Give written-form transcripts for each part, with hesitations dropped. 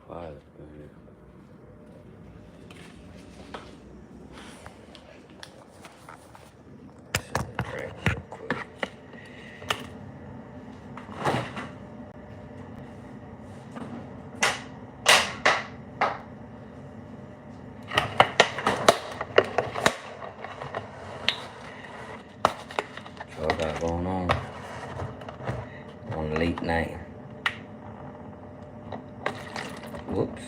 quiet, man. Drink real quick. What y'all got going on late night? Whoops.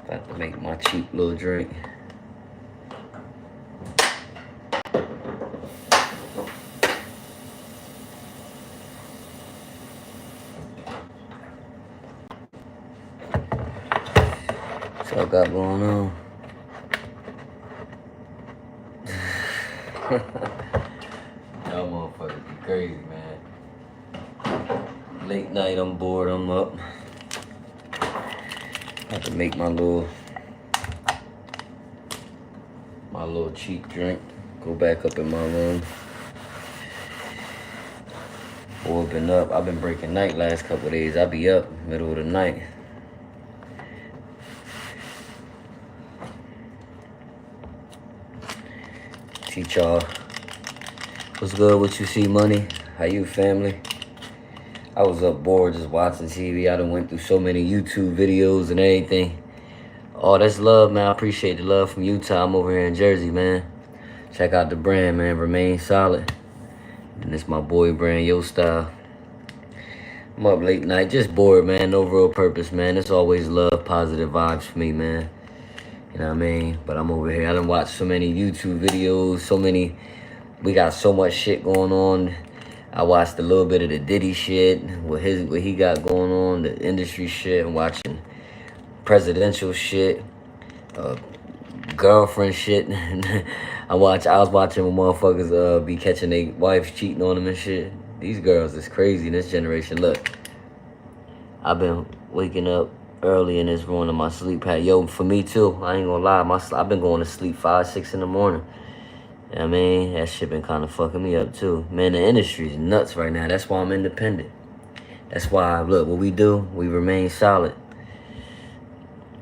About to make my cheap little drink. What y'all got going on? Y'all motherfuckers be crazy, man. Late night, I'm bored, I'm up. Have to make my little cheap drink. Go back up in my room. Boy, been up. I've been breaking night last couple of days. I be up middle of the night. Teach y'all. What's good? What you see, money? How you, family? I was up bored just watching TV. I done went through so many YouTube videos and everything. Oh, that's love, man. I appreciate the love from Utah. I'm over here in Jersey, man. Check out the brand, man. Remain solid. And it's my boy brand, Yo Style. I'm up late night, just bored, man. No real purpose, man. It's always love, positive vibes for me, man. You know what I mean? But I'm over here. I done watched so many YouTube videos, we got so much shit going on. I watched a little bit of the Diddy shit, what he got going on, the industry shit. I'm watching presidential shit, girlfriend shit. I was watching when motherfuckers be catching their wives cheating on them and shit. These girls is crazy in this generation. Look, I've been waking up early in this ruining my sleep pattern. Yo, for me too, I ain't gonna lie, I've been going to sleep 5, 6 in the morning. You know what I mean? That shit been kind of fucking me up too. Man, the industry's nuts right now. That's why I'm independent. That's why, look, what we do, we remain solid.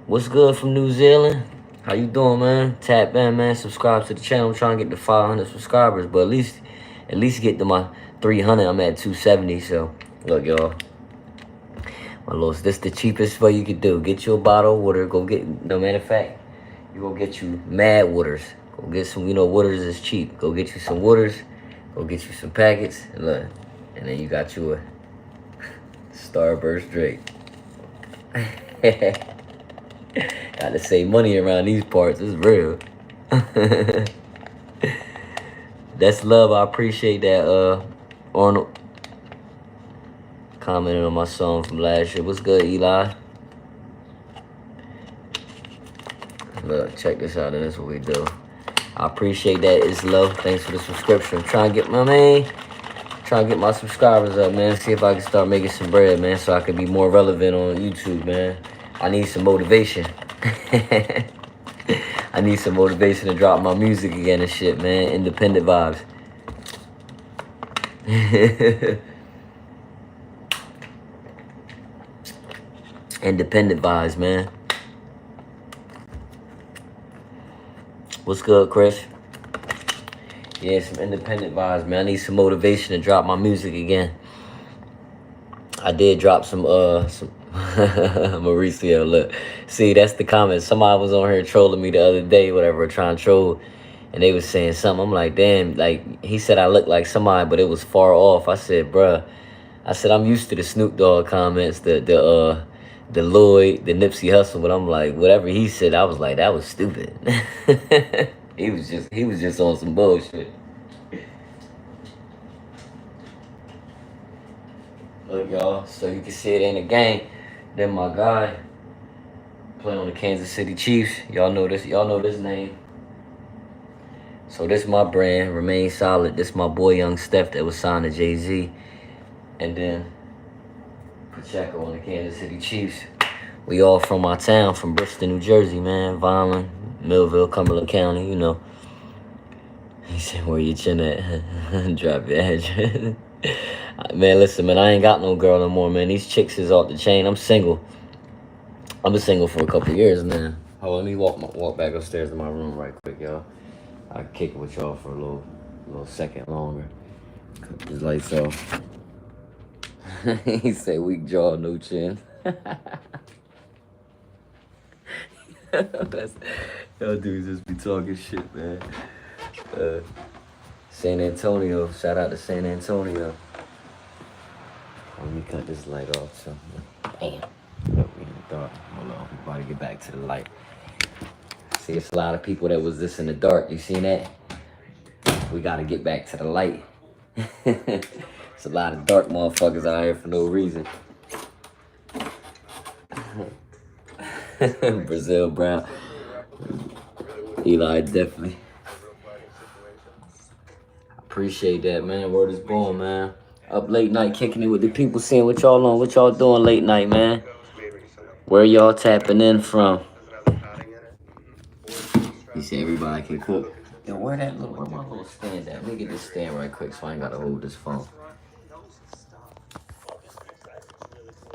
What's good from New Zealand? How you doing, man? Tap in, man. Subscribe to the channel. I'm trying to get to 500 subscribers, but at least get to my 300. I'm at 270, so look, y'all. My lords, this the cheapest way you could do. Get you a bottle of water. Go get, no matter of fact, you go get you mad waters. Go get some, waters is cheap. Go get you some waters. Go get you some packets. And look, and then you got you a Starburst drink. Gotta save money around these parts. It's real. That's love. I appreciate that, Arnold. Commenting on my song from last year. What's good, Eli? Look, check this out, and this is what we do. I appreciate that. It's love. Thanks for the subscription. I'm trying to get my subscribers up, man. See if I can start making some bread, man, so I can be more relevant on YouTube, man. I need some motivation. I need some motivation to drop my music again and shit, man. Independent vibes. Independent vibes, man. What's good, Chris? Yeah, some independent vibes, man. I need some motivation to drop my music again. I did drop some Mauricio, look. See, that's the comment. Somebody was on here trolling me the other day, whatever, trying to troll. And they was saying something. I'm like, damn, like, he said I look like somebody, but it was far off. I said, bruh, I'm used to the Snoop Dogg comments, the Lloyd, the Nipsey Hussle, but I'm like, whatever he said, I was like, that was stupid. He was just on some bullshit. Look, y'all, so you can see it ain't a gang. Then my guy playing on the Kansas City Chiefs. Y'all know this name. So this my brand, Remain Solid. This my boy Young Steph that was signed to Jay-Z. And then Pacheco on the Kansas City Chiefs. We all from my town, from Bristol, New Jersey, man. Violin, Millville, Cumberland County, you know. He said, where you chin at? Drop your address. Man, listen, man, I ain't got no girl no more, man. These chicks is off the chain. I'm single. I've been single for a couple of years, man. Hold on, let me walk back upstairs to my room right quick, y'all. I'll kick it with y'all for a little second longer. Cut these lights off. He said, weak jaw, no chin. Y'all dudes just be talking shit, man. San Antonio, shout out to San Antonio. Let me cut this light off. So, bam. Look, we in the dark. Hold on, we about to get back to the light. See, it's a lot of people that was this in the dark. You seen that? We gotta get back to the light. It's a lot of dark motherfuckers out here for no reason. Brazil Brown. Eli, definitely. Appreciate that, man. Word is born, man. Up late night, kicking it with the people, seeing what y'all on, what y'all doing late night, man. Where y'all tapping in from? You see, everybody can cook. Yo, where my little stand at? Let me get this stand right quick so I ain't gotta hold this phone.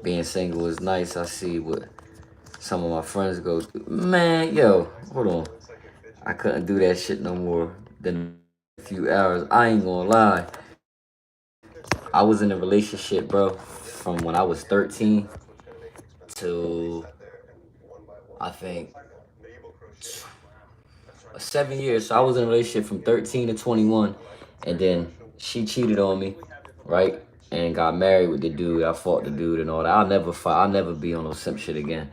Being single is nice. I see what some of my friends go through. Man, yo, hold on. I couldn't do that shit no more than a few hours. I ain't gonna lie. I was in a relationship, bro, from when I was 13 to, I think, 7 years. So I was in a relationship from 13 to 21, and then she cheated on me, right? And got married with the dude. I fought the dude and all that. I'll never fight. I'll never be on no simp shit again.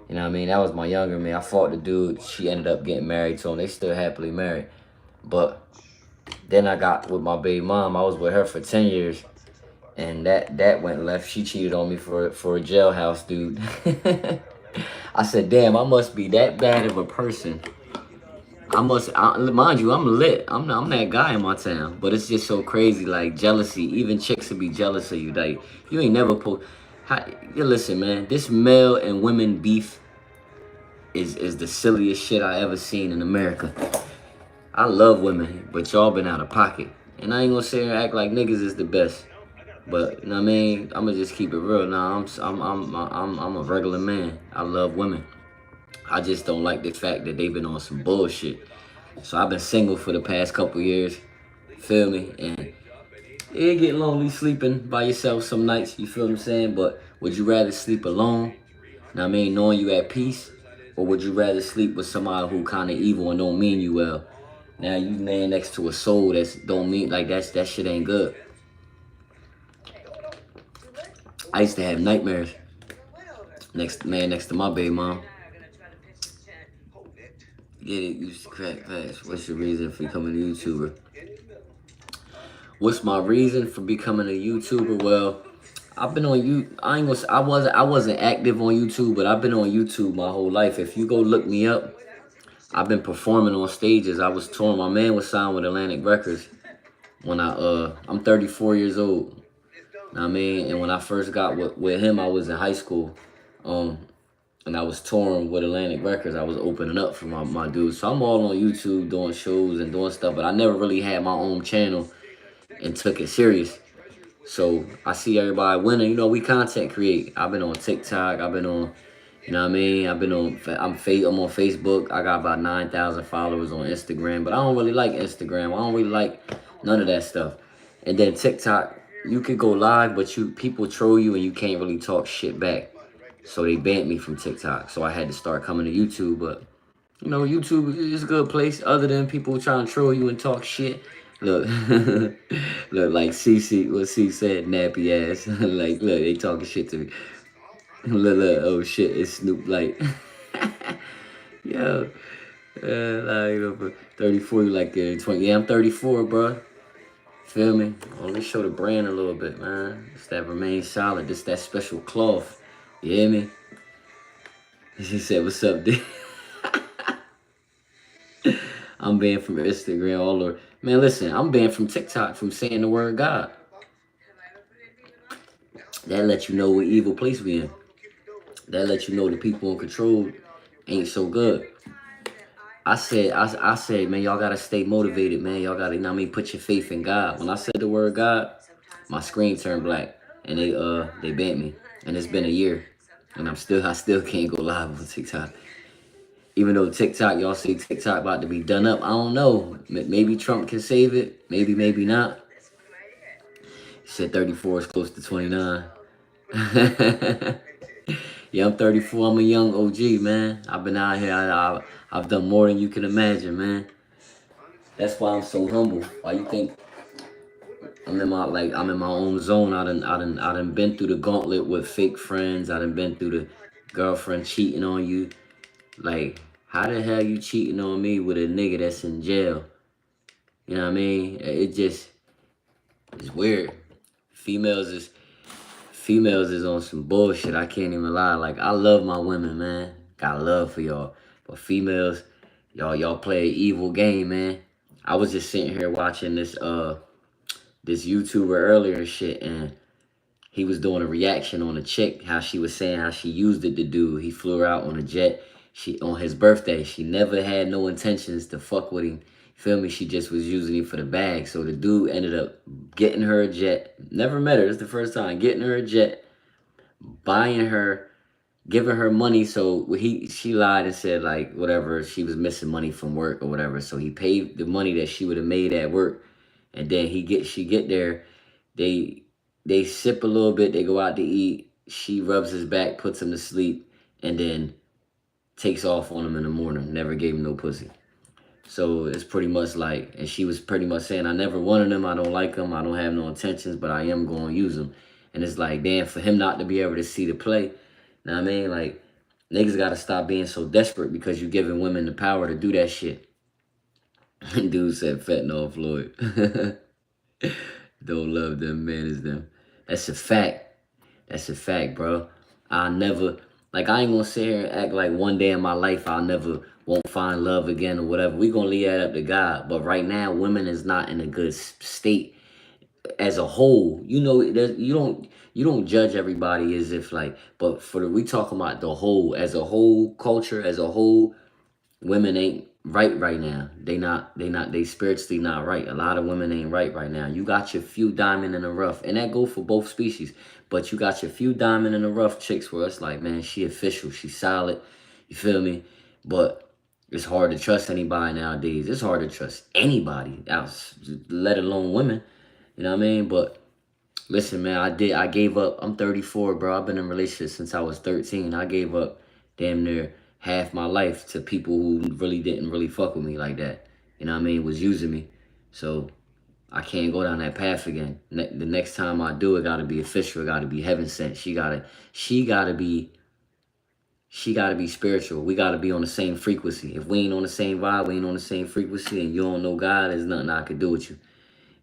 You know what I mean? That was my younger me. I fought the dude. She ended up getting married to him. They still happily married. But then I got with my baby mom. I was with her for 10 years. And that went left. She cheated on me for a jailhouse dude. I said, damn, I must be that bad of a person. Mind you, I'm lit. I'm that guy in my town. But it's just so crazy, like jealousy. Even chicks would be jealous of you. Like, you ain't never listen, man, this male and women beef is the silliest shit I ever seen in America. I love women, but y'all been out of pocket. And I ain't gonna sit here and act like niggas is the best. But you know what I mean, I'ma just keep it real. Now I'm a regular man. I love women. I just don't like the fact that they've been on some bullshit. So I've been single for the past couple years. Feel me? And it get lonely sleeping by yourself some nights. You feel what I'm saying? But would you rather sleep alone? You know what I mean, knowing you at peace, or would you rather sleep with somebody who kind of evil and don't mean you well? Now you laying next to a soul that's don't mean like that shit ain't good. I used to have nightmares next to my baby mom. Get it, used to crack fast. What's your reason for becoming a YouTuber? What's my reason for becoming a YouTuber? Well, I've been on I ain't gonna. I wasn't active on YouTube, but I've been on YouTube my whole life. If you go look me up, I've been performing on stages. I was touring. My man was signed with Atlantic Records when I'm 34 years old. Know what I mean, and when I first got with him, I was in high school. And I was touring with Atlantic Records. I was opening up for my dudes. So I'm all on YouTube doing shows and doing stuff, but I never really had my own channel and took it serious. So I see everybody winning. You know, we content create. I've been on TikTok. I've been on, you know what I mean? I'm on Facebook. I got about 9,000 followers on Instagram, but I don't really like Instagram. I don't really like none of that stuff. And then TikTok, you could go live, but people troll you and you can't really talk shit back. So they banned me from TikTok. So I had to start coming to YouTube. But, you know, YouTube is a good place other than people trying to troll you and talk shit. Look, look, like CC, what C said, nappy ass. Like, look, they talking shit to me. Look, oh shit, it's Snoop Light. Yo, like, 34, you like 20. Yeah, I'm 34, bro. Feel me? Well, let's show the brand a little bit, man. It's that remain solid. This that special cloth. You hear me? She said, what's up, dude? I'm banned from Instagram all over. Man, listen, I'm banned from TikTok from saying the word God. That lets you know what evil place we in. That lets you know the people in control ain't so good. I said, man, y'all gotta stay motivated, man. Y'all gotta, you know what I mean, put your faith in God. When I said the word God, my screen turned black, and they banned me, and it's been a year, and I still can't go live on TikTok. Even though TikTok, y'all say TikTok about to be done up, I don't know. Maybe Trump can save it, maybe not. He said 34 is close to 29. Yeah, I'm 34. I'm a young OG, man. I've been out here. I've done more than you can imagine, man. That's why I'm so humble. Why you think I'm in my own zone? I done been through the gauntlet with fake friends. I done been through the girlfriend cheating on you. Like, how the hell you cheating on me with a nigga that's in jail? You know what I mean? It's weird. Females is Females is on some bullshit. I can't even lie. Like, I love my women, man. Got love for y'all. But females, y'all play an evil game, man. I was just sitting here watching this YouTuber earlier and shit, and he was doing a reaction on a chick, how she was saying how she used it to do. He flew her out on a jet. She on his birthday. She never had no intentions to fuck with him. Feel me? She just was using him for the bag. So the dude ended up getting her a jet. Never met her. It's the first time. Getting her a jet, buying her, giving her money. So she lied and said like whatever, she was missing money from work or whatever. So he paid the money that she would have made at work, and then she get there. They sip a little bit. They go out to eat. She rubs his back, puts him to sleep, and then takes off on him in the morning. Never gave him no pussy. So it's pretty much like, and she was pretty much saying, I never wanted him. I don't like him. I don't have no intentions, but I am going to use him. And it's like, damn, for him not to be able to see the play. You know what I mean? Like, niggas got to stop being so desperate because you giving women the power to do that shit. Dude said fentanyl Floyd. Don't love them, man, is them. That's a fact. That's a fact, bro. I never, like, I ain't gonna sit here and act like one day in my life I'll never won't find love again or whatever. We gonna leave that up to God. But right now, women is not in a good state as a whole. You know, you don't judge everybody as if like, but we talking about the whole, as a whole culture, as a whole, women ain't right now. They spiritually not right. A lot of women ain't right now. You got your few diamond in the rough, and that go for both species. But you got your few diamond in the rough chicks where it's like, man, she official, she solid. You feel me? But it's hard to trust anybody nowadays. It's hard to trust anybody else, let alone women. You know what I mean? But listen, man, I gave up. I'm 34, bro. I've been in relationships since I was 13. I gave up damn near half my life to people who really didn't really fuck with me like that. You know what I mean? Was using me. So I can't go down that path again. The next time I do, it gotta be official. It gotta be heaven sent. She gotta be spiritual. We gotta be on the same frequency. If we ain't on the same vibe, we ain't on the same frequency, and you don't know God, there's nothing I could do with you.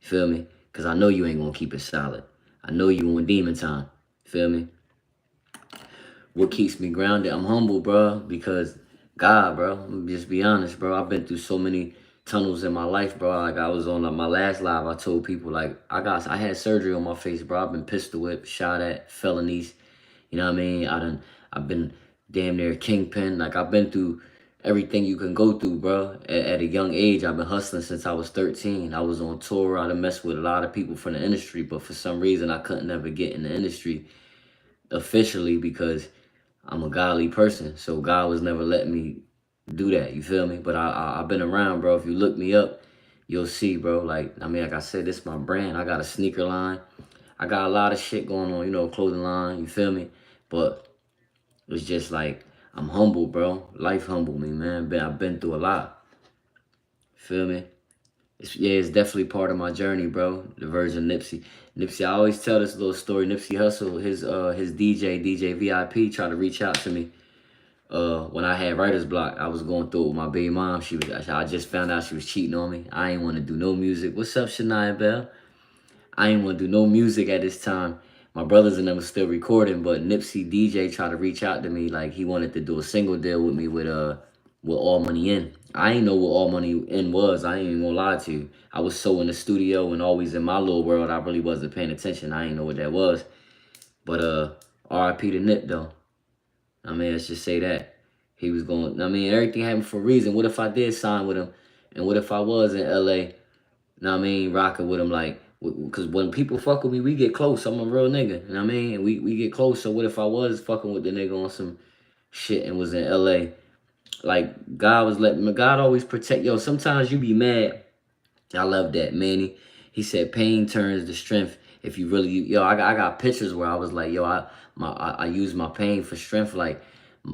You feel me? Because I know you ain't gonna keep it solid. I know you on demon time. Feel me? What keeps me grounded? I'm humble, bro, because God, bro. I'm just be honest, bro. I've been through so many tunnels in my life, bro. Like I was on my last live, I told people like I had surgery on my face, bro. I've been pistol whipped, shot at, felonies. You know what I mean? I've been damn near kingpin. Like I've been through everything you can go through, bro. At a young age, I've been hustling since I was 13. I was on tour. I done messed with a lot of people from the industry, but for some reason I couldn't ever get in the industry officially because I'm a godly person. So God was never letting me do that. You feel me? But I've been around, bro. If you look me up, you'll see, bro. Like, I mean, like I said, this is my brand. I got a sneaker line. I got a lot of shit going on, you know, clothing line. You feel me? But it's just like, I'm humble, bro. Life humbled me, man. I've been through a lot. Feel me? It's definitely part of my journey, bro. The version Nipsey. Nipsey, I always tell this little story. Nipsey Hussle, his DJ VIP, tried to reach out to me when I had writer's block. I was going through it with my baby mom. I just found out she was cheating on me. I ain't want to do no music. What's up, Shania Bell? I ain't want to do no music at this time. My brothers and them was still recording, but Nipsey DJ tried to reach out to me like he wanted to do a single deal with me with All Money In. I ain't know what All Money In was. I ain't even gonna lie to you. I was so in the studio and always in my little world, I really wasn't paying attention. I ain't know what that was. But RIP to Nip though. I mean, let's just say that. He was going, I mean, everything happened for a reason. What if I did sign with him? And what if I was in LA? Know what I mean? Rocking with him, like, because when people fuck with me, we get close. I'm a real nigga. You know what I mean? And we get close. So what if I was fucking with the nigga on some shit and was in LA? Like, God was letting me, God always protect. Yo, sometimes you be mad. I love that, Manny. He said pain turns to strength. If you really, yo, I got pictures where I was like, yo, I use my pain for strength. Like,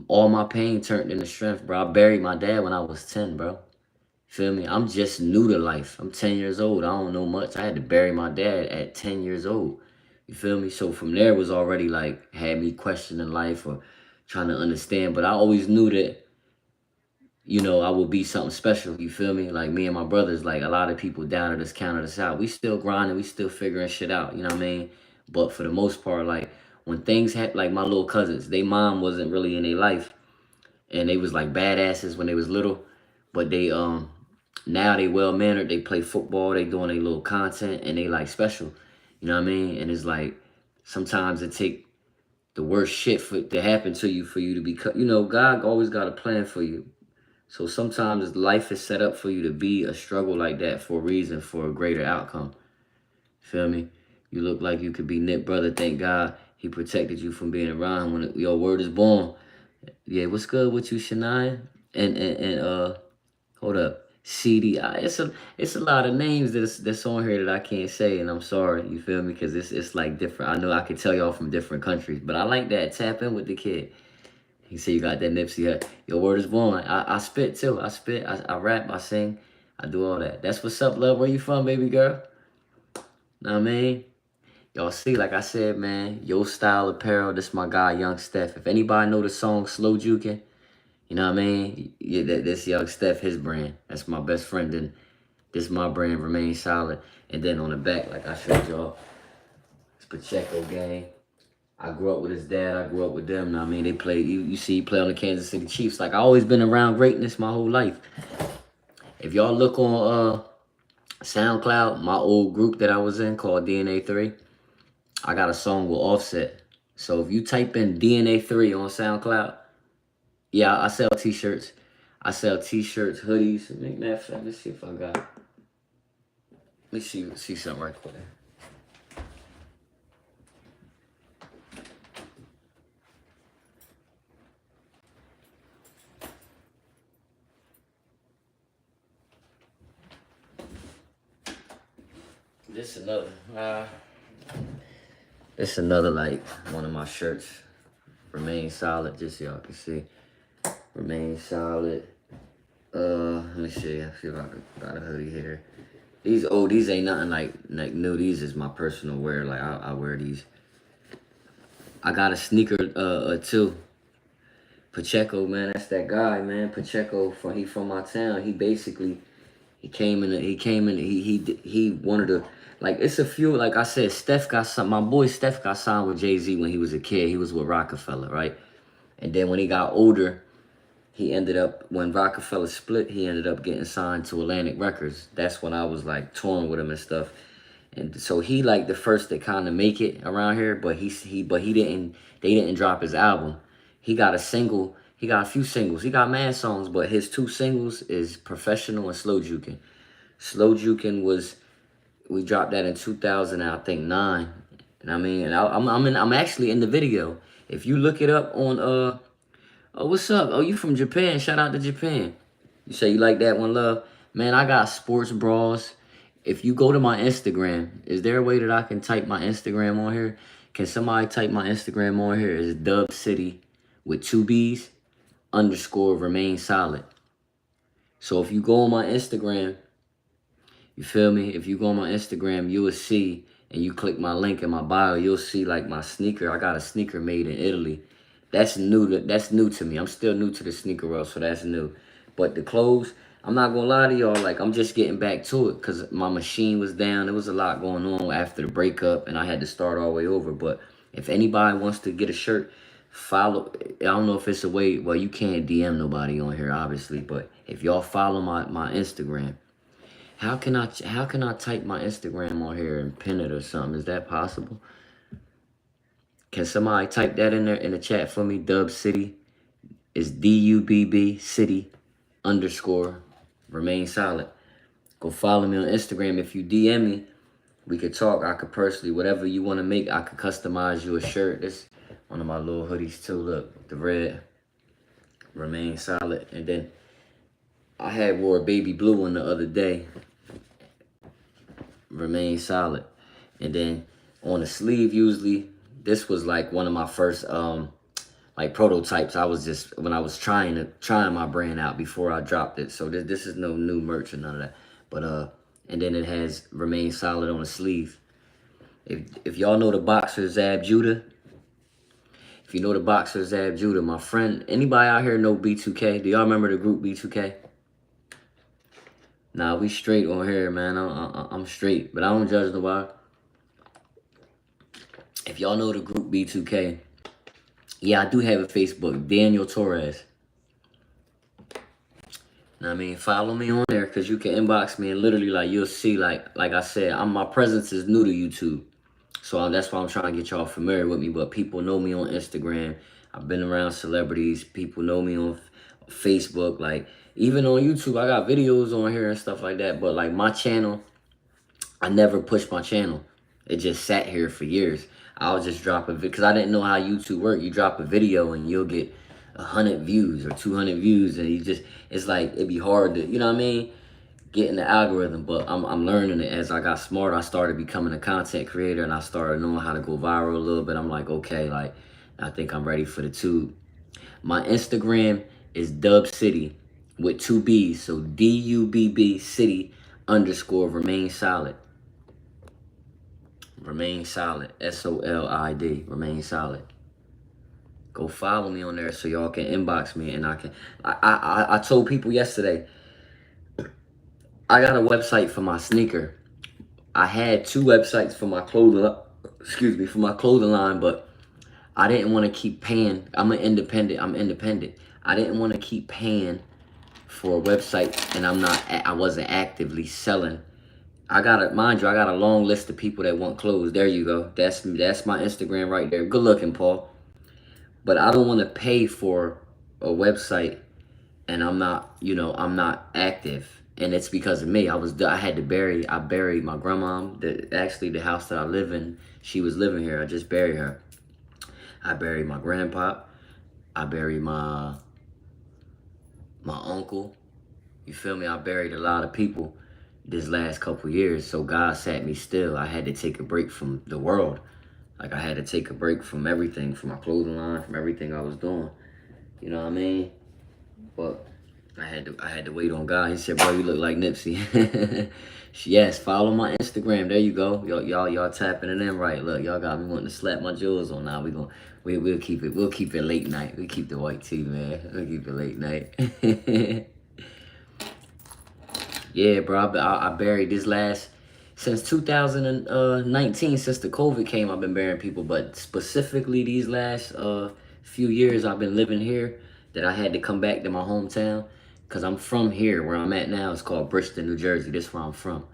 all my pain turned into strength, bro. I buried my dad when I was 10, bro. Feel me? I'm just new to life. I'm 10 years old. I don't know much. I had to bury my dad at 10 years old. You feel me? So from there was already like, had me questioning life or trying to understand. But I always knew that, you know, I would be something special. You feel me? Like me and my brothers, like a lot of people down at this counter this out. We still grinding. We still figuring shit out. You know what I mean? But for the most part, like when things happen, like my little cousins, they mom wasn't really in their life. And they was like badasses when they was little. But they now they well mannered. They play football. They doing their little content, and they like special. You know what I mean? And it's like sometimes it take the worst shit to happen to you for you to be. You know, God always got a plan for you. So sometimes life is set up for you to be a struggle like that for a reason, for a greater outcome. Feel me? You look like you could be Nip, brother. Thank God he protected you from being around when your word is born. Yeah, what's good with you, Shania? And hold up. CDI. It's a lot of names that's on here that I can't say, and I'm sorry. You feel me? Because it's like different. I know I can tell y'all from different countries, but I like that. Tap in with the kid. He said you got that Nipsey hat. Your word is born. I spit too. I spit. I rap. I sing. I do all that. That's what's up, love. Where you from, baby girl? Know what I mean? Y'all see, like I said, man, Yo Style Apparel. This my guy, Young Steph. If anybody know the song Slow Jukin', you know what I mean? Yeah, that's Young Steph, his brand. That's my best friend. And this my brand, Remain Solid. And then on the back, like I showed y'all, it's Pacheco gang. I grew up with his dad. I grew up with them. Know what I mean? They play, you see, he play on the Kansas City Chiefs. Like, I always been around greatness my whole life. If y'all look on SoundCloud, my old group that I was in called DNA3, I got a song with Offset. So if you type in DNA3 on SoundCloud, yeah, I sell t-shirts. I sell t-shirts, hoodies. Matter of fact, let me see if I got. Let me see something right quick. This another like one of my shirts. Remain solid, just so y'all can see. Remain solid. Let me see. I feel like I got a hoodie here. These ain't nothing like new. These is my personal wear. Like I wear these. I got a sneaker too. Pacheco, man, that's that guy, man. Pacheco he from my town. He came in. He wanted to. Like, it's a few, like I said, my boy Steph got signed with Jay-Z when he was a kid. He was with Rockefeller, right? And then when he got older, when Rockefeller split, he ended up getting signed to Atlantic Records. That's when I was like touring with him and stuff. And so he like the first to kind of make it around here, but they didn't drop his album. He got a few singles. He got mad songs, but his two singles is Professional and Slow Jukin'. Slow Jukin' we dropped that in 2000, I think 9. And I mean, and I'm actually in the video. If you look it up on oh, what's up? Oh, you from Japan? Shout out to Japan. You say you like that one, love? Man, I got sports bras. If you go to my Instagram, is there a way that I can type my Instagram on here? Can somebody type my Instagram on here? It's Dub City with 2 B's _ Remain Solid. So if you go on my Instagram, you feel me? If you go on my Instagram, you will see, and you click my link in my bio, you'll see like my sneaker. I got a sneaker made in Italy. That's new to me. I'm still new to the sneaker world, so that's new. But the clothes, I'm not gonna lie to y'all, like I'm just getting back to it because my machine was down. There was a lot going on after the breakup, and I had to start all the way over. But if anybody wants to get a shirt, follow. I don't know if it's a way. Well, you can't DM nobody on here, obviously. But if y'all follow my Instagram. How can I type my Instagram on here and pin it or something? Is that possible? Can somebody type that in there in the chat for me? Dub City. It's DUBB City _ remain solid. Go follow me on Instagram. If you DM me, we could talk. I could personally, whatever you want to make, I could customize you a shirt. This one of my little hoodies too. Look, the red, remain solid. And then I had wore a baby blue one the other day, remain solid. And then on the sleeve, usually, this was like one of my first like prototypes. I was just, when I was trying my brand out before I dropped it. So this is no new merch or none of that. But and then it has remain solid on the sleeve. If y'all know the boxer Zab Judah, if you know the boxer Zab Judah, my friend, anybody out here know B2K? Do y'all remember the group B2K? Nah, we straight on here, man. I'm straight, but I don't judge nobody. If y'all know the group B2K, yeah, I do have a Facebook, Daniel Torres. Know what I mean, follow me on there, because you can inbox me and literally, like, you'll see, like I said, my presence is new to YouTube. So that's why I'm trying to get y'all familiar with me. But people know me on Instagram. I've been around celebrities. People know me on Facebook. Like, even on YouTube, I got videos on here and stuff like that. But, like, my channel, I never pushed my channel. It just sat here for years. I'll just drop a video, because I didn't know how YouTube worked. You drop a video and you'll get 100 views or 200 views. And you just, it's like, it'd be hard to, you know what I mean? Get in the algorithm. But I'm learning it. As I got smarter, I started becoming a content creator, and I started knowing how to go viral a little bit. I'm like, okay, like, I think I'm ready for the tube. My Instagram is Dub City with 2 B's. So DUBB City _ remain solid. Remain solid. SOLID. Remain solid. Go follow me on there so y'all can inbox me, and I told people yesterday, I got a website for my sneaker. I had 2 websites for my clothing, for my clothing line, but I didn't want to keep paying. I'm independent. I didn't want to keep paying for a website, and I wasn't actively selling. Mind you, I got a long list of people that want clothes. There you go. That's my Instagram right there. Good looking, Paul. But I don't want to pay for a website, and I'm not active. And it's because of me. I buried my grandma. Actually, the house that I live in, she was living here. I just buried her. I buried my grandpa. I buried my uncle. You feel me? I buried a lot of people this last couple years. So God sat me still. I had to take a break from the world. Like, I had to take a break from everything, from my clothing line, from everything I was doing. You know what I mean? But I had to wait on God. He said, bro, you look like Nipsey. Yes, follow my Instagram. There you go. Y'all tapping it in right. Look, y'all got me wanting to slap my jewels on now. We'll keep it late night. We keep the white tea, man. We'll keep it late night. Yeah, bro, I buried since 2019, since the COVID came, I've been burying people. But specifically these last few years I've been living here, that I had to come back to my hometown. Because I'm from here. Where I'm at now is called Bristol, New Jersey. That's where I'm from.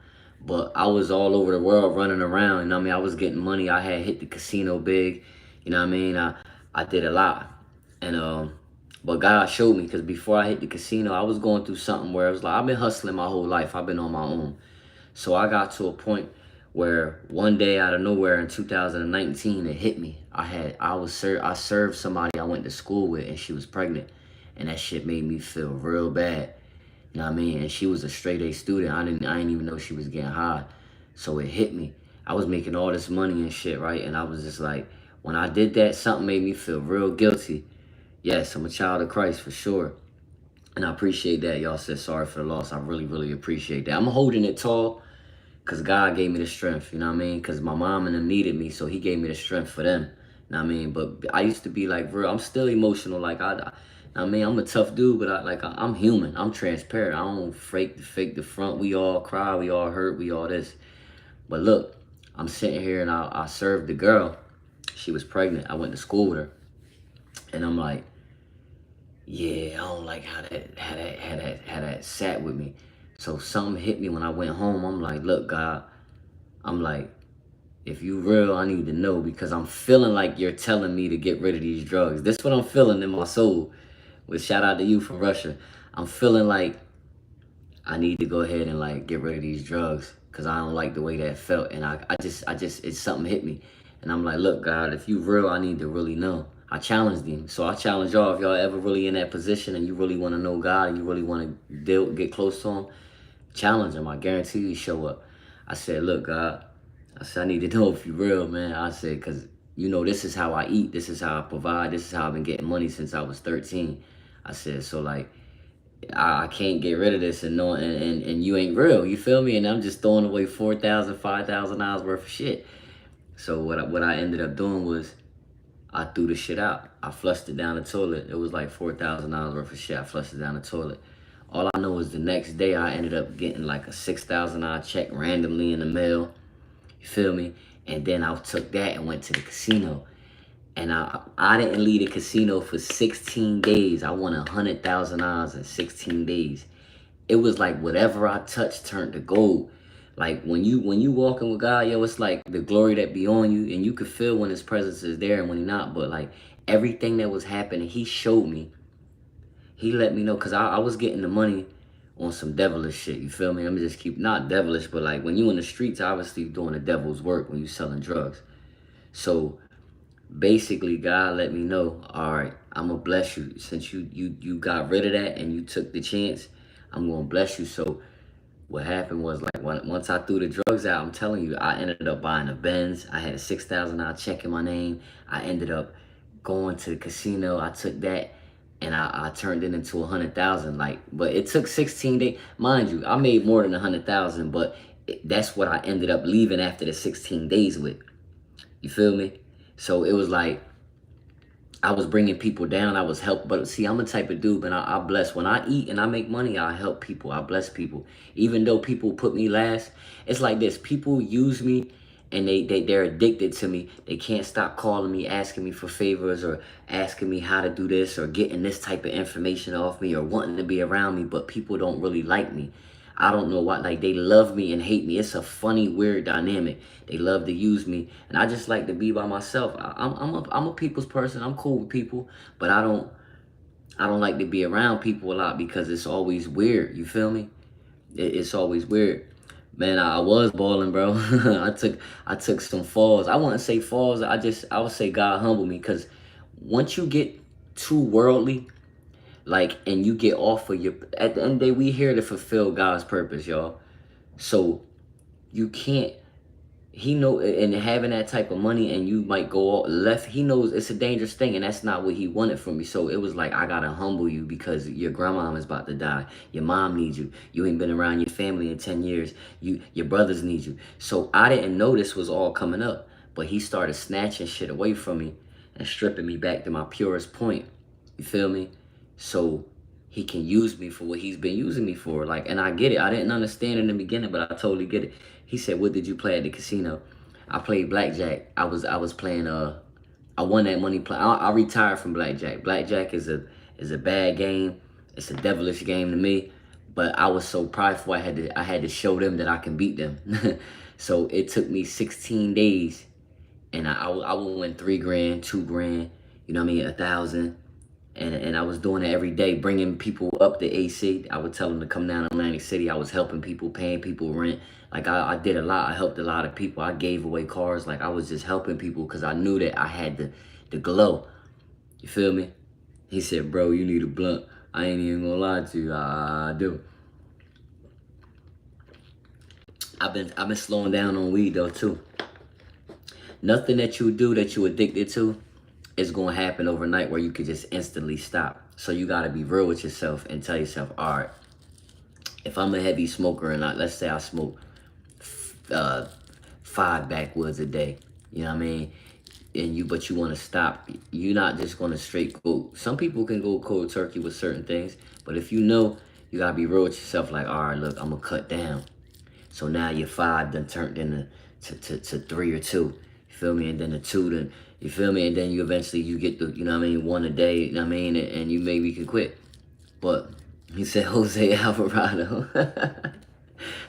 But I was all over the world running around. You know what I mean? I was getting money. I had hit the casino big. You know what I mean? I did a lot. And but God showed me, because before I hit the casino, I was going through something where it was like, I've been hustling my whole life. I've been on my own. So I got to a point where one day out of nowhere in 2019, it hit me. I served somebody I went to school with, and she was pregnant. And that shit made me feel real bad. You know what I mean? And she was a straight A student. I didn't even know she was getting high. So it hit me. I was making all this money and shit, right? And I was just like, when I did that, something made me feel real guilty. Yes, I'm a child of Christ for sure. And I appreciate that. Y'all said sorry for the loss. I really, really appreciate that. I'm holding it tall because God gave me the strength, you know what I mean? Because my mom and them needed me, so he gave me the strength for them. You know what I mean? But I used to be like, real, I'm still emotional. Like, I mean, I'm a tough dude, but I'm human. I'm transparent. I don't fake the front. We all cry. We all hurt. We all this. But look, I'm sitting here and I served the girl. She was pregnant. I went to school with her. And I'm like, yeah, I don't like how that sat with me. So something hit me when I went home. I'm like, look, God, I'm like, if you real, I need to know, because I'm feeling like you're telling me to get rid of these drugs. This is what I'm feeling in my soul. Well, shout out to you from Russia. I'm feeling like I need to go ahead and like get rid of these drugs because I don't like the way that felt. And it's something hit me. And I'm like, look, God, if you real, I need to really know. I challenged him. So I challenge y'all, if y'all ever really in that position and you really want to know God and you really want to get close to him, challenge him. I guarantee you show up. I said, look, God, I said, I need to know if you real, man. I said, because, you know, this is how I eat. This is how I provide. This is how I've been getting money since I was 13. I said, so like, I can't get rid of this and know and you ain't real. You feel me? And I'm just throwing away $4,000, $5,000 worth of shit. So what I ended up doing was I threw the shit out. I flushed it down the toilet. It was like $4,000 worth of shit. I flushed it down the toilet. All I know is the next day I ended up getting like a $6,000 check randomly in the mail. You feel me? And then I took that and went to the casino. And I didn't leave the casino for 16 days. I won $100,000 in 16 days. It was like whatever I touched turned to gold. Like when you walking with God, yo, it's like the glory that be on you, and you could feel when his presence is there and when he not. But like everything that was happening, he showed me. He let me know, because I was getting the money on some devilish shit. You feel me? I'm just keep, not devilish, but like when you in the streets, obviously doing the devil's work when you selling drugs. So basically, God let me know, all right, I'm gonna bless you. Since you got rid of that and you took the chance, I'm gonna bless you. So what happened was, like, once I threw the drugs out, I'm telling you, I ended up buying a Benz. I had a $6,000 check in my name. I ended up going to the casino. I took that and I turned it into 100,000. Like, but it took 16 days. Mind you, I made more than 100,000, but that's what I ended up leaving after the 16 days with. You feel me? So it was like I was bringing people down. I was helping. But see, I'm the type of dude, man, I bless. When I eat and I make money, I help people. I bless people. Even though people put me last, it's like this. People use me and they're addicted to me. They can't stop calling me, asking me for favors or asking me how to do this or getting this type of information off me or wanting to be around me. But people don't really like me. I don't know why. Like, they love me and hate me. It's a funny, weird dynamic. They love to use me, and I just like to be by myself. I'm a people's person. I'm cool with people, but I don't like to be around people a lot because it's always weird. You feel me? It's always weird. Man, I was balling, bro. I took some falls. I wouldn't say falls. I would say God humbled me, because once you get too worldly, like, and you get off of your, at the end of the day, we here to fulfill God's purpose, y'all. So you can't, he know, and having that type of money and you might go all left, he knows it's a dangerous thing, and that's not what he wanted from me. So it was like, I gotta humble you because your grandma is about to die, your mom needs you, you ain't been around your family in 10 years, your brothers need you. So I didn't know this was all coming up, but he started snatching shit away from me and stripping me back to my purest point. You feel me? So he can use me for what he's been using me for. Like, and I get it. I didn't understand in the beginning, but I totally get it. He said, what did you play at the casino? I played blackjack. I was playing, I won that money. I retired from blackjack. Blackjack is a bad game. It's a devilish game to me. But I was so prideful, I had to show them that I can beat them. So it took me 16 days, and I would win 3 grand, 2 grand, you know what I mean, 1,000. And I was doing it every day, bringing people up to AC. I would tell them to come down to Atlantic City. I was helping people, paying people rent. Like, I did a lot. I helped a lot of people. I gave away cars. Like, I was just helping people because I knew that I had the glow. You feel me? He said, bro, you need a blunt. I ain't even gonna lie to you. I do. I've been slowing down on weed though too. Nothing that you do that you addicted to is going to happen overnight where you could just instantly stop. So you got to be real with yourself and tell yourself, all right, if I'm a heavy smoker and let's say I smoke 5 backwoods a day, you know what I mean? But you want to stop, you're not just going to straight go. Some people can go cold turkey with certain things, but if you know, you got to be real with yourself. Like, all right, look, I'm going to cut down. So now your 5 done turned into to 3 or 2. You feel me? And then the 2 then, you feel me? And then you eventually you get the, you know what I mean, 1 a day, you know what I mean? And you maybe can quit. But he said Jose Alvarado.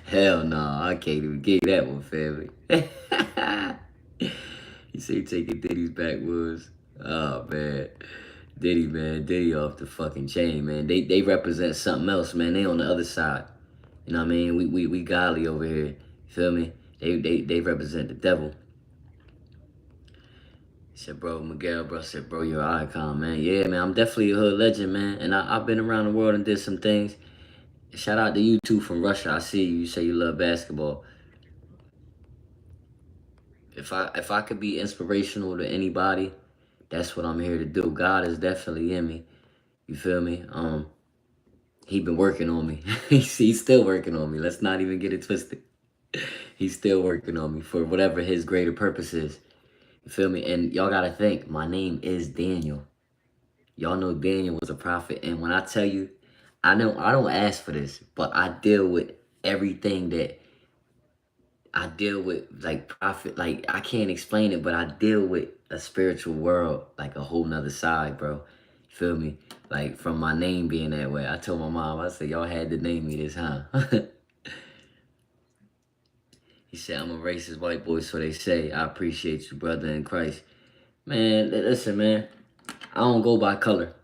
Hell no, I can't even get that one, family. He said taking Diddy's backwoods. Oh man. Diddy, man, Diddy off the fucking chain, man. They represent something else, man. They on the other side. You know what I mean? We godly over here. You feel me? They represent the devil. He said, bro, Miguel, bro, I said, bro, you're an icon, man. Yeah, man, I'm definitely a hood legend, man. And I've been around the world and did some things. Shout out to you two from Russia. I see you. You say you love basketball. If I could be inspirational to anybody, that's what I'm here to do. God is definitely in me. You feel me? He been working on me. He's still working on me. Let's not even get it twisted. He's still working on me for whatever his greater purpose is. You feel me? And y'all gotta think, my name is Daniel. Y'all know Daniel was a prophet. And when I tell you, I don't ask for this, but I deal with everything that I deal with, like prophet, like I can't explain it, but I deal with a spiritual world, like a whole nother side, bro. You feel me? Like from my name being that way. I told my mom, I said, y'all had to name me this, huh? He said, I'm a racist white boy, so they say. I appreciate you, brother in Christ. Man, listen, man. I don't go by color.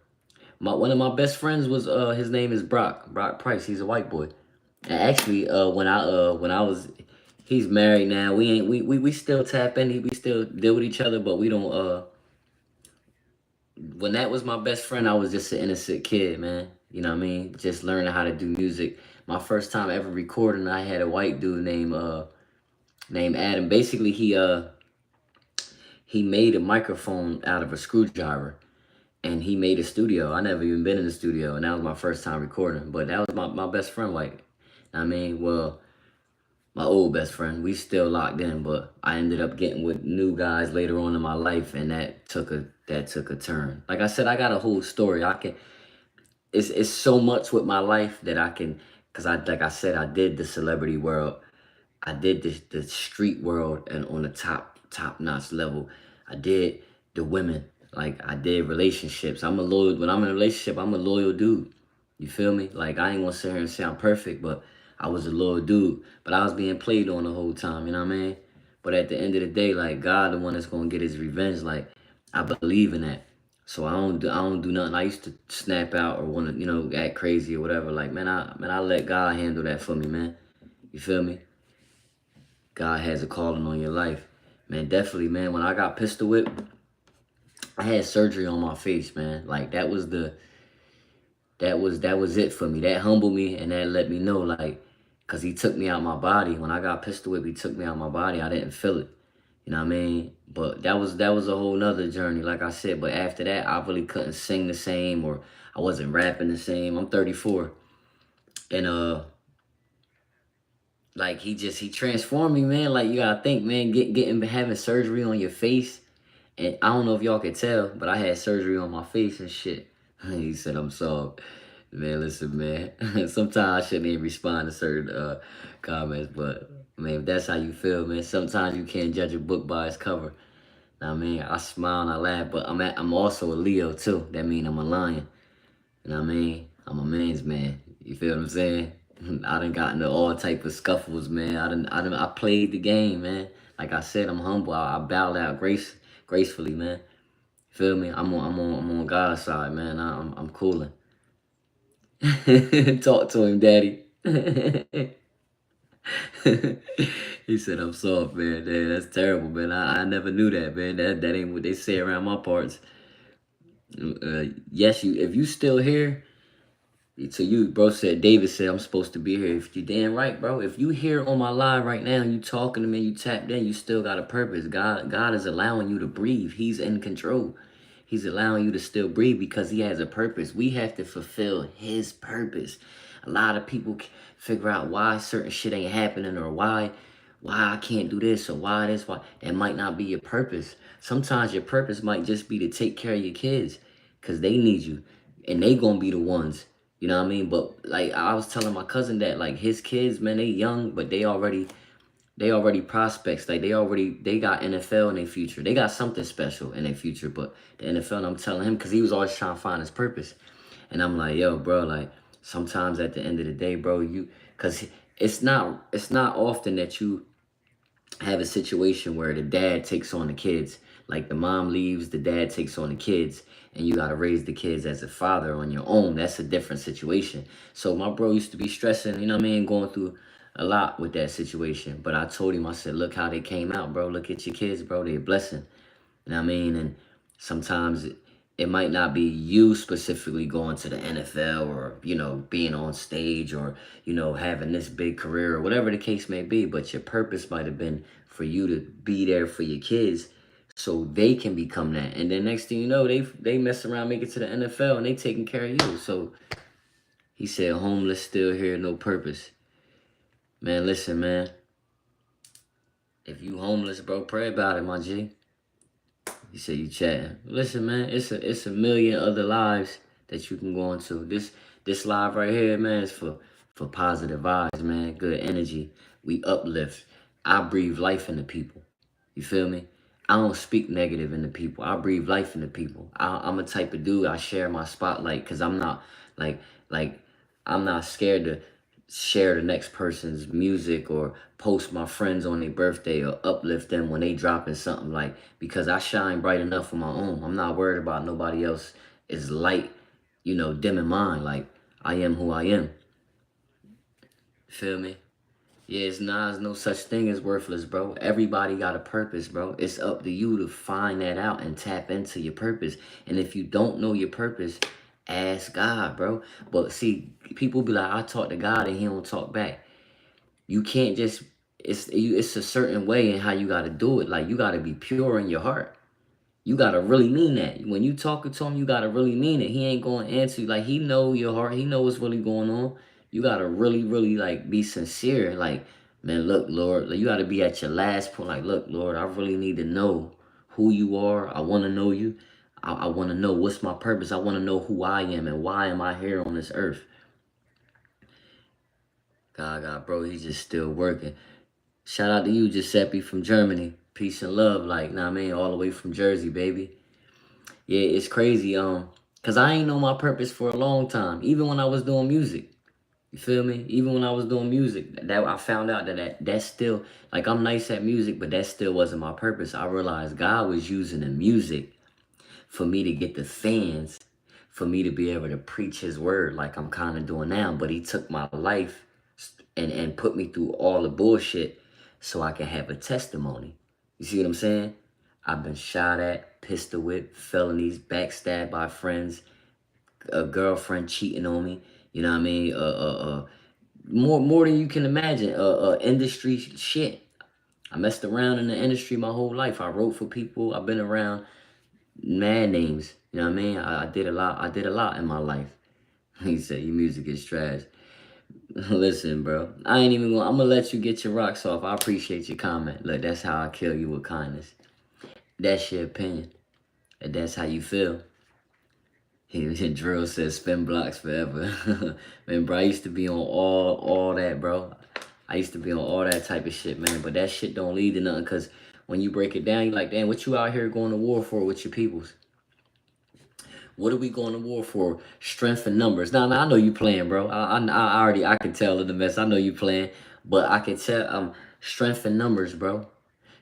One of my best friends was his name is Brock Price. He's a white boy. And actually, when I was, he's married now. We still tap in. We still deal with each other, but we don't. When that was my best friend, I was just an innocent kid, man. You know what I mean? Just learning how to do music. My first time ever recording, I had a white dude named Adam. Basically, he made a microphone out of a screwdriver. And he made a studio. I never even been in the studio, and that was my first time recording. But that was my best friend, like, I mean, well, my old best friend. We still locked in, but I ended up getting with new guys later on in my life, and that took a turn. Like I said, I got a whole story. It's so much with my life that I can, cause like I said, I did the celebrity world, I did the street world, and on the top notch level, I did the women. Like I did relationships. When I'm in a relationship, I'm a loyal dude. You feel me? Like I ain't gonna sit here and say I'm perfect, but I was a loyal dude. But I was being played on the whole time, you know what I mean? But at the end of the day, like God the one that's gonna get his revenge. Like I believe in that. So I don't do nothing. I used to snap out or wanna, act crazy or whatever. Like I let God handle that for me, man. You feel me? God has a calling on your life. Man, definitely, man. When I got pistol whipped, I had surgery on my face, man. Like that was it for me. That humbled me and that let me know, like, cause he took me out my body. When I got pistol whipped, he took me out my body. I didn't feel it. You know what I mean? But that was a whole nother journey, like I said. But after that, I really couldn't sing the same, or I wasn't rapping the same. I'm 34. And like he transformed me, man. Like you gotta think, man, having surgery on your face. And I don't know if y'all could tell, but I had surgery on my face and shit. He said, I'm soft. Man, listen, man. Sometimes I shouldn't even respond to certain comments, but man, if that's how you feel, man, sometimes you can't judge a book by its cover. Now, I mean, I smile and I laugh, but I'm also a Leo too. That means I'm a lion. You know what I mean? I'm a man's man. You feel what I'm saying? I done got into all type of scuffles, man. I played the game, man. Like I said, I'm humble. I bowed out gracefully, man. Feel me? I'm on God's side, man. I'm cooling. Talk to him, daddy. He said I'm soft, man. Damn, that's terrible, man. I never knew that, man. That ain't what they say around my parts. Yes, if you still here, so you, bro, said, David said, I'm supposed to be here. If you damn right, bro. If you here on my live right now, you talking to me, you tapped in, you still got a purpose. God is allowing you to breathe. He's in control. He's allowing you to still breathe because he has a purpose. We have to fulfill his purpose. A lot of people figure out why certain shit ain't happening, or why I can't do this, or why this, why. That might not be your purpose. Sometimes your purpose might just be to take care of your kids because they need you. And they gonna be the ones. You know what I mean? But like I was telling my cousin that like his kids, man, they young, but they already prospects. Like they got NFL in their future. They got something special in their future. But the NFL, and I'm telling him, because he was always trying to find his purpose. And I'm like, yo, bro, like sometimes at the end of the day, bro, because it's not often that you have a situation where the dad takes on the kids. Like the mom leaves, the dad takes on the kids, and you gotta raise the kids as a father on your own. That's a different situation. So my bro used to be stressing, you know what I mean, going through a lot with that situation. But I told him, I said, look how they came out, bro. Look at your kids, bro. They're a blessing. You know what I mean? And sometimes it might not be you specifically going to the NFL or, you know, being on stage or, you know, having this big career or whatever the case may be, but your purpose might have been for you to be there for your kids so they can become that. And then next thing you know, they mess around, make it to the NFL and they taking care of you. So he said, homeless, still here, no purpose. Man, listen, man. If you homeless, bro, pray about it, my G. You said you chatting. Listen, man, it's a million other lives that you can go into. This live right here, man, is for positive vibes, man. Good energy. We uplift. I breathe life into people. You feel me? I don't speak negative into people. I breathe life into people. I'm a type of dude. I share my spotlight because I'm not like like I'm not scared to share the next person's music or post my friends on their birthday or uplift them when they dropping something, like, because I shine bright enough on my own. I'm not worried about nobody else is light, you know, dimming mine. Like, I am who I am. Feel me? Yeah, it's not, there's no such thing as worthless, bro. Everybody got a purpose, bro. It's up to you to find that out and tap into your purpose. And if you don't know your purpose, ask God, bro. But see, people be like, I talk to God and he don't talk back. You can't just, it's a certain way in how you got to do it. Like, you got to be pure in your heart. You got to really mean that. When you talking to him, you got to really mean it. He ain't going to answer you. Like, he know your heart. He know what's really going on. You got to really, really, like, be sincere. Like, man, look, Lord. Like, you got to be at your last point. Like, look, Lord, I really need to know who you are. I want to know you. I want to know what's my purpose. I want to know who I am and why am I here on this earth. God, bro, he's just still working. Shout out to you, Giuseppe from Germany. Peace and love, like, nah, I mean, all the way from Jersey, baby. Yeah, it's crazy, cause I ain't know my purpose for a long time. Even when I was doing music, you feel me? Even when I was doing music, that I found out that's still, like, I'm nice at music, but that still wasn't my purpose. I realized God was using the music for me to get the fans, for me to be able to preach his word like I'm kind of doing now. But he took my life and put me through all the bullshit so I can have a testimony. You see what I'm saying? I've been shot at, pistol whipped, felonies, backstabbed by friends, a girlfriend cheating on me. You know what I mean? More than you can imagine. Industry shit. I messed around in the industry my whole life. I wrote for people. I've been around mad names. You know what I mean? I did a lot. I did a lot in my life. He said your music is trash. Listen, bro. I ain't even gonna. I'm gonna let you get your rocks off. I appreciate your comment. Look, that's how I kill you with kindness. That's your opinion. And that's how you feel. Drill says spin blocks forever. Man, bro, I used to be on all that, bro. I used to be on all that type of shit, man. But that shit don't lead to nothing, because when you break it down, you like, damn, what you out here going to war for with your peoples? What are we going to war for? Strength and numbers. Now, I know you playing, bro. I can tell in the mess. I know you playing, but I can tell strength and numbers, bro.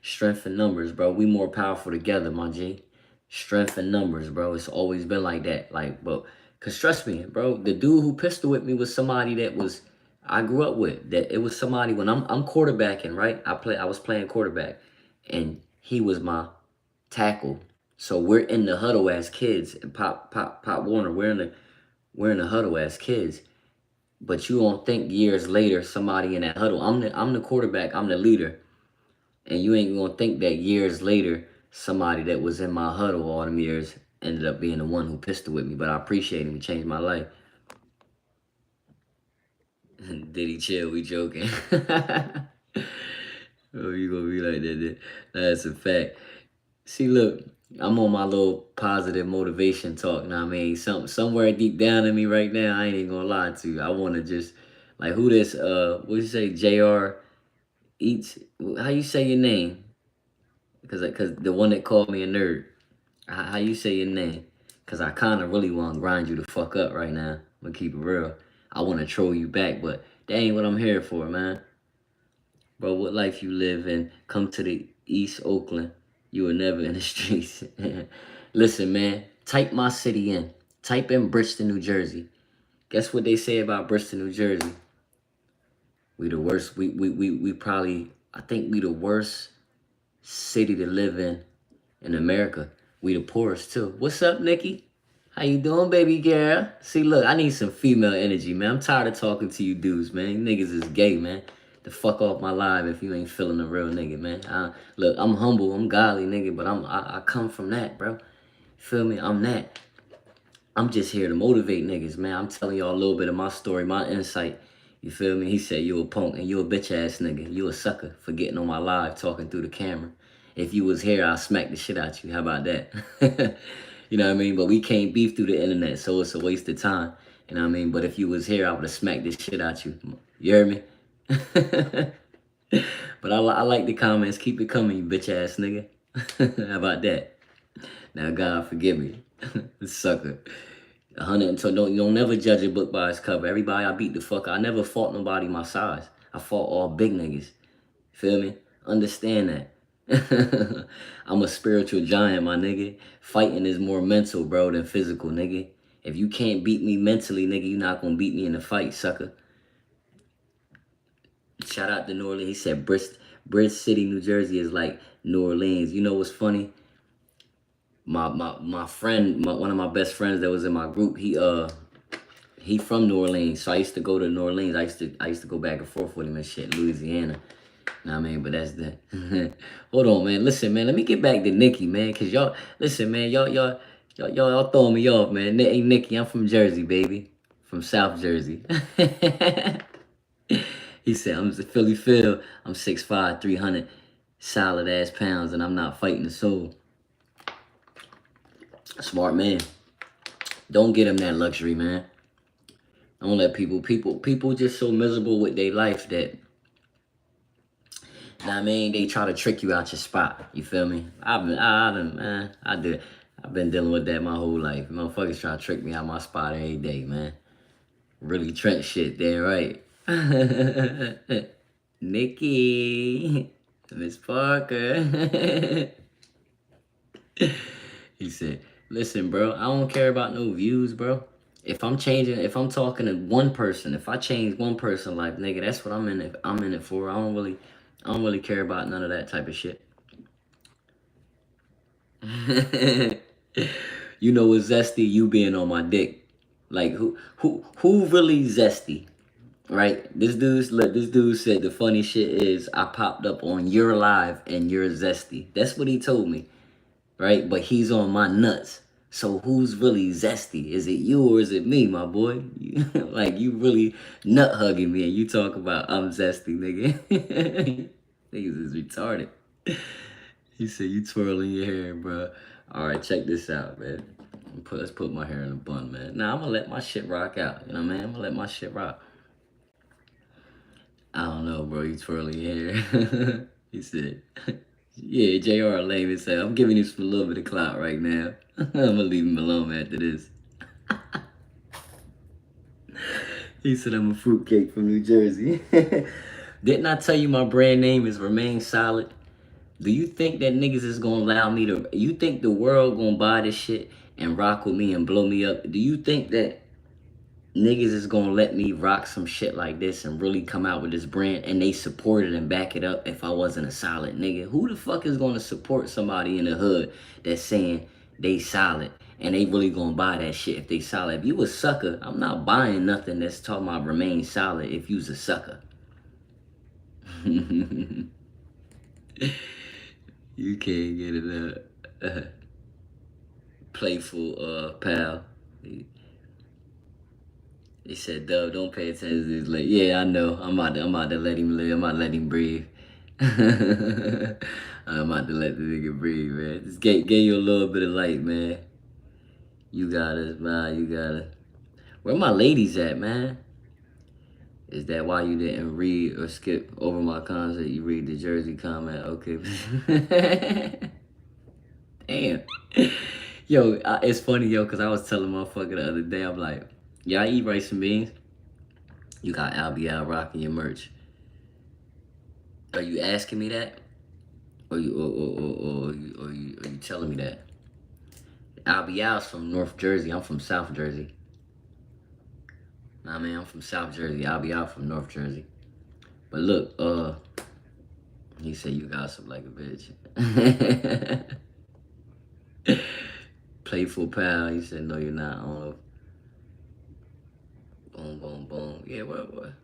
Strength and numbers, bro. We more powerful together, my G. Strength and numbers, bro. It's always been like that. Like, bro, cause trust me, bro. The dude who pistol with me was somebody that was I grew up with. That it was somebody when I'm quarterbacking, right? I was playing quarterback, and he was my tackle. So we're in the huddle as kids. And Pop Warner, we're in the huddle as kids. But you don't think years later somebody in that huddle. I'm the quarterback. I'm the leader. And you ain't gonna think that years later, somebody that was in my huddle all them years ended up being the one who pistol with me. But I appreciate him. He changed my life. Did he chill? We joking. Oh, you gonna be like that, dude. That's a fact. See, look, I'm on my little positive motivation talk. Now, I mean, somewhere deep down in me right now, I ain't even gonna lie to you. I wanna just, like, who this, what you say, JR Eats? How you say your name? Cause the one that called me a nerd. How you say your name? Cause I kind of really want to grind you the fuck up right now. I'm gonna keep it real. I want to troll you back, but that ain't what I'm here for, man. Bro, what life you live in? Come to the East Oakland. You were never in the streets. Listen, man, type my city in. Type in Bristol, New Jersey. Guess what they say about Bristol, New Jersey? We the worst. We probably, I think we the worst city to live in America. We the poorest too. What's up, Nikki? How you doing, baby girl? See, look, I need some female energy, man. I'm tired of talking to you dudes, man. You niggas is gay, man. The fuck off my live if you ain't feeling a real nigga, man. Look, I'm humble, I'm godly, nigga, but I come from that, bro. Feel me? I'm that. I'm just here to motivate niggas, man. I'm telling y'all a little bit of my story, my insight. You feel me? He said you a punk and you a bitch ass nigga. You a sucker for getting on my live talking through the camera. If you was here, I'll smack the shit out you. How about that? You know what I mean? But we can't beef through the internet, so it's a waste of time. You know what I mean? But if you was here, I would have smacked this shit out you. You heard me? But I like the comments. Keep it coming, you bitch ass nigga. How about that? Now, God forgive me. Sucker. 100 so don't never judge a book by its cover. Everybody I beat the fuck out. I never fought nobody my size. I fought all big niggas. Feel me? Understand that. I'm a spiritual giant, my nigga. Fighting is more mental, bro, than physical, nigga. If you can't beat me mentally, nigga, you not gonna beat me in the fight, sucker. Shout out to New Orleans. He said Bridge City, New Jersey is like New Orleans. You know what's funny? My friend, one of my best friends that was in my group, he from New Orleans, so I used to go to New Orleans. I used to go back and forth with him and shit, Louisiana. Know what I mean? But that's that. Hold on, man. Listen, man. Let me get back to Nikki, man. Cause y'all, listen, man. Y'all throwing me off, man. Hey, Nikki, I'm from Jersey, baby. From South Jersey. He said, I'm Philly Phil. I'm 6'5", 300 solid ass pounds, and I'm not fighting the soul. Smart man. Don't get him that luxury, man. Don't let people just so miserable with their life that, know what I mean, they try to trick you out your spot. You feel me? I've been dealing with that my whole life. Motherfuckers try to trick me out my spot every day, man. Really Trent shit, damn right. Nikki, Miss Parker. He said, listen, bro, I don't care about no views, bro. If I'm talking to one person, if I change one person's life, nigga, that's what I'm in it for. I don't really care about none of that type of shit. You know what's zesty? You being on my dick. Like who really zesty? Right? This dude said the funny shit is I popped up on your live and you're zesty. That's what he told me. Right? But he's on my nuts. So who's really zesty? Is it you or is it me, my boy? Like you really nut hugging me and you talk about I'm zesty, nigga. Niggas is retarded. He said you twirling your hair, bro. All right, check this out, man. Let's put my hair in a bun, man. Now I'm gonna let my shit rock out. You know what I mean? I'm gonna let my shit rock. I don't know, bro. You twirling your hair. He said, yeah, JR lame and said, I'm giving you some little bit of clout right now. I'm gonna leave him alone after this. He said I'm a fruitcake from New Jersey. Didn't I tell you my brand name is Remain Solid? Do you think that niggas is gonna allow me to, you think the world gonna buy this shit and rock with me and blow me up? Do you think that niggas is gonna let me rock some shit like this and really come out with this brand and they support it and back it up if I wasn't a solid nigga? Who the fuck is gonna support somebody in the hood that's saying they solid and they really gonna buy that shit if they solid? If you a sucker, I'm not buying nothing that's talking about remain solid if you's a sucker. You can't get it up. Playful pal. He said, Dub, don't pay attention to this. Like, yeah, I know. I'm about to let him live. I'm about to let him breathe. I'm about to let the nigga breathe, man. Just gave you a little bit of light, man. You got us, man. You got us. Where my ladies at, man? Is that why you didn't read or skip over my comments? You read the Jersey comment? Okay. Damn. Yo, it's funny, yo, because I was telling motherfucker the other day, I'm like, y'all eat rice and beans? You got Al rocking your merch. Are you asking me that? Are you telling me that? I'll be out from North Jersey. I'm from South Jersey. Nah, man, I'm from South Jersey. I'll be out from North Jersey. But look, he said you gossip like a bitch. Playful pal. He said no, you're not. I don't know. Boom, boom, boom. Yeah, what?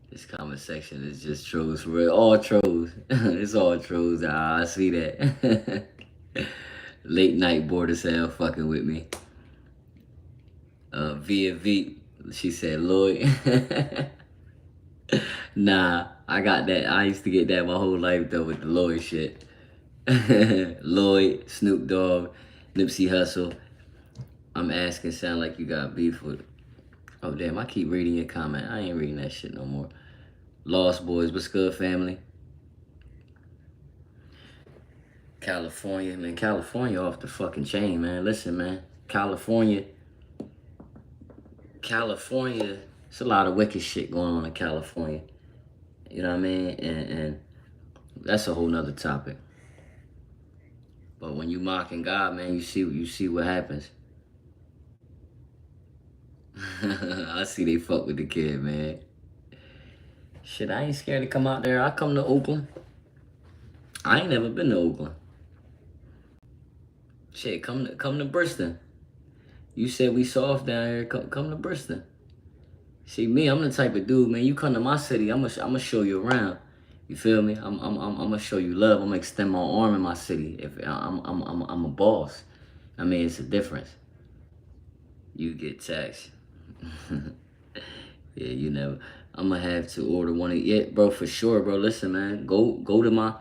This comment section is just trolls for real. All trolls. It's all trolls. I see that. Late night bored as hell fucking with me. Via V, she said Lloyd. Nah, I got that. I used to get that my whole life though with the Lloyd shit. Lloyd, Snoop Dogg, Nipsey Hussle. I'm asking, sound like you got beef with. Oh damn, I keep reading your comment. I ain't reading that shit no more. Lost Boys, what's good, family? California, man. California off the fucking chain, man. Listen, man. California, it's a lot of wicked shit going on in California. You know what I mean? And that's a whole nother topic. But when you mocking God, man, you see what happens. I see they fuck with the kid, man. Shit, I ain't scared to come out there. I come to Oakland. I ain't never been to Oakland. Shit, come to Bristol. You said we soft down here. Come to Bristol. See me, I'm the type of dude, man. You come to my city, I'm gonna show you around. You feel me? I'm gonna show you love. I'm gonna extend my arm in my city. If I'm a boss. I mean, it's a difference. You get taxed. Yeah, you never. I'm gonna have to order one of it, bro, for sure, bro. Listen, man, go to my,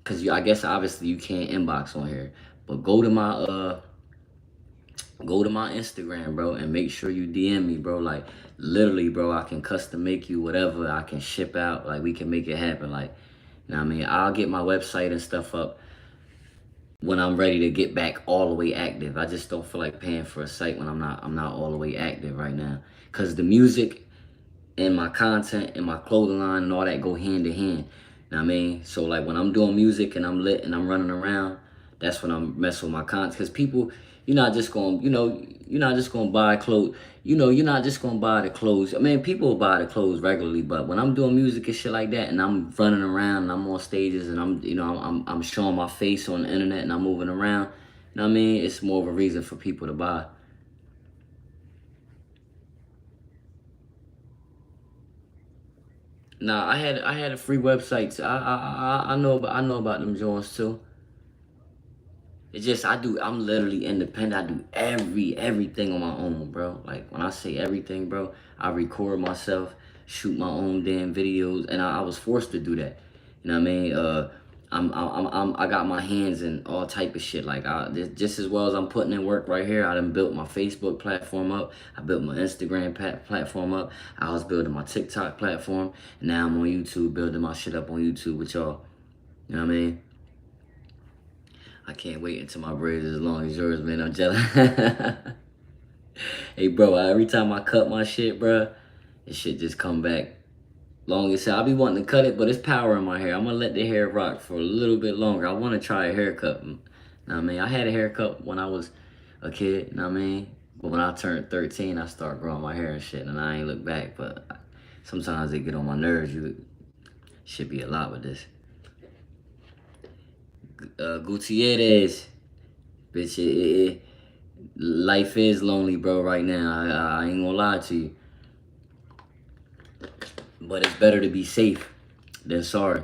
cause I guess obviously you can't inbox on here, but go to my Instagram, bro, and make sure you DM me, bro. Like literally, bro, I can custom make you whatever. I can ship out. Like we can make it happen. Like, you know what I mean? I'll get my website and stuff up when I'm ready to get back all the way active. I just don't feel like paying for a site when I'm not all the way active right now. Cause the music and my content and my clothing line and all that go hand in hand. You know what I mean? So like when I'm doing music and I'm lit and I'm running around, that's when I'm messing with my content. Cause people, you're not just gonna, you're not just gonna buy clothes. You're not just gonna buy the clothes. I mean, people buy the clothes regularly, but when I'm doing music and shit like that, and I'm running around and I'm on stages and I'm showing my face on the internet and I'm moving around, you know what I mean? It's more of a reason for people to buy. Nah, I had a free website. I know about them joints too. It's just I'm literally independent. I do everything on my own, bro. Like when I say everything, bro, I record myself, shoot my own damn videos, and I was forced to do that. You know what I mean? I got my hands in all type of shit. Like just as well as I'm putting in work right here, I done built my Facebook platform up. I built my Instagram platform up. I was building my TikTok platform. And now I'm on YouTube, building my shit up on YouTube with y'all. You know what I mean? I can't wait until my braids is as long as yours, man. I'm jealous. Hey, bro, every time I cut my shit, bro, this shit just come back long as hell. I be wanting to cut it, but it's power in my hair. I'm gonna let the hair rock for a little bit longer. I want to try a haircut. Know what I mean? I had a haircut when I was a kid, know what I mean? But when I turned 13, I started growing my hair and shit, and I ain't look back. But sometimes it get on my nerves. You should be a lot with this. Gutierrez, bitch, life is lonely, bro, right now. I ain't gonna lie to you. But it's better to be safe than sorry.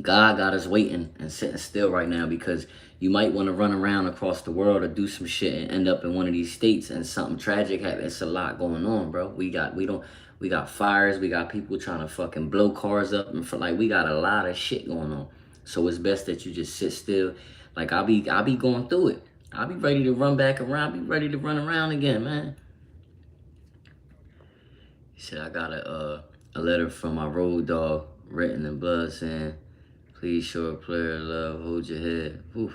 God got us waiting and sitting still right now because you might want to run around across the world or do some shit and end up in one of these states and something tragic happens. It's a lot going on, bro. We got fires, we got people trying to fucking blow cars up, and we got a lot of shit going on. So it's best that you just sit still. Like I'll be going through it. I'll be ready to run back around, be ready to run around again, man. He said I got a letter from my road dog written in blood saying, please show a player love, hold your head. Oof.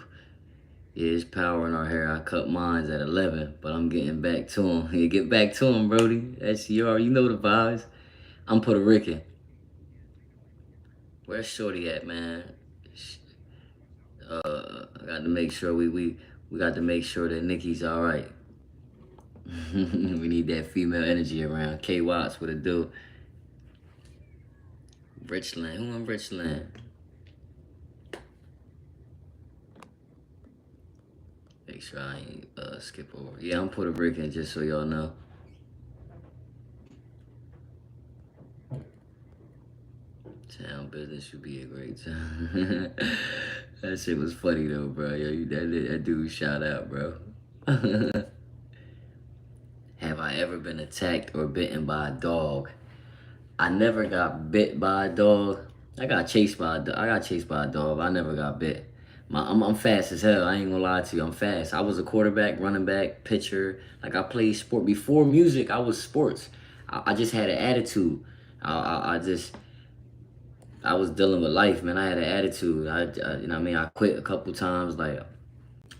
Yeah, it's power in our hair. I cut mines at 11, but I'm getting back to him. Yeah, get back to him, Brody. That's you know the vibes. I'm Puerto Rican. Where's Shorty at, man? I got to make sure we got to make sure that Nikki's all right. We need that female energy around. K Watts, what it do? Richland, who in Richland? Make sure I ain't skip over. Yeah, I'm Puerto Rican, just so y'all know. Town business should be a great time. That shit was funny though, bro. Yo, that dude shout out, bro. Have I ever been attacked or bitten by a dog? I never got bit by a dog. I got chased by a dog. But I never got bit. I'm fast as hell. I ain't gonna lie to you. I'm fast. I was a quarterback, running back, pitcher. Like I played sport before music. I was sports. I just had an attitude. I was dealing with life, man. I had an attitude. You know what I mean? I quit a couple times. Like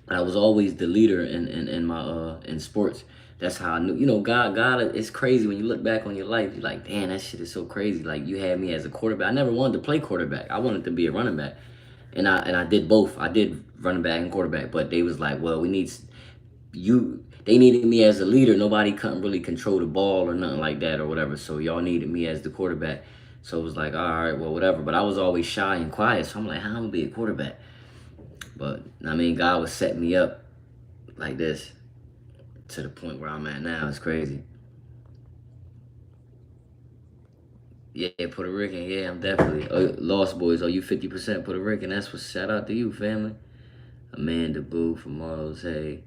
I was always the leader in my in sports. That's how I knew. You know, God, it's crazy when you look back on your life. You're like, damn, that shit is so crazy. Like you had me as a quarterback. I never wanted to play quarterback. I wanted to be a running back, and I did both. I did running back and quarterback. But they was like, well, we need you. They needed me as a leader. Nobody couldn't really control the ball or nothing like that or whatever. So y'all needed me as the quarterback. So it was like, all right, well, whatever. But I was always shy and quiet. So I'm like, how am I gonna be a quarterback? But I mean, God was setting me up like this to the point where I'm at now. It's crazy. Yeah, Puerto Rican. Yeah, I'm definitely. Oh, Lost Boys. Oh, you 50% Puerto Rican. That's what. Shout out to you, family. Amanda Boo from Marlos. Hey,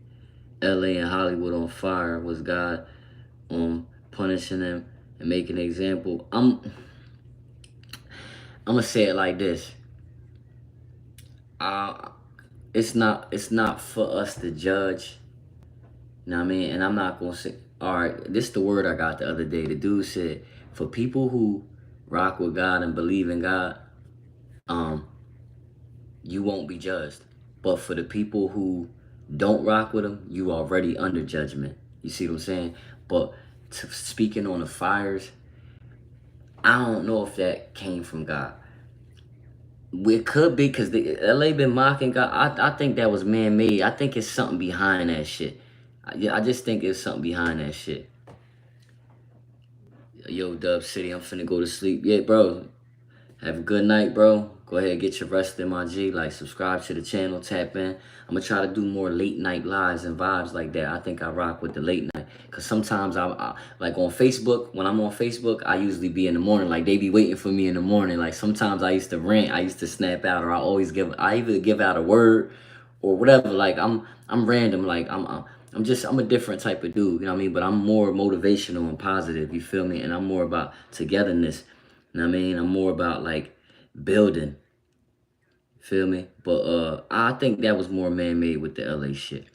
L.A. and Hollywood on fire. Was God punishing them and making an example? I'm gonna say it like this. It's not for us to judge. You know what I mean? And I'm not gonna say, all right, this is the word I got the other day. The dude said, for people who rock with God and believe in God, you won't be judged. But for the people who don't rock with him, you already under judgment. You see what I'm saying? But speaking on the fires, I don't know if that came from God. It could be because the LA been mocking God. I think that was man-made. I think it's something behind that shit. I just think it's something behind that shit. Yo, Dub City, I'm finna go to sleep. Yeah, bro. Have a good night, bro. Go ahead and get your rest in my G. Like, subscribe to the channel, tap in. I'm gonna try to do more late night lives and vibes like that. I think I rock with the late night. Cause sometimes I like on Facebook, when I'm on Facebook, I usually be in the morning. Like they be waiting for me in the morning. Like sometimes I used to rant, I used to snap out, or I either give out a word or whatever. Like I'm random. Like I'm a different type of dude, you know what I mean? But I'm more motivational and positive, you feel me? And I'm more about togetherness. You know what I mean? I'm more about like building. Feel me? But I think that was more man-made with the LA shit.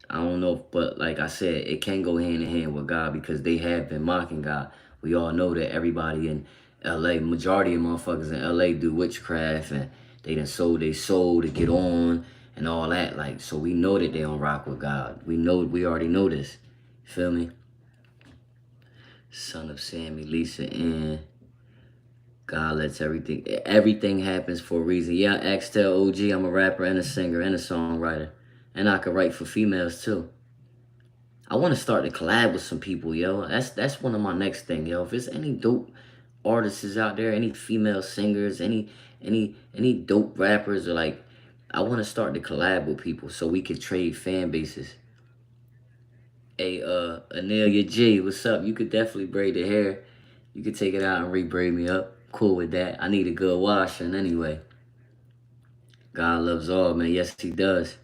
I don't know, but like I said, it can go hand in hand with God because they have been mocking God. We all know that everybody in LA, majority of motherfuckers in LA do witchcraft and they done sold their soul to get on and all that. Like, so we know that they don't rock with God. We already know this. Feel me? Son of Sammy, Lisa, and God lets everything happens for a reason. Yeah, Axtel OG, I'm a rapper and a singer and a songwriter. And I can write for females too. I want to start to collab with some people, yo. That's one of my next thing, yo. If there's any dope artists out there, any female singers, any dope rappers, or like, I want to start to collab with people so we could trade fan bases. Hey, Anelia G, what's up? You could definitely braid the hair. You could take it out and re-braid me up. Cool with that. I need a good washing anyway. God loves all, man. Yes, he does.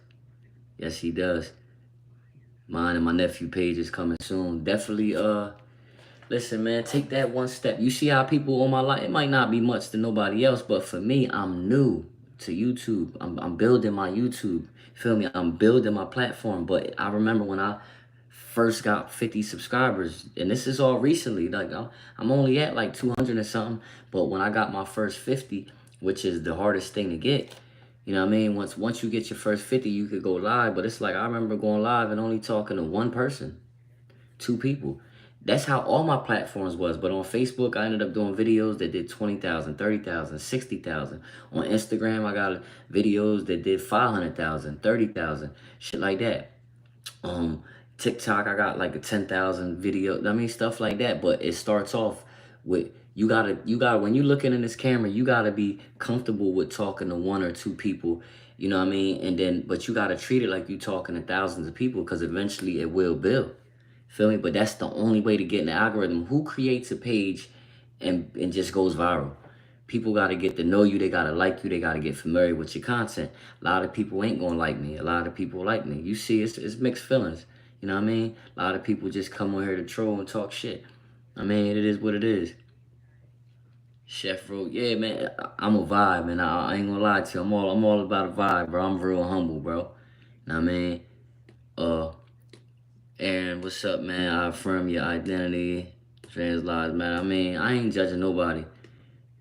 Yes, he does. Mine and my nephew page is coming soon. Definitely, listen, man, take that one step. You see how people on my life, it might not be much to nobody else, but for me, I'm new to YouTube. I'm building my YouTube. Feel me? I'm building my platform. But I remember when I first got 50 subscribers, and this is all recently, like I'm only at like 200 or something, but when I got my first 50, which is the hardest thing to get, you know what I mean? Once you get your first 50, you could go live, but it's like I remember going live and only talking to one person, two people. That's how all my platforms was. But on Facebook, I ended up doing videos that did 20,000, 30,000, 60,000. On Instagram, I got videos that did 500,000, 30,000, shit like that. Um, TikTok, I got like a 10,000 video. I mean, stuff like that. But it starts off with you gotta when you looking in this camera, you gotta be comfortable with talking to one or two people. You know what I mean? And then, but you gotta treat it like you talking to thousands of people, because eventually it will build. Feel me? But that's the only way to get in the algorithm. Who creates a page and just goes viral? People got to get to know you. They got to like you. They got to get familiar with your content. A lot of people ain't going to like me. A lot of people like me. You see, it's mixed feelings. You know what I mean? A lot of people just come on here to troll and talk shit. I mean, it is what it is. Chef Road, yeah, man, I'm a vibe, man. I ain't gonna lie to you. I'm all about a vibe, bro. I'm real humble, bro. Know what I mean? Uh, Aaron, what's up, man? I affirm your identity. Trans lives, man. I mean, I ain't judging nobody.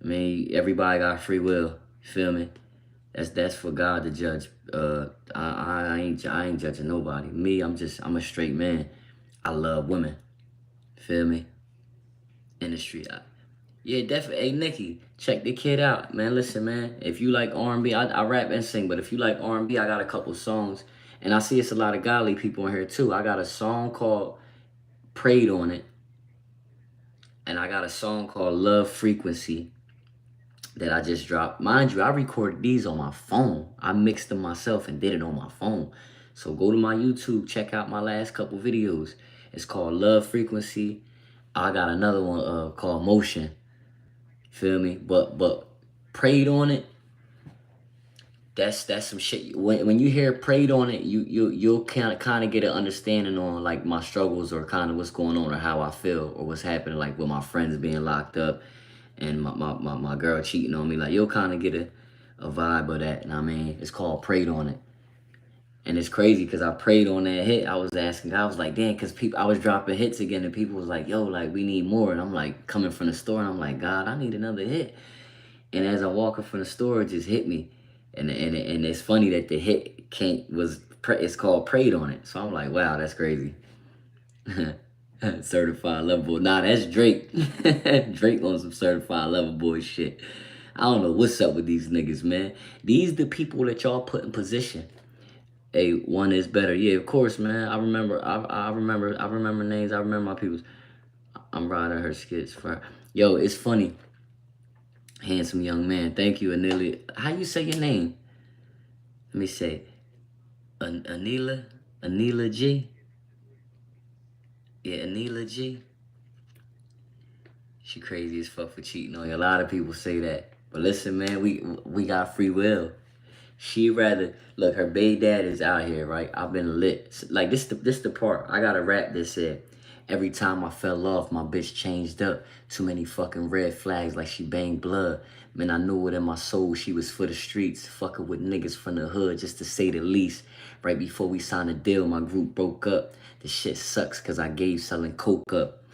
I mean, everybody got free will. You feel me? That's for God to judge. I ain't judging nobody. Me, I'm a straight man. I love women. Feel me? In the street. Yeah, definitely. Hey, Nikki, check the kid out, man. Listen, man. If you like R&B, I rap and sing, but if you like R&B, I got a couple songs, and I see it's a lot of godly people in here too. I got a song called "Prayed on It," and I got a song called "Love Frequency" that I just dropped. Mind you, I recorded these on my phone. I mixed them myself and did it on my phone. So go to my YouTube, check out my last couple videos. It's called Love Frequency. I got another one called Motion. Feel me? But Prayed on It. That's some shit. When you hear Prayed on It, you'll kind of get an understanding on like my struggles, or kind of what's going on, or how I feel, or what's happening, like with my friends being locked up and my girl cheating on me. Like, you'll kind of get a vibe of that. And I mean, it's called Prayed on It. And it's crazy because I prayed on that hit. I was asking, I was like, damn, because people, I was dropping hits again, and people was like, yo, like, we need more. And I'm like, coming from the store, and I'm like, God, I need another hit. And as I walk up from the store, it just hit me. And it's funny that the hit it's called Prayed on It. So I'm like, wow, that's crazy. Certified Lover Boy. Nah, that's Drake. Drake on some Certified Lover Boy shit. I don't know what's up with these niggas, man. These the people that y'all put in position. Hey, one is better. Yeah, of course, man. I remember. I remember names. I remember my peoples. I'm riding her skits for. Yo, it's funny. Handsome young man. Thank you, Anila. How you say your name? Let me say, Anila. Anila G. Yeah, Anila G. She crazy as fuck for cheating on you. A lot of people say that. But listen, man, we got free will. She rather look, her baby dad is out here, right? I've been lit. Like, this the part. I got a rap that said, every time I fell off, my bitch changed up. Too many fucking red flags like she banged blood. Man, I knew it in my soul, she was for the streets. Fucking with niggas from the hood, just to say the least. Right before we signed a deal, my group broke up. The shit sucks cause I gave selling coke up.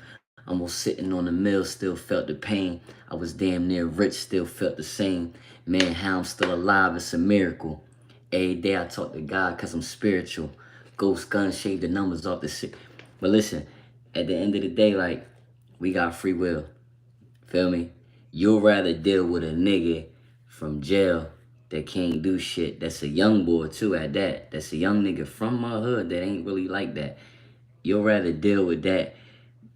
Almost sitting on the mill, still felt the pain. I was damn near rich, still felt the same. Man, how I'm still alive, it's a miracle. Every day I talk to God cause I'm spiritual. Ghost gun shave the numbers off the shit. But listen, at the end of the day, like, we got free will. Feel me? You'll rather deal with a nigga from jail that can't do shit. That's a young boy too at that. That's a young nigga from my hood that ain't really like that. You'll rather deal with that.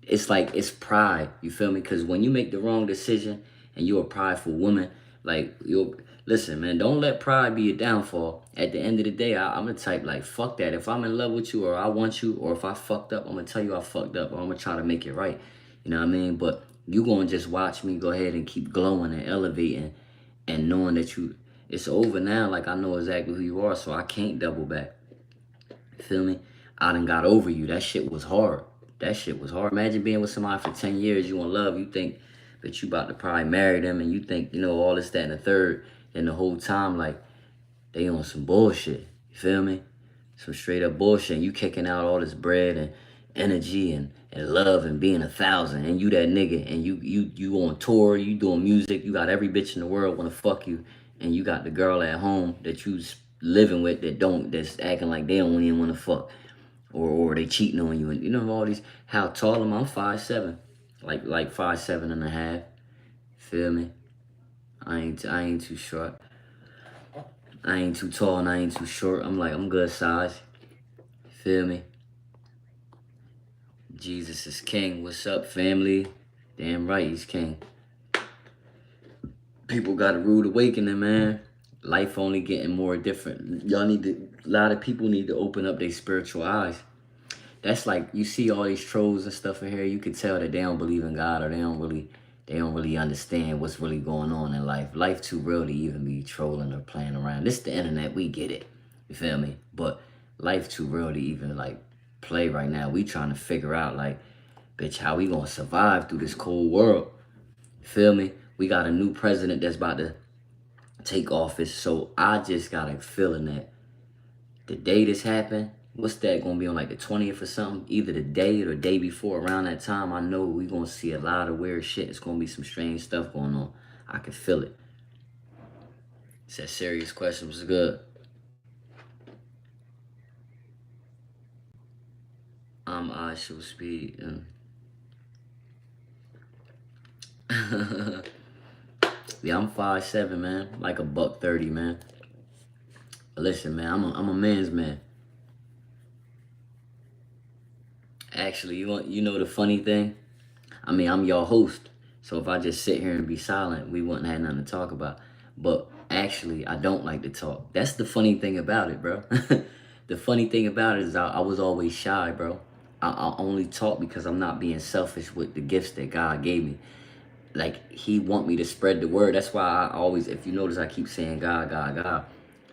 It's like, it's pride, you feel me? Because when you make the wrong decision and you're a prideful woman, like, you'll, listen, man, don't let pride be your downfall. At the end of the day, I'm the type, like, fuck that. If I'm in love with you, or I want you, or if I fucked up, I'm going to tell you I fucked up, or I'm going to try to make it right. You know what I mean? But you going to just watch me go ahead and keep glowing and elevating and knowing that it's over now. Like, I know exactly who you are, so I can't double back. Feel me? I done got over you. That shit was hard. That shit was hard. Imagine being with somebody for 10 years, you in love, you think that you about to probably marry them, and you think, you know, all this, that, and the third, and the whole time, like, they on some bullshit. You feel me? Some straight up bullshit. And you kicking out all this bread and energy and love and being 1,000, and you that nigga, and you on tour, you doing music, you got every bitch in the world wanna fuck you, and you got the girl at home that you living with that's acting like they don't even wanna fuck. or they cheating on you, and you know all these. How tall am I? I'm 5'7", like 5'7.5". Feel me? I ain't too short. I ain't too tall and I ain't too short. I'm good size. Feel me? Jesus is king. What's up, family? Damn right, he's king. People got a rude awakening, man. Life only getting more different. A lot of people need to open up their spiritual eyes. That's like, you see all these trolls and stuff in here, you can tell that they don't believe in God, or they don't really understand what's really going on in life. Life too real to even be trolling or playing around. This the internet, we get it. You feel me? But life too real to even like play right now. We trying to figure out like, bitch, how we gonna survive through this cold world? You feel me? We got a new president that's about to take office. So I just got a feeling that the day this happened, what's that gonna be on, like the 20th or something? Either the day or the day before, around that time, I know we gonna see a lot of weird shit. It's gonna be some strange stuff going on. I can feel it. It's that serious question. Was good. I should speed. Yeah, I'm 5'7", man. Like a $130, man. Listen, man, I'm a man's man. Actually, you know the funny thing? I mean, I'm your host. So if I just sit here and be silent, we wouldn't have nothing to talk about. But actually, I don't like to talk. That's the funny thing about it, bro. The funny thing about it is I was always shy, bro. I only talk because I'm not being selfish with the gifts that God gave me. Like, he want me to spread the word. That's why I always, if you notice, I keep saying God, God, God.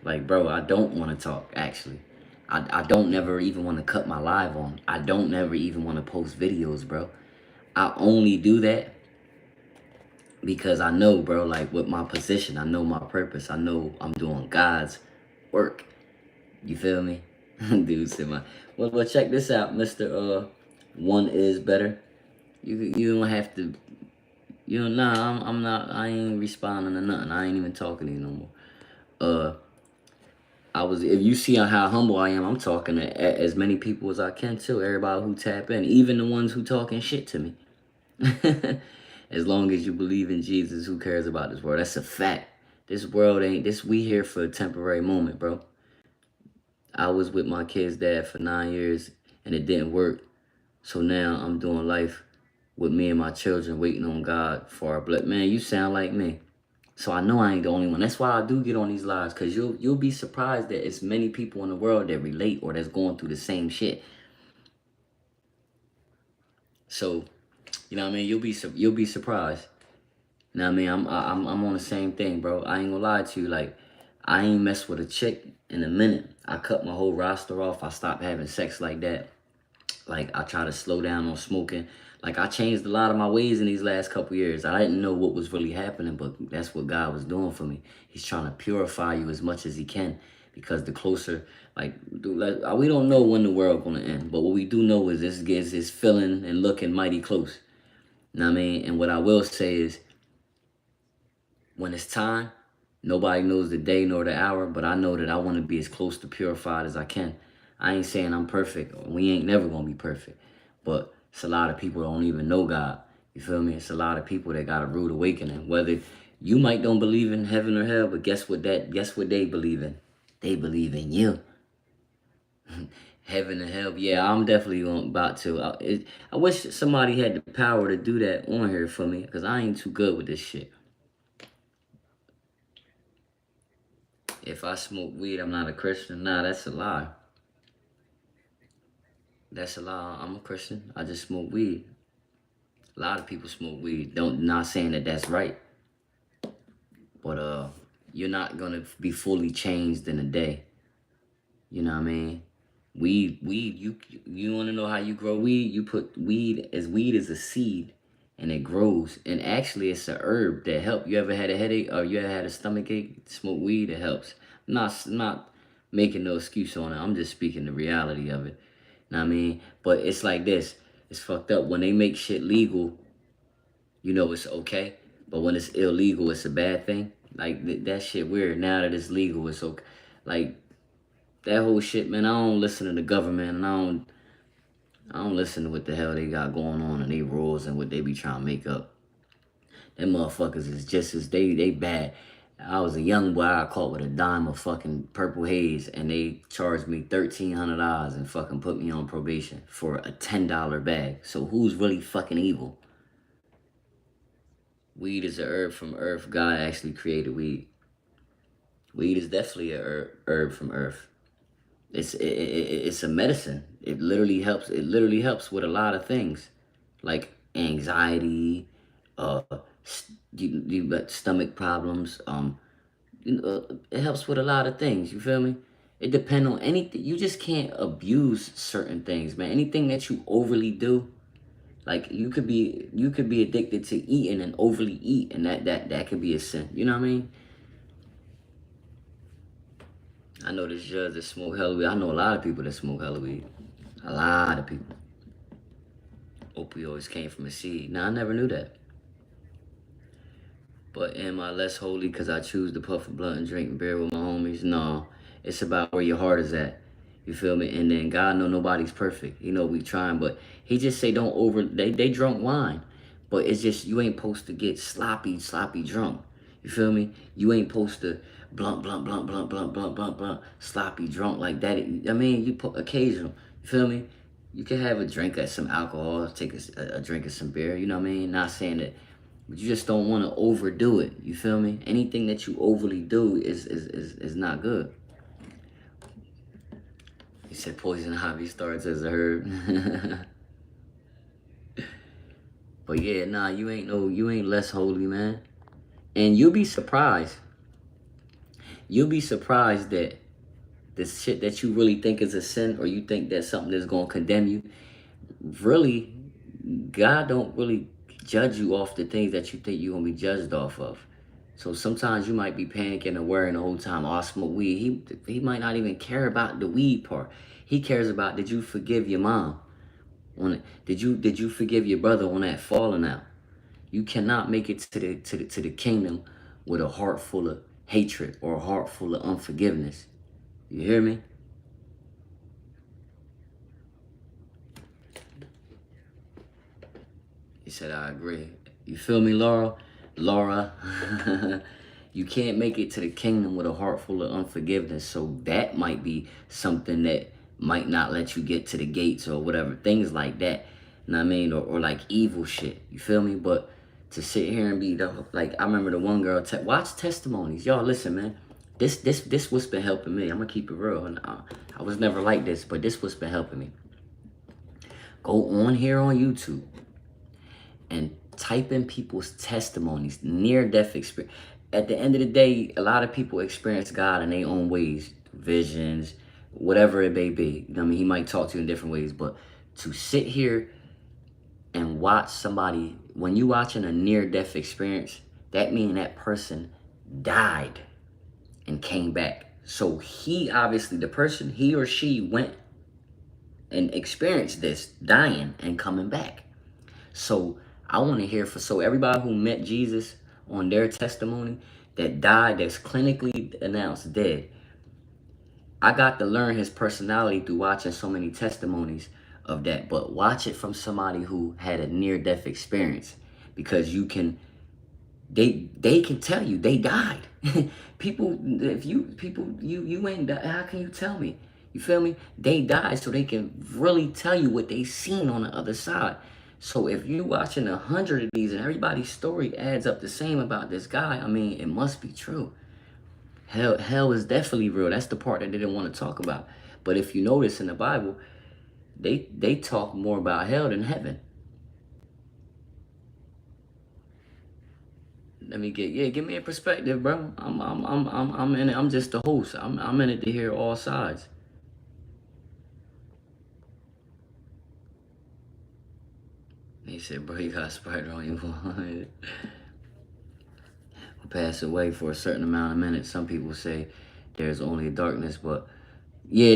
Like, bro, I don't want to talk, actually. I don't never even want to cut my live on. I don't never even want to post videos, bro. I only do that because I know, bro, like with my position, I know my purpose. I know I'm doing God's work. You feel me? Dude said my, well, check this out, Mr. One is better. You don't have to, nah, I'm not, I ain't responding to nothing. I ain't even talking to you no more. If you see how humble I am, I'm talking to as many people as I can too. Everybody who tap in, even the ones who talking shit to me. As long as you believe in Jesus, who cares about this world? That's a fact. This world ain't this. We here for a temporary moment, bro. I was with my kid's dad for 9 years and it didn't work. So now I'm doing life with me and my children, waiting on God for our blood. Man, you sound like me. So I know I ain't the only one. That's why I do get on these lives, because you'll be surprised that it's many people in the world that relate or that's going through the same shit. So, you know what I mean? You'll be surprised. You know what I mean? I'm on the same thing, bro. I ain't gonna lie to you. Like, I ain't messed with a chick in a minute. I cut my whole roster off. I stopped having sex like that. Like, I try to slow down on smoking. Like, I changed a lot of my ways in these last couple years. I didn't know what was really happening, but that's what God was doing for me. He's trying to purify you as much as he can, because the closer, like, dude, we don't know when the world gonna end, but what we do know is this feeling and looking mighty close. You know what I mean? And what I will say is, when it's time, nobody knows the day nor the hour, but I know that I want to be as close to purified as I can. I ain't saying I'm perfect. We ain't never going to be perfect. But it's a lot of people that don't even know God. You feel me? It's a lot of people that got a rude awakening. Whether you might don't believe in heaven or hell, but guess what they believe in? They believe in you. Heaven and hell. Yeah, I'm definitely about to. I wish somebody had the power to do that on here for me, because I ain't too good with this shit. If I smoke weed, I'm not a Christian. Nah, that's a lie. That's a lie. I'm a Christian. I just smoke weed. A lot of people smoke weed. Not saying that that's right, but you're not gonna be fully changed in a day. You know what I mean? Weed. You want to know how you grow weed? You put weed is a seed, and it grows. And actually, it's a herb that help. You ever had a headache or you ever had a stomach ache? Smoke weed. It helps. Not making no excuse on it. I'm just speaking the reality of it. Know what I mean? But it's like this. It's fucked up. When they make shit legal, you know it's okay. But when it's illegal, it's a bad thing. Like, that shit weird. Now that it's legal, it's okay. Like, that whole shit, man. I don't listen to the government, and I don't listen to what the hell they got going on and they rules and what they be trying to make up. Them motherfuckers is just as they bad. I was a young boy I caught with a dime of fucking purple haze, and they charged me $1,300 and fucking put me on probation for a $10 bag. So who's really fucking evil? Weed is a herb from earth. God actually created weed. Weed is definitely a herb from earth. It's a medicine. It literally helps. It literally helps with a lot of things, like anxiety, uh, stomach problems. It helps with a lot of things. You feel me? It depends on anything. You just can't abuse certain things, man. Anything that you overly do, like you could be addicted to eating and overly eat, and that could be a sin. You know what I mean? I know this judge that smoke hella weed. I know a lot of people that smoke hella weed. A lot of people. Opioids came from a seed. Now I never knew that. But am I less holy because I choose to puff a blunt and drink beer with my homies? No. It's about where your heart is at. You feel me? And then God know nobody's perfect. You know we trying, but he just say don't they drunk wine. But it's just you ain't supposed to get sloppy drunk. You feel me? You ain't supposed to blunt, sloppy drunk like that. I mean, you put occasional. You feel me? You can have a drink of some alcohol, take a drink of some beer. You know what I mean? Not saying that, but you just don't want to overdo it. You feel me? Anything that you overly do is not good. He said poison ivy starts as a herb. But yeah, nah, you ain't less holy, man. And you'll be surprised. You'll be surprised that this shit that you really think is a sin, or you think that's something that's gonna condemn you, really, God don't really judge you off the things that you think you're gonna be judged off of. So sometimes you might be panicking and worrying the whole time, oh, I smoke weed. He might not even care about the weed part. He cares about, did you forgive your mom on it? Did you forgive your brother on that falling out? You cannot make it to the kingdom with a heart full of hatred or a heart full of unforgiveness. You hear me? He said, I agree. You feel me, Laura? Laura, you can't make it to the kingdom with a heart full of unforgiveness. So that might be something that might not let you get to the gates or whatever. Things like that. You know what I mean? Or like evil shit. You feel me? But to sit here and be like, I remember the one girl, watch Testimonies. Y'all listen, man. This what's been helping me. I'm gonna keep it real. And I was never like this, but this what's been helping me. Go on here on YouTube and type in people's testimonies, near-death experience. At the end of the day, a lot of people experience God in their own ways, visions, whatever it may be. I mean, he might talk to you in different ways, but to sit here and watch somebody, when you watching a near-death experience, that means that person died and came back. So he obviously, the person, he or she went and experienced this, dying and coming back. So I want to hear so everybody who met Jesus on their testimony that died, that's clinically announced dead, I got to learn his personality through watching so many testimonies of that. But watch it from somebody who had a near-death experience, because you can, they can tell you they died. People, if you ain't died, how can you tell me? You feel me? They died, so they can really tell you what they seen on the other side. So if you watching 100 of these and everybody's story adds up the same about this guy, I mean, it must be true. Hell is definitely real. That's the part that they didn't want to talk about. But if you notice in the Bible, they talk more about hell than heaven. Let me give me a perspective, bro. I'm in it. I'm just the host. I'm in it to hear all sides. He said, bro, you got a spider on your wall. Pass away for a certain amount of minutes. Some people say there's only darkness, but yeah,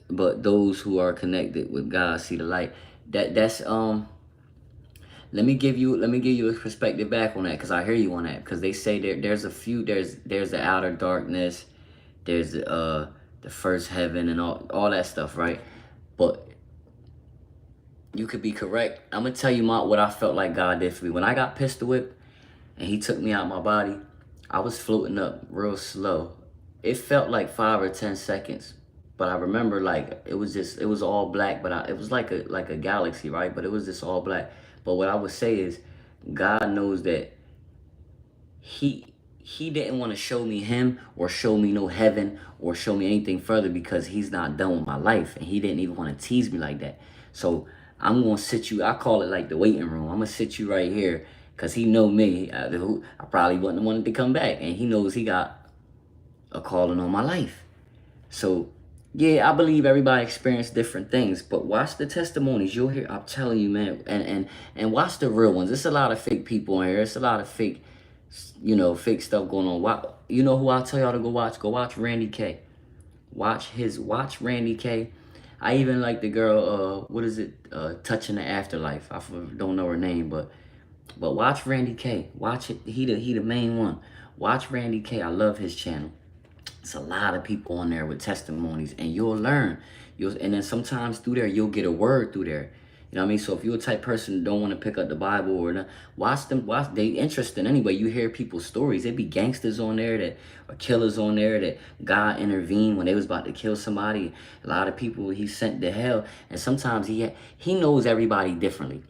but those who are connected with God see the light. That's let me give you a perspective back on that, because I hear you on that, because they say there's the outer darkness, there's the first heaven and all that stuff, right? But you could be correct. I'm gonna tell you what I felt like God did for me. When I got pistol whipped and he took me out my body, I was floating up real slow. It felt like 5 or 10 seconds. But I remember like it was all black, but it was like a galaxy, right? But it was just all black. But what I would say is God knows that he didn't want to show me him or show me no heaven or show me anything further because he's not done with my life, and he didn't even want to tease me like that. So I'm gonna sit you, I call it like the waiting room. I'm gonna sit you right here because he know me. I probably wouldn't have wanted to come back, and he knows he got a calling on my life. So yeah, I believe everybody experienced different things, but watch the testimonies. You'll hear, I'm telling you, man, and watch the real ones. There's a lot of fake people in here. It's a lot of fake, fake stuff going on. You know who I'll tell y'all to go watch? Go watch Randy K. Watch Randy K. I even like the girl, what is it? Touching the Afterlife. I don't know her name, but watch Randy K. Watch it. He the main one. Watch Randy K. I love his channel. It's a lot of people on there with testimonies, and you'll learn. And then sometimes through there, you'll get a word through there. You know what I mean? So if you're a type person who don't want to pick up the Bible or not, watch them. They interesting anyway. You hear people's stories. There be gangsters on there that or killers on there that God intervened when they was about to kill somebody. A lot of people he sent to hell, and sometimes he knows everybody differently.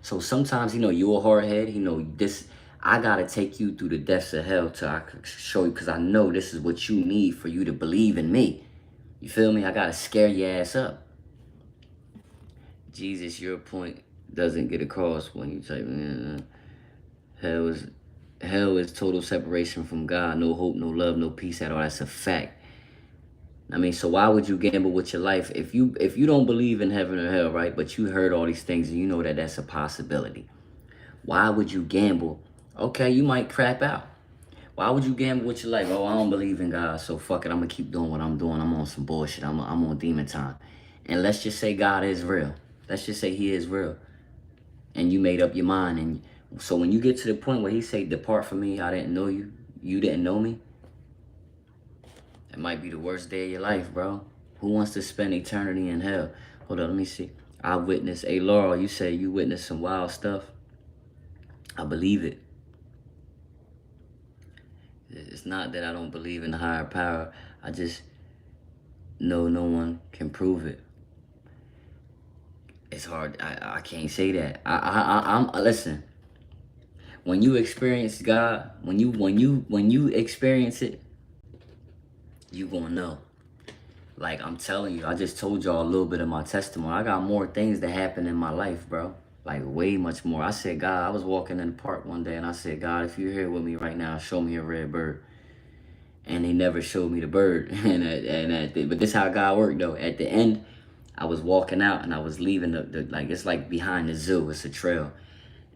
So sometimes you're a hard head. This. I gotta take you through the depths of hell till I can show you, because I know this is what you need for you to believe in me. You feel me? I gotta scare your ass up. Jesus, your point doesn't get across when you type, hell is total separation from God. No hope, no love, no peace at all. That's a fact. I mean, so why would you gamble with your life if you don't believe in heaven or hell, right? But you heard all these things and you know that that's a possibility. Why would you gamble? Okay, you might crap out. Why would you gamble with your life? Oh, I don't believe in God, so fuck it. I'm going to keep doing what I'm doing. I'm on some bullshit. I'm on demon time. And let's just say God is real. Let's just say he is real. And you made up your mind. And so when you get to the point where he say, depart from me, I didn't know you. You didn't know me. It might be the worst day of your life, bro. Who wants to spend eternity in hell? Hold on, let me see. I witnessed. Hey, Laurel, you say you witnessed some wild stuff. I believe it. It's not that I don't believe in the higher power. I just know no one can prove it. It's hard. I can't say that. I'm listen. When you experience God, when you experience it, you gonna know. Like I'm telling you, I just told y'all a little bit of my testimony. I got more things that happened in my life, bro. Like way much more. I said, God, I was walking in the park one day and I said, God, if you're here with me right now, show me a red bird. And they never showed me the bird. But this is how God worked though. At the end, I was walking out and I was leaving the like, it's like behind the zoo, it's a trail.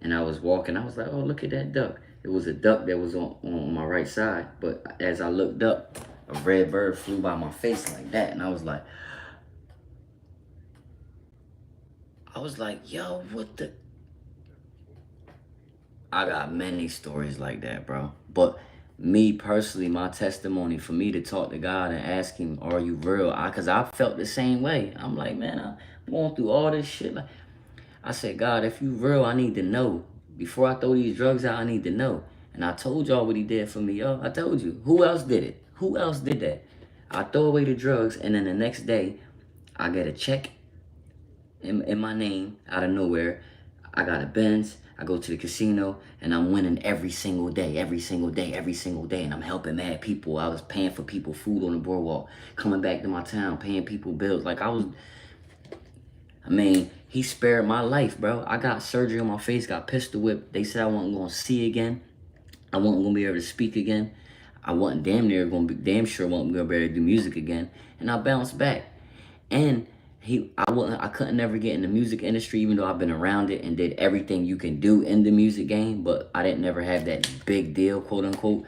And I was walking, I was like, oh, look at that duck. It was a duck that was on my right side. But as I looked up, a red bird flew by my face like that. And I was like, yo, what the? I got many stories like that, bro. But me personally, my testimony, for me to talk to God and ask him, are you real? Because I felt the same way. I'm like, man, I'm going through all this shit. Like, I said, God, if you real, I need to know. Before I throw these drugs out, I need to know. And I told y'all what he did for me, yo. I told you. Who else did it? Who else did that? I throw away the drugs, and then the next day, I get a check in my name out of nowhere. I got a Benz. I go to the casino, and I'm winning every single day, every single day, every single day. And I'm helping mad people. I was paying for people food on the boardwalk, coming back to my town, paying people bills. Like he spared my life, bro. I got surgery on my face, got pistol whipped. They said I wasn't going to see again. I wasn't going to be able to speak again. I wasn't damn sure wasn't going to be able to do music again. And I bounced back. And I couldn't never get in the music industry, even though I've been around it and did everything you can do in the music game, but I didn't never have that big deal, quote unquote.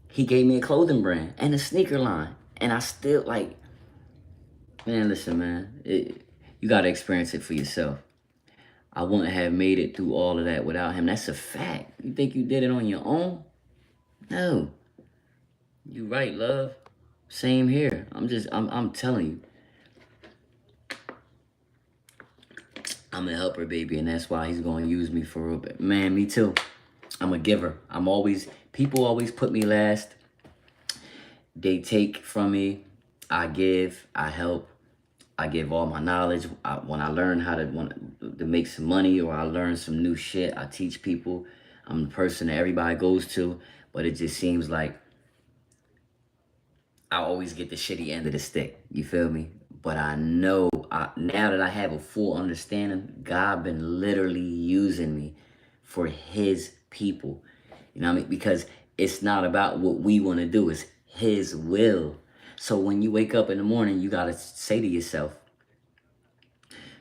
He gave me a clothing brand and a sneaker line, and I still like, man, listen, man, you gotta experience it for yourself. I wouldn't have made it through all of that without him. That's a fact. You think you did it on your own? No. You right, love. Same here. I'm telling you, I'm a helper, baby, and that's why he's going to use me for a little bit. Man, me too. I'm a giver. People always put me last. They take from me. I give. I help. I give all my knowledge. When I learn how to make some money, or I learn some new shit, I teach people. I'm the person that everybody goes to, but it just seems like I always get the shitty end of the stick. You feel me? But I know now that I have a full understanding, God been literally using me for His people. You know what I mean? Because it's not about what we want to do; it's His will. So when you wake up in the morning, you gotta say to yourself,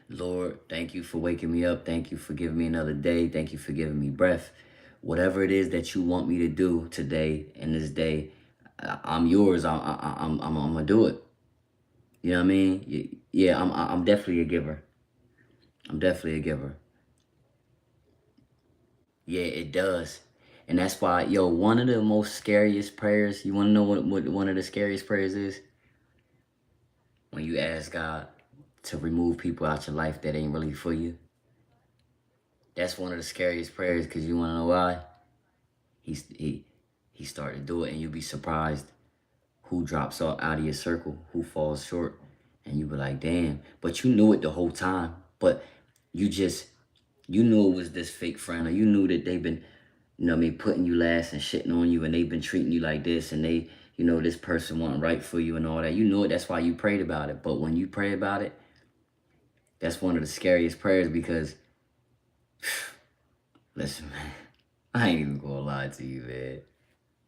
Lord, thank you for waking me up. Thank you for giving me another day. Thank you for giving me breath. Whatever it is that you want me to do today in this day, I'm yours. I'm gonna do it. You know what I mean? Yeah, I'm definitely a giver. I'm definitely a giver. Yeah, it does. And that's why, yo, one of the most scariest prayers, you want to know what one of the scariest prayers is? When you ask God to remove people out your life that ain't really for you. That's one of the scariest prayers, because you want to know why? He he started to do it, and you'll be surprised who drops out of your circle, who falls short, and you be like, damn. But you knew it the whole time. But you just you knew it was this fake friend, or you knew that they've been, you know what I mean, putting you last and shitting on you, and they've been treating you like this, and they, you know, this person wasn't right for you and all that. You knew it. That's why you prayed about it. But when you pray about it, that's one of the scariest prayers, because listen, man, I ain't even gonna lie to you, man.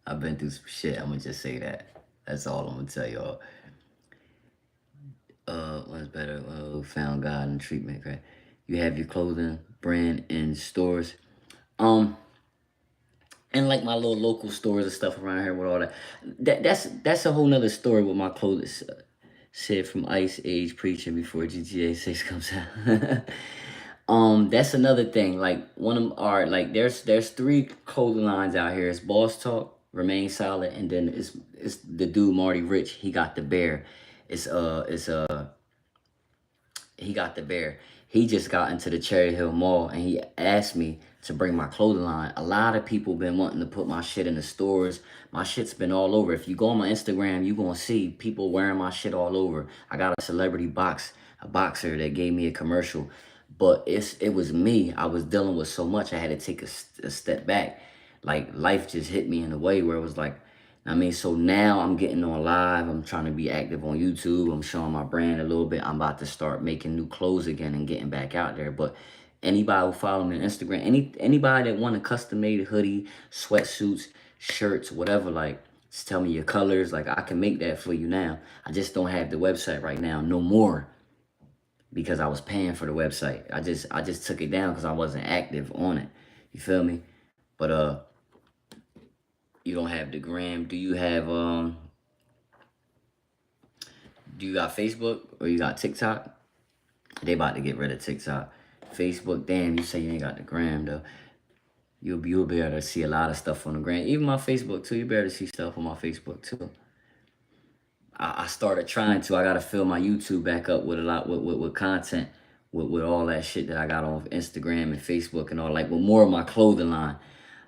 I've been through some shit. I'm gonna just say that. That's all I'm gonna tell y'all. What's better? Found God in treatment, right? You have your clothing brand in stores. Um, and like my little local stores and stuff around here with all that. That's a whole nother story with my clothing. Said from Ice Age preaching before GTA 6 comes out. That's another thing. Like one of them are like there's three clothing lines out here. It's Boss Talk, Remain Solid, and then it's the dude Marty Rich. He got the bear. It's he got the bear. He just got into the Cherry Hill Mall, and he asked me to bring my clothing line. A lot of people been wanting to put my shit in the stores. My shit's been all over. If you go on my Instagram, you gonna see people wearing my shit all over. I got a celebrity a boxer that gave me a commercial, but it was me. I was dealing with so much. I had to take a step back. Like life just hit me in a way where it was like, I mean, so now I'm getting on live. I'm trying to be active on YouTube. I'm showing my brand a little bit. I'm about to start making new clothes again and getting back out there. But anybody who follow me on Instagram, anybody that want a custom made hoodie, sweatsuits, shirts, whatever, like, just tell me your colors. Like, I can make that for you now. I just don't have the website right now no more, because I was paying for the website. I just took it down because I wasn't active on it. You feel me? But you don't have the gram. Do you got Facebook or you got TikTok? They about to get rid of TikTok. Facebook, damn, you say you ain't got the gram though. You'll be able to see a lot of stuff on the gram. Even my Facebook too. You be able to see stuff on my Facebook too. I started trying to. I gotta fill my YouTube back up with a lot with content, with all that shit that I got on Instagram and Facebook and all, like with more of my clothing line.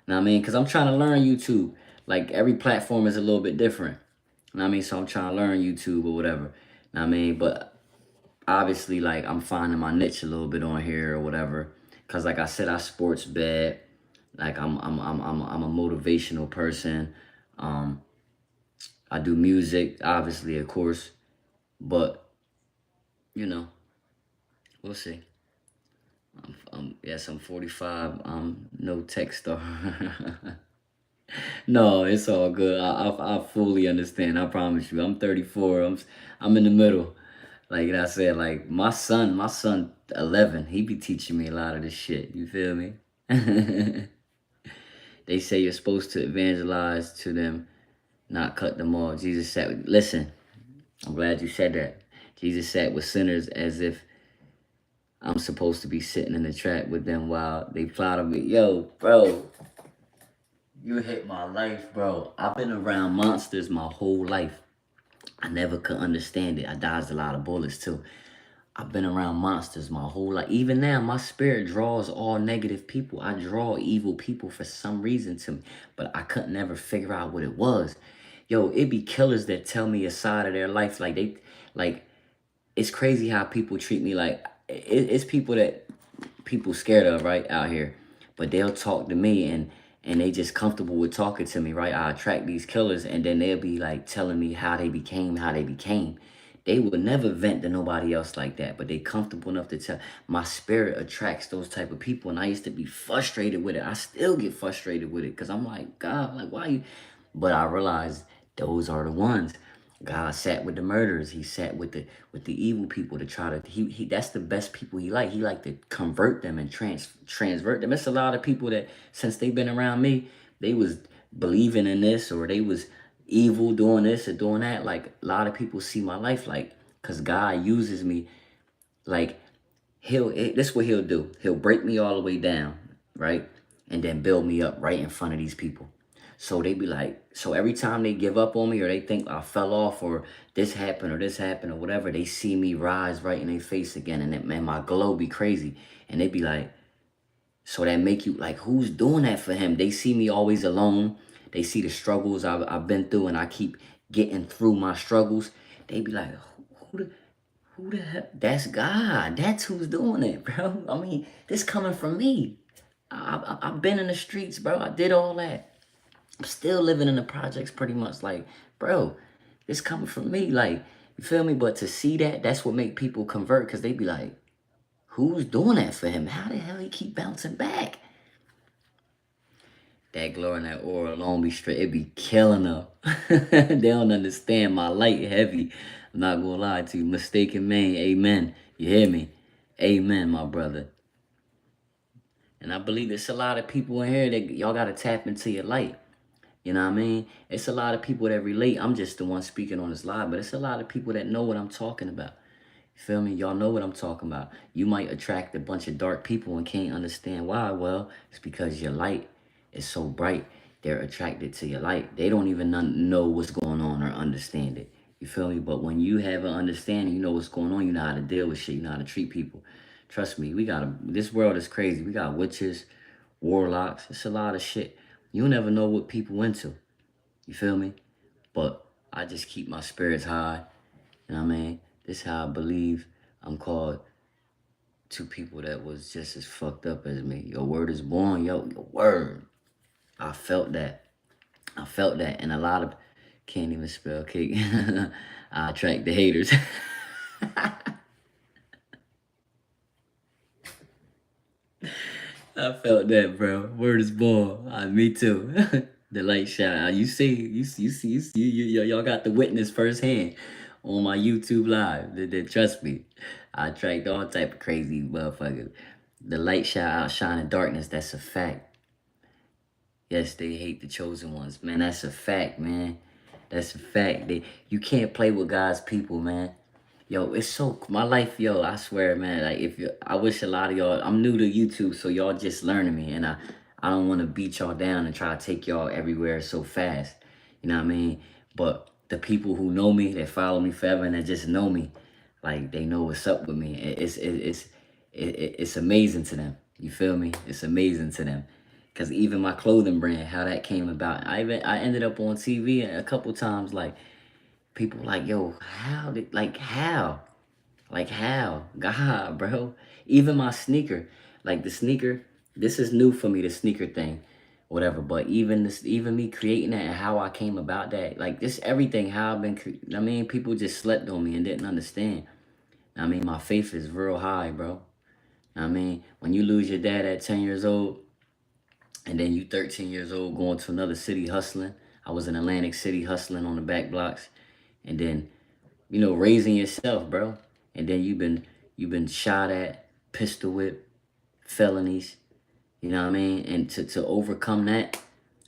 Know what I mean? Cause I'm trying to learn YouTube. Like every platform is a little bit different. Know what I mean? So I'm trying to learn YouTube or whatever. Know what I mean? But obviously, like, I'm finding my niche a little bit on here or whatever. Cause like I said, I sports bet. Like I'm a motivational person. Um, I do music, obviously, of course, but you know, we'll see. Yes, I'm 45. I'm no tech star. No, it's all good. I fully understand. I promise you. I'm 34. I'm in the middle. Like I said, like my son 11. He be teaching me a lot of this shit. You feel me? They say you're supposed to evangelize to them, not cut them off. Jesus said, listen, I'm glad you said that. Jesus sat with sinners as if I'm supposed to be sitting in the trap with them while they plot on me. Yo, bro, you hit my life, bro. I've been around monsters my whole life. I never could understand it. I dodged a lot of bullets too. I've been around monsters my whole life. Even now, my spirit draws all negative people. I draw evil people for some reason to me, but I couldn't never figure out what it was. Yo, it be killers that tell me a side of their life, like it's crazy how people treat me. Like it's people that people scared of right out here, but they'll talk to me and they just comfortable with talking to me, right? I attract these killers, and then they'll be like telling me how they became. They would never vent to nobody else like that, but they comfortable enough to tell. My spirit attracts those type of people, and I used to be frustrated with it. I still get frustrated with it because I'm like, God, like why you? But I realized those are the ones. God sat with the murderers. He sat with the evil people to try to he that's the best people he like. He like to convert them and transvert them. It's a lot of people that since they've been around me, they was believing in this or they was evil doing this or doing that. Like a lot of people see my life like cause God uses me like this what he'll do. He'll break me all the way down, right? And then build me up right in front of these people. So they be like, so every time they give up on me or they think I fell off or this happened or whatever, they see me rise right in their face again and man, my glow be crazy. And they be like, so that make you like, who's doing that for him? They see me always alone. They see the struggles I've been through and I keep getting through my struggles. They be like, who the, who the hell? That's God. That's who's doing it, bro. I mean, this coming from me. I've been in the streets, bro. I did all that. I'm still living in the projects pretty much. Like, bro, this coming from me. Like, you feel me? But to see that, that's what make people convert because they be like, who's doing that for him? How the hell he keep bouncing back? That glow and that aura alone be straight. It be killing them. They don't understand my light heavy. I'm not gonna lie to you. Mistaken man, amen. You hear me? Amen, my brother. And I believe there's a lot of people in here that y'all gotta tap into your light. You know what I mean? It's a lot of people that relate. I'm just the one speaking on this live, but it's a lot of people that know what I'm talking about. You feel me? Y'all know what I'm talking about. You might attract a bunch of dark people and can't understand why. Well, it's because your light is so bright. They're attracted to your light. They don't even know what's going on or understand it. You feel me? But when you have an understanding, you know what's going on. You know how to deal with shit. You know how to treat people. Trust me, this world is crazy. We got witches, warlocks. It's a lot of shit. You never know what people into. You feel me? But I just keep my spirits high. You know what I mean? This is how I believe I'm called to people that was just as fucked up as me. Your word is born, your word. I felt that. I felt that. And a lot of can't even spell cake. I attract the haters. I felt that, bro. Word is born. Me too. The light shine. You see, y'all got the witness firsthand on my YouTube live. Trust me, I attract all type of crazy motherfuckers. The light shine outshine in darkness. That's a fact. Yes, they hate the chosen ones, man. That's a fact, man. That's a fact. You can't play with God's people, man. Yo, it's so my life, yo. I swear, man. Like if you, I wish a lot of y'all. I'm new to YouTube, so y'all just learning me, and I don't want to beat y'all down and try to take y'all everywhere so fast. You know what I mean? But the people who know me, that follow me forever, and that just know me, like they know what's up with me. It's amazing to them. You feel me? It's amazing to them. Cause even my clothing brand, how that came about, I ended up on TV a couple times, like people like, yo, how? God, bro. Even my sneaker, like the sneaker, this is new for me, the sneaker thing, whatever. But even me creating that and how I came about that, like this everything, how I've been, I mean, people just slept on me and didn't understand. I mean, my faith is real high, bro. I mean, when you lose your dad at 10 years old, and then you 13 years old going to another city hustling. I was in Atlantic City hustling on the back blocks. And then raising yourself, bro. And then you've been shot at, pistol whipped, felonies. You know what I mean? And to overcome that,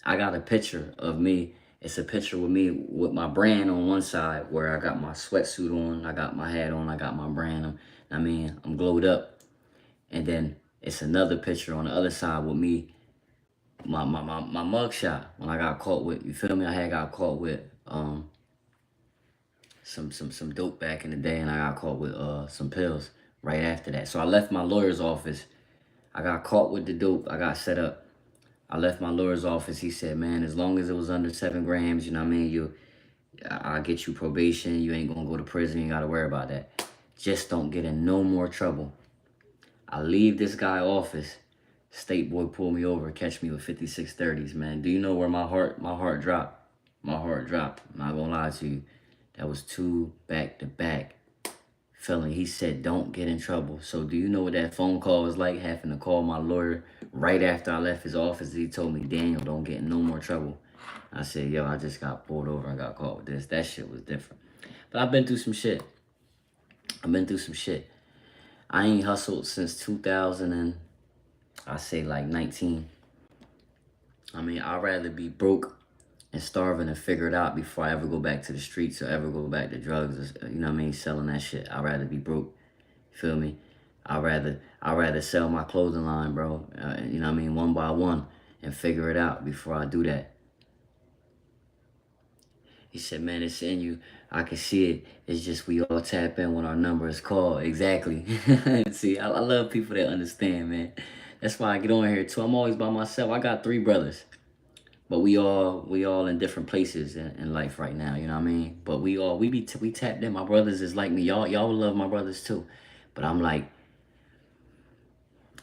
I got a picture of me. It's a picture with me with my brand on one side where I got my sweatsuit on, I got my hat on, I got my brand on. I mean, I'm glowed up. And then it's another picture on the other side with me, my mug shot when I got caught with, you feel me? I had got caught with some dope back in the day, and I got caught with some pills right after that. So I left my lawyer's office. I got caught with the dope. I got set up. I left my lawyer's office. He said, man, as long as it was under 7 grams, you know what I mean, I'll get you probation. You ain't gonna go to prison. You ain't gotta worry about that. Just don't get in no more trouble. I leave this guy office. State boy pull me over, catch me with 5630s, man. Do you know where my heart dropped? My heart dropped. I'm not gonna lie to you. That was 2 back-to-back felony. He said, don't get in trouble. So do you know what that phone call was like, having to call my lawyer right after I left his office? He told me, Daniel, don't get in no more trouble. I said, yo, I just got pulled over and got caught with this. That shit was different. But I've been through some shit. I ain't hustled since 2000 and I say like 19. I mean, I'd rather be broke and starving and figure it out before I ever go back to the streets or ever go back to drugs, or, you know what I mean, selling that shit. I'd rather be broke, you feel me? I'd rather sell my clothing line, bro, you know what I mean, one by one, and figure it out before I do that. He said, man, it's in you. I can see it. It's just we all tap in when our number is called. Exactly. See, I love people that understand, man. That's why I get on here, too. I'm always by myself. I got 3 brothers. But we all in different places in life right now, you know what I mean? But we tapped in. My brothers is like me. Y'all love my brothers too. But I'm like,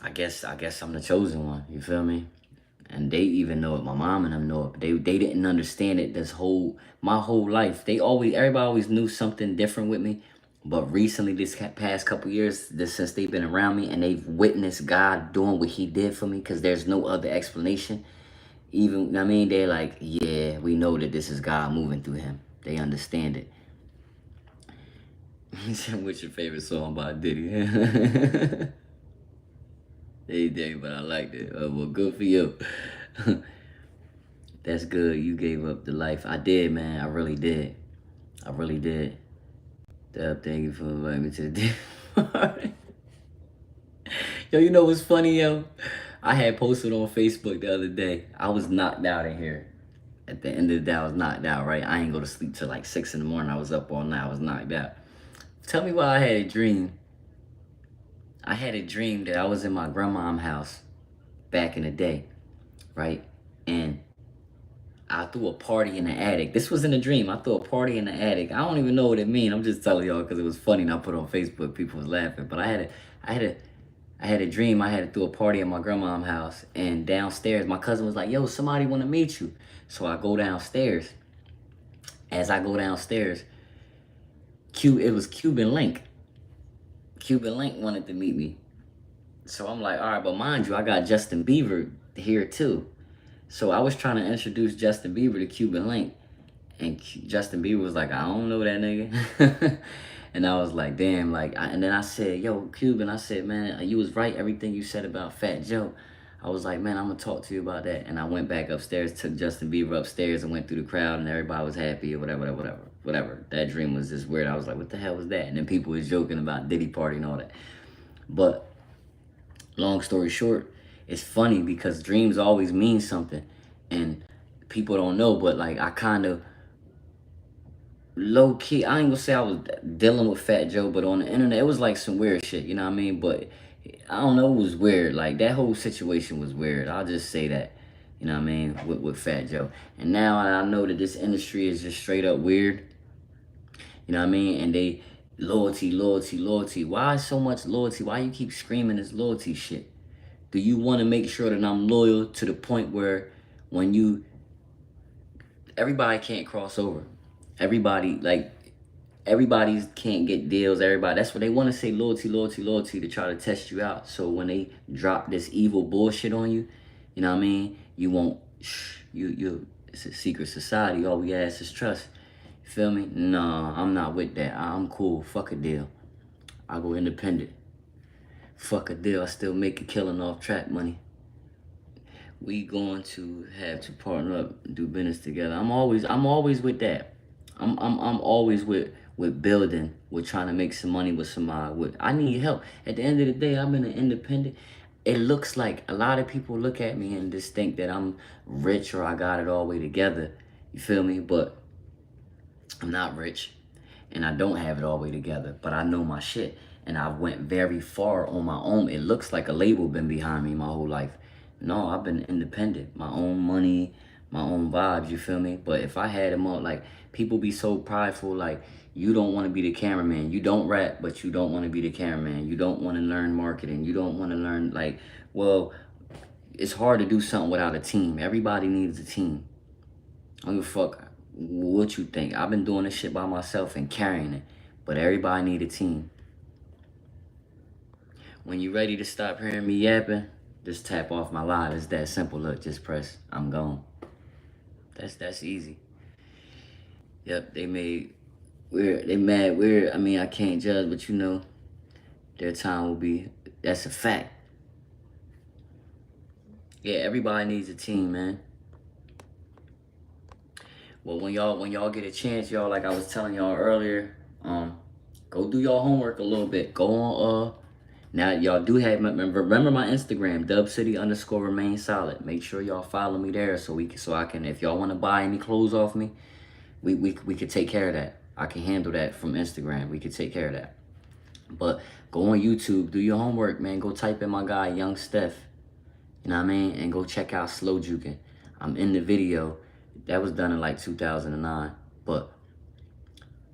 I guess I'm the chosen one, you feel me? And they even know it. My mom and them know it. But they didn't understand it my whole life. Everybody always knew something different with me. But recently, this past couple years, since they've been around me and they've witnessed God doing what he did for me, because there's no other explanation. Even, I mean, they're like, yeah, we know that this is God moving through him. They understand it. He said, what's your favorite song by Diddy? Hey, Diddy, but I liked it. Well, good for you. That's good. You gave up the life. I did, man. I really did. Thank you for inviting me to the party. Yo, you know what's funny, yo? I had posted on Facebook the other day. I was knocked out in here. At the end of the day, I was knocked out, right? I ain't go to sleep till like 6 in the morning. I was up all night. I was knocked out. Tell me why I had a dream. I had a dream that I was in my grandma's house back in the day, right? And I threw a party in the attic. This was in a dream. I threw a party in the attic. I don't even know what it means. I'm just telling y'all because it was funny and I put it on Facebook. People was laughing. But I had a dream. I had to throw a party at my grandma's house, and downstairs, my cousin was like, yo, somebody want to meet you. So I go downstairs. As I go downstairs, it was Cuban Link. Cuban Link wanted to meet me. So I'm like, all right, but mind you, I got Justin Bieber here too. So I was trying to introduce Justin Bieber to Cuban Link. And Justin Bieber was like, I don't know that nigga. And I was like, damn, and then I said, yo, Cuban, I said, man, you was right, everything you said about Fat Joe. I was like, man, I'm gonna talk to you about that. And I went back upstairs, took Justin Bieber upstairs and went through the crowd and everybody was happy or whatever. That dream was just weird. I was like, what the hell was that? And then people was joking about Diddy party and all that. But long story short, it's funny because dreams always mean something and people don't know, but like I kind of low key, I ain't gonna say I was dealing with Fat Joe, but on the internet, it was like some weird shit, you know what I mean? But I don't know, it was weird. Like that whole situation was weird. I'll just say that, you know what I mean, with Fat Joe. And now I know that this industry is just straight up weird, you know what I mean? And they, loyalty. Why so much loyalty? Why you keep screaming this loyalty shit? Do you want to make sure that I'm loyal to the point where everybody can't cross over? Everybody can't get deals. That's what they want to say, loyalty, to try to test you out. So when they drop this evil bullshit on you, you know what I mean? You won't, it's a secret society. All we ask is trust. You feel me? No, I'm not with that. I'm cool. Fuck a deal. I go independent. Fuck a deal. I still make a killing off track money. We going to have to partner up and do business together. I'm always with that. I'm always with building, with trying to make some money with somebody. I need help. At the end of the day, I'm an independent. It looks like a lot of people look at me and just think that I'm rich or I got it all the way together. You feel me? But I'm not rich. and I don't have it all the way together, but I know my shit. And I went very far on my own. It looks like a label been behind me my whole life. No, I've been independent. My own money, my own vibes, you feel me? But if I had them all, like, people be so prideful, like, you don't want to be the cameraman. You don't rap, but you don't want to be the cameraman. You don't want to learn marketing. You don't want to learn, like, well, it's hard to do something without a team. Everybody needs a team. I don't give a fuck what you think. I've been doing this shit by myself and carrying it, but everybody need a team. When you ready to stop hearing me yapping, just tap off my live. It's that simple. Look, just press, I'm gone. That's easy. Yep, they mad weird. I mean, I can't judge, but you know, their time will be, that's a fact. Yeah, everybody needs a team, man. Well, when y'all get a chance, y'all, like I was telling y'all earlier, go do y'all homework a little bit. Go on, now y'all do have, remember my Instagram, dubcity_remain solid. Make sure y'all follow me there so I can, if y'all want to buy any clothes off me, we could take care of that. I can handle that from Instagram. We could take care of that. But go on YouTube, do your homework, man. Go type in my guy, Young Steph. You know what I mean? And go check out Slow Juking. I'm in the video. That was done in like 2009. But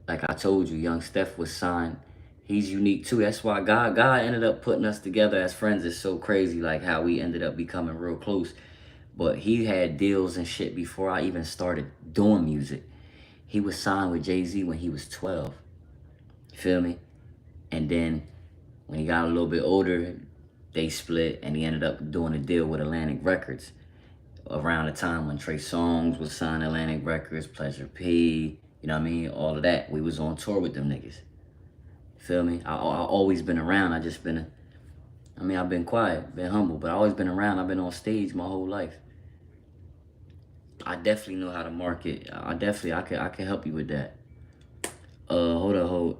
like I told you, Young Steph was signed. He's unique too. That's why God ended up putting us together as friends. It's so crazy, like how we ended up becoming real close. But he had deals and shit before I even started doing music. He was signed with Jay-Z when he was 12. You feel me? And then when he got a little bit older, they split and he ended up doing a deal with Atlantic Records. Around the time when Trey Songz was signed to Atlantic Records, Pleasure P, you know what I mean? All of that. We was on tour with them niggas. Feel me? I always been around. I just been, I've been quiet, been humble, but I always been around. I've been on stage my whole life. I definitely know how to market. I can help you with that. Hold.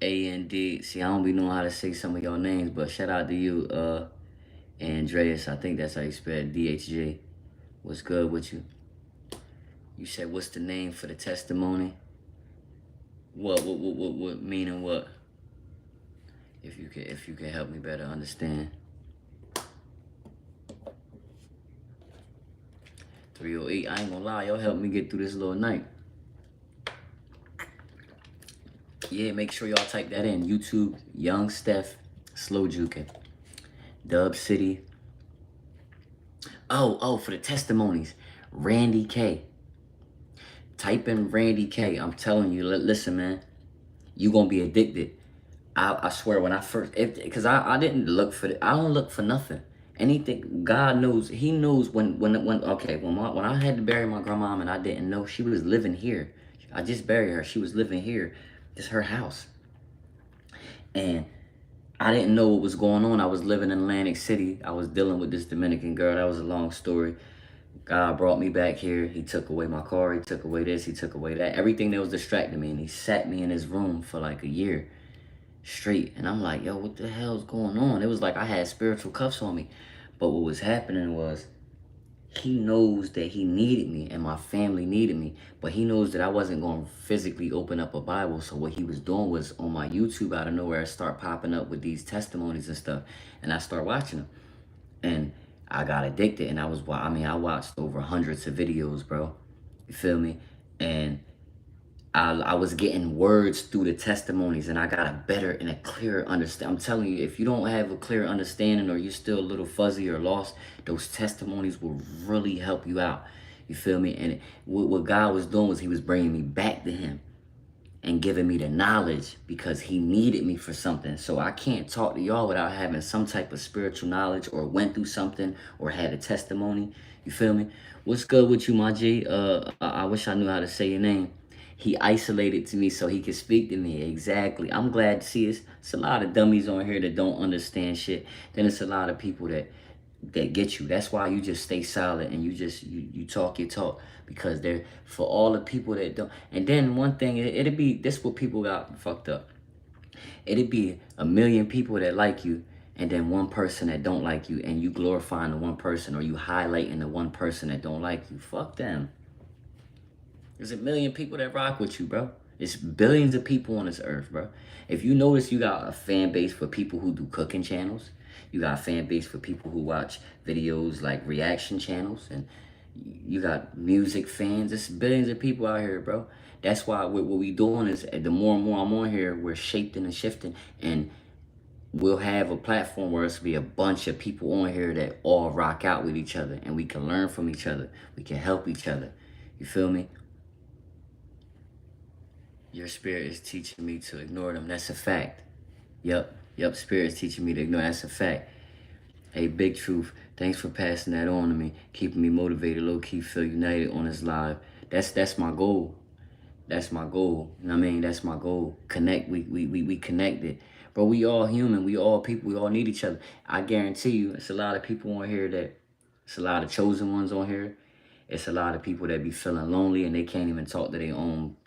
A&D. See, I don't be knowing how to say some of y'all names, but shout out to you, Andreas. I think that's how you spell it, DHJ. What's good with you? You said, what's the name for the testimony? What meaning what? If you can help me better understand. 308, I ain't gonna lie, y'all help me get through this little night. Yeah, make sure y'all type that in. YouTube, Young Steph, Slow Juking. Dub City. Oh, for the testimonies, Randy K. Type in Randy K. I'm telling you, listen, man, you gonna be addicted. I swear, when I first, because I didn't look for it. I don't look for nothing. Anything, God knows. He knows when I had to bury my grandma and I didn't know she was living here. I just buried her. She was living here. It's her house. And I didn't know what was going on. I was living in Atlantic City. I was dealing with this Dominican girl. That was a long story. God brought me back here. He took away my car. He took away this. He took away that. Everything that was distracting me. And he sat me in his room for like a year straight. And I'm like, yo, what the hell's going on? It was like I had spiritual cuffs on me. But what was happening was, he knows that he needed me and my family needed me, but he knows that I wasn't going to physically open up a Bible. So what he was doing was, on my YouTube, out of nowhere, I start popping up with these testimonies and stuff, and I start watching them, and I got addicted. And I watched over hundreds of videos, bro. You feel me? And I was getting words through the testimonies, and I got a better and a clearer understanding. I'm telling you, if you don't have a clear understanding, or you're still a little fuzzy or lost, those testimonies will really help you out. You feel me? And what God was doing was, he was bringing me back to him and giving me the knowledge, because he needed me for something. So I can't talk to y'all without having some type of spiritual knowledge, or went through something, or had a testimony. You feel me? What's good with you, my G? I wish I knew how to say your name. He isolated to me so he could speak to me. Exactly. I'm glad to see it's a lot of dummies on here that don't understand shit. Then it's a lot of people that get you. That's why you just stay silent and you talk your talk, because they're for all the people that don't. And then one thing, it'd be, this what people got fucked up. It'd be a million people that like you, and then one person that don't like you, and you glorifying the one person, or you highlighting the one person that don't like you. Fuck them. There's a million people that rock with you, bro. It's billions of people on this earth, bro. If you notice, you got a fan base for people who do cooking channels. You got a fan base for people who watch videos like reaction channels, and you got music fans. There's billions of people out here, bro. That's why what we doing is the more and more I'm on here, we're shaping and shifting, and we'll have a platform where it's be a bunch of people on here that all rock out with each other, and we can learn from each other. We can help each other. You feel me? Your spirit is teaching me to ignore them. That's a fact. Yep. Spirit is teaching me to ignore. That's a fact. Hey, Big Truth, thanks for passing that on to me, keeping me motivated, low-key, feel united on this live. That's my goal. That's my goal. You know what I mean? That's my goal. Connect. We connected. Bro, we all human. We all people. We all need each other. I guarantee you, it's a lot of people on here it's a lot of chosen ones on here. It's a lot of people that be feeling lonely and they can't even talk to their own,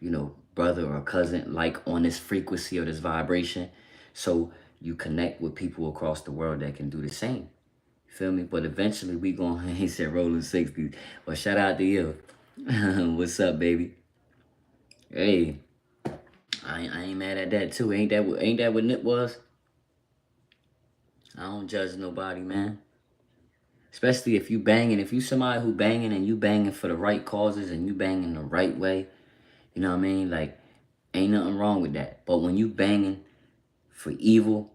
brother or cousin, like on this frequency or this vibration. So you connect with people across the world that can do the same. Feel me? But eventually we gonna, he said rolling 60s. Well, shout out to you. What's up, baby? Hey, I ain't mad at that too. Ain't that what Nip was? I don't judge nobody, man. Especially if you banging, if you somebody who banging and you banging for the right causes and you banging the right way, you know what I mean? Like, ain't nothing wrong with that. But when you banging for evil,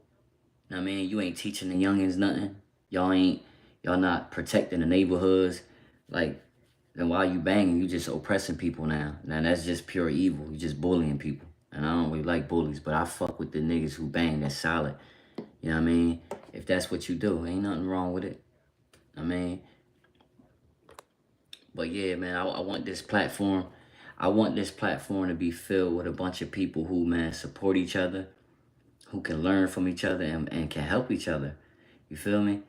you know what I mean? You ain't teaching the youngins nothing. Y'all not protecting the neighborhoods. Like, then while you banging, you just oppressing people now. Now that's just pure evil. You just bullying people. And I don't really like bullies, but I fuck with the niggas who bang that's solid. You know what I mean? If that's what you do, ain't nothing wrong with it. I mean, but yeah, man, I want this platform. I want this platform to be filled with a bunch of people who, man, support each other, who can learn from each other and can help each other. You feel me?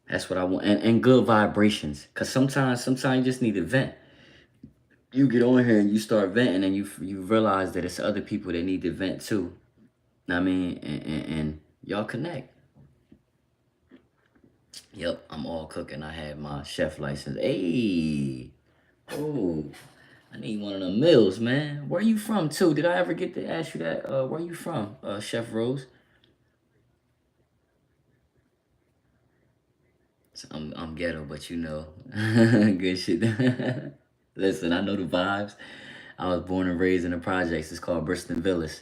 That's what I want. And good vibrations. Because sometimes you just need to vent. You get on here and you start venting and you realize that it's other people that need to vent too. I mean, and y'all connect. Yep, I'm all cooking. I had my chef license. Hey, oh, I need one of them meals, man. Where you from too? Did I ever get to ask you that? Where you from, Chef Rose? So I'm ghetto, but good shit. Listen, I know the vibes. I was born and raised in the projects. It's called Bristol Villas.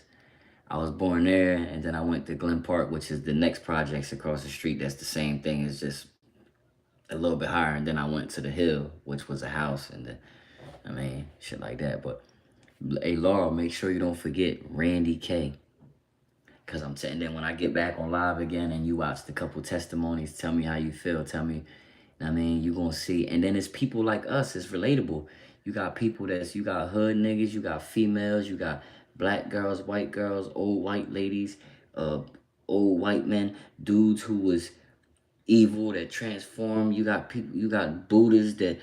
I was born there, and then I went to Glen Park, which is the next projects across the street. That's the same thing. It's just a little bit higher. And then I went to the Hill, which was a house, and shit like that. But hey, Laura, make sure you don't forget Randy K. Because I'm saying, then when I get back on live again and you watch the couple testimonies, tell me how you feel. Tell me, you going to see. And then it's people like us. It's relatable. You got people you got hood niggas, you got females, you got black girls, white girls, old white ladies, old white men, dudes who was evil that transformed. You got people, you got Buddhists that,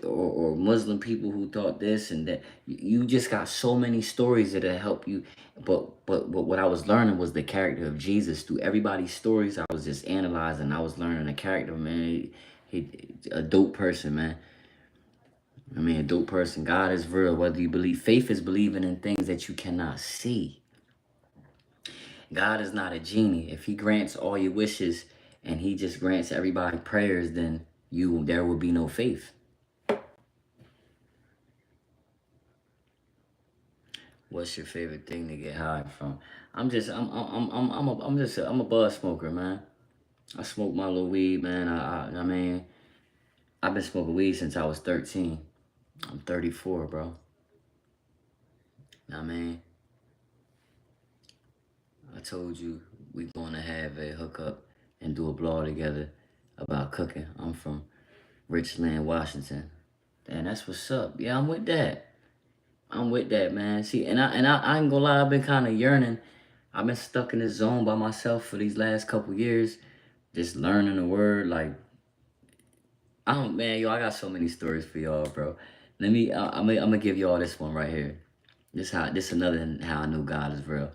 or Muslim people who thought this and that. You just got so many stories that'll help you. But what I was learning was the character of Jesus through everybody's stories. I was just analyzing. I was learning the character, man. He a dope person, man. A dope person. God is real. Whether you believe, faith is believing in things that you cannot see. God is not a genie. If he grants all your wishes and he just grants everybody prayers, then there will be no faith. What's your favorite thing to get high from? I'm a bud smoker, man. I smoke my little weed, man. I've been smoking weed since I was 13. I'm 34, bro. I told you we gonna have a hookup and do a blog together about cooking. I'm from Richland, Washington. And that's what's up. Yeah, I'm with that. Man. See, and I ain't gonna lie, I've been kind of yearning. I've been stuck in this zone by myself for these last couple years, just learning the word. Like, I got so many stories for y'all, bro. I'm gonna give y'all this one right here. This another how I knew God is real.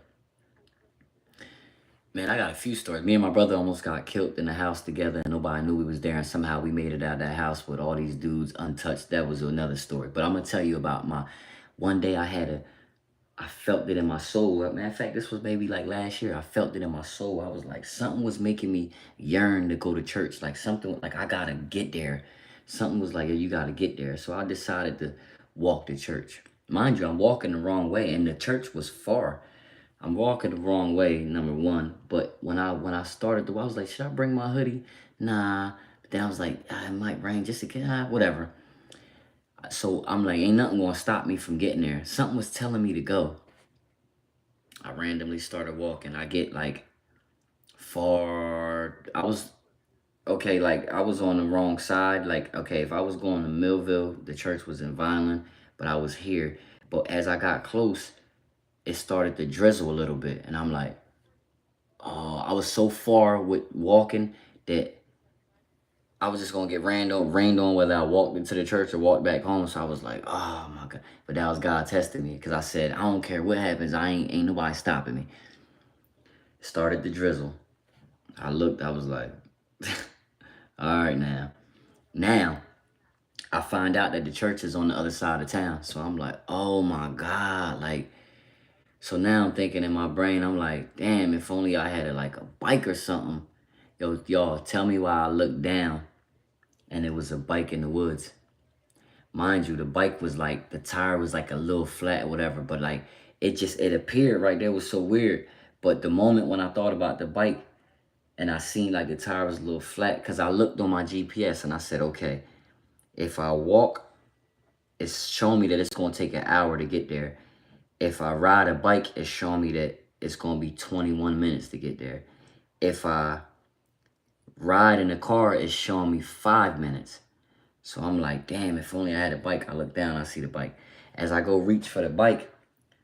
Man, I got a few stories. Me and my brother almost got killed in the house together, and nobody knew we was there. And somehow we made it out of that house with all these dudes untouched. That was another story. But I'm gonna tell you about my one day I felt it in my soul. Matter of fact, this was maybe like last year. I felt it in my soul. I was like, something was making me yearn to go to church. Like something, like I gotta get there. Something was like, you gotta get there. So I decided to walk to church. Mind you, I'm walking the wrong way, and the church was far. I'm walking the wrong way, number one. But when I started to, I was like, should I bring my hoodie? Nah. But then I was like, it might rain just to get whatever. So I'm like, ain't nothing gonna stop me from getting there. Something was telling me to go. I randomly started walking. I get like far. I was okay. Like I was on the wrong side. Like okay, if I was going to Millville, the church was in Vineland, but I was here. But as I got close, it started to drizzle a little bit, and I'm like, oh, I was so far with walking that I was just gonna get rained on whether I walked into the church or walked back home. So I was like, oh my God. But that was God testing me because I said, I don't care what happens, ain't nobody stopping me. It started to drizzle. I looked, I was like, all right now. Now I find out that the church is on the other side of town. So I'm like, oh my God. Like, so now I'm thinking in my brain, I'm like, damn, if only I had like a bike or something. Yo, y'all, tell me why I looked down and it was a bike in the woods. Mind you, the bike was like, the tire was like a little flat or whatever, but like, it appeared right there was so weird. But the moment when I thought about the bike and I seen like the tire was a little flat, because I looked on my GPS and I said, okay, if I walk, it's showing me that it's going to take an hour to get there. If I ride a bike, it's showing me that it's going to be 21 minutes to get there. If I ride in a car, it's showing me 5 minutes. So I'm like, damn, if only I had a bike. I look down, I see the bike. As I go reach for the bike,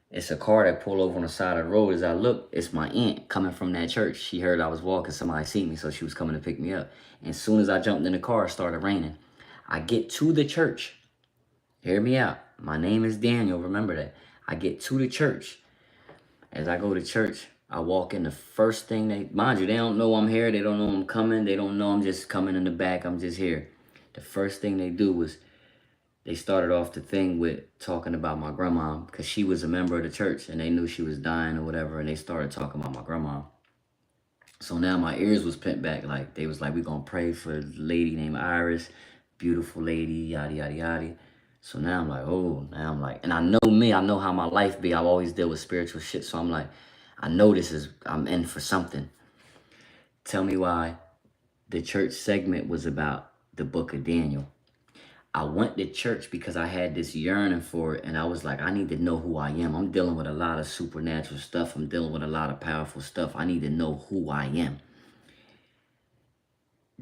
it's a car that pulled over on the side of the road. As I look, it's my aunt coming from that church. She heard I was walking, somebody seen me, so she was coming to pick me up. And as soon as I jumped in the car, it started raining. I get to the church. Hear me out. My name is Daniel, remember that. I get to the church. As I go to church, I walk in, the first thing mind you, they don't know I'm here. They don't know I'm coming. They don't know I'm just coming in the back. I'm just here. The first thing they do was they started off the thing with talking about my grandma because she was a member of the church and they knew she was dying or whatever. And they started talking about my grandma. So now my ears was pent back. Like they was like, we gonna pray for a lady named Iris, beautiful lady, yada, yada, yada. So now I'm like, oh, now I'm like, and I know me, I know how my life be. I've always dealt with spiritual shit. So I'm like, I know I'm in for something. Tell me why the church segment was about the book of Daniel. I went to church because I had this yearning for it, and I was like, I need to know who I am. I'm dealing with a lot of supernatural stuff. I'm dealing with a lot of powerful stuff. I need to know who I am.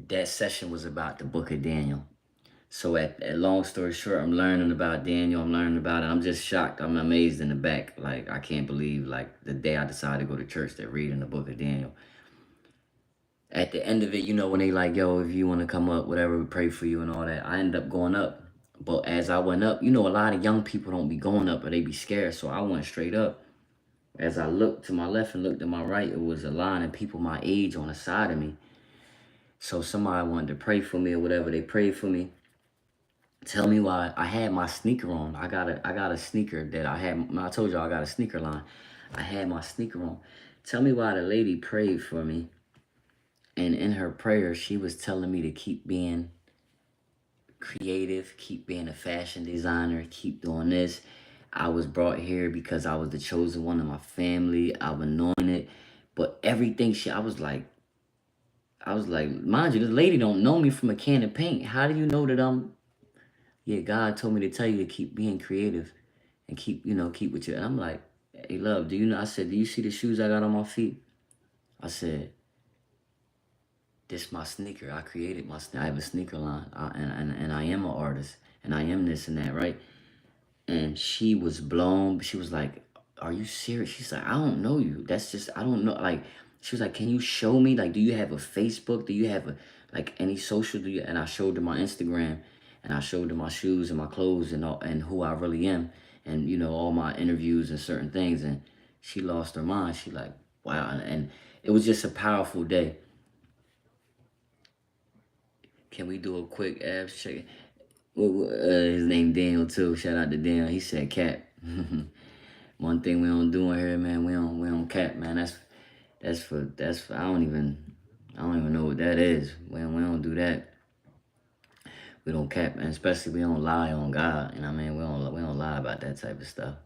That session was about the book of Daniel. So at long story short, I'm learning about Daniel. I'm learning about it. I'm just shocked. I'm amazed in the back. Like, I can't believe, like, the day I decided to go to church, they're reading the book of Daniel. At the end of it, you know, when they like, yo, if you want to come up, whatever, we pray for you and all that, I ended up going up. But as I went up, you know, a lot of young people don't be going up or they be scared. So I went straight up. As I looked to my left and looked to my right, it was a line of people my age on the side of me. So somebody wanted to pray for me or whatever. They prayed for me. Tell me why I had my sneaker on. I got a sneaker that I had. I told you I got a sneaker line. I had my sneaker on. Tell me why the lady prayed for me. And in her prayer, she was telling me to keep being creative, keep being a fashion designer, keep doing this. I was brought here because I was the chosen one of my family. I'm anointed. But everything I was like, mind you, this lady don't know me from a can of paint. How do you know that yeah, God told me to tell you to keep being creative and keep with you. And I'm like, hey, love, do you know? I said, do you see the shoes I got on my feet? I said, this my sneaker. I created I have a sneaker line, and I am an artist, and I am this and that, right? And she was blown. She was like, are you serious? She's like, I don't know you. That's just, I don't know. Like, she was like, can you show me? Like, do you have a Facebook? Do you have any social? And I showed her my Instagram, and I showed her my shoes and my clothes and who I really am, and all my interviews and certain things. And she lost her mind. She like, wow. And It was just a powerful day. Can we do a quick abs check? His name Daniel too. Shout out to Daniel. He said cap. One thing we don't do in here, man. We don't cap, man. That's for I don't even know what that is. We don't do that. We don't cap, man. Especially we don't lie on God. You know what I mean? We don't lie about that type of stuff.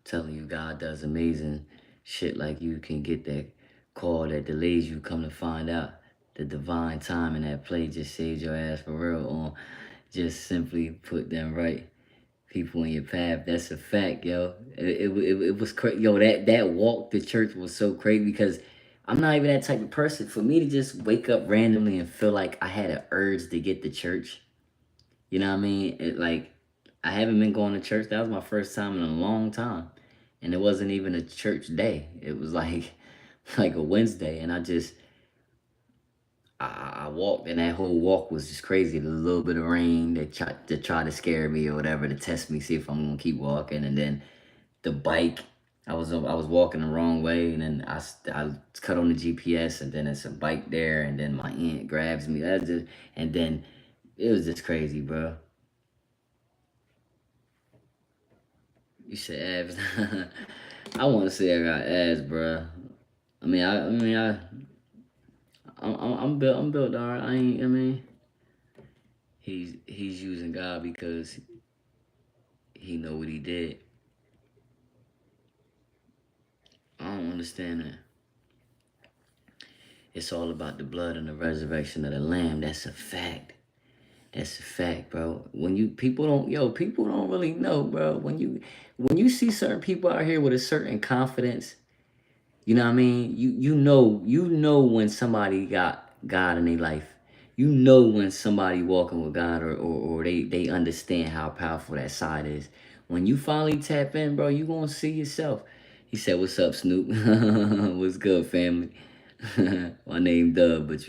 Telling you God does amazing shit, like you can get that call that delays you, come to find out the divine time in that play just saved your ass for real, or just simply put them right people in your path. That's a fact, yo. It was crazy, yo. That walk to church was so crazy because I'm not even that type of person. For me to just wake up randomly and feel like I had an urge to get to church, you know what I mean? Like, I haven't been going to church. That was my first time in a long time, and it wasn't even a church day. It was like like a Wednesday, and I walked, and that whole walk was just crazy. There was a little bit of rain. They tried to scare me or whatever, to test me, see if I'm gonna keep walking. And then the bike, I was walking the wrong way, and then I cut on the GPS, and then it's a bike there, and then my aunt grabs me. And then it was just crazy, bro. You said abs. I want to say I got abs, bro. I'm built. I'm built, dog. I ain't. I mean, he's using God because he know what he did. I don't understand that. It's all about the blood and the resurrection of the Lamb. That's a fact. That's a fact, bro. When you people don't really know, bro. When you see certain people out here with a certain confidence, you know what I mean? You know when somebody got God in their life. You know when somebody walking with God, or they understand how powerful that side is. When you finally tap in, bro, you gonna see yourself. He said, "What's up, Snoop? What's good, family?" My name Dub, but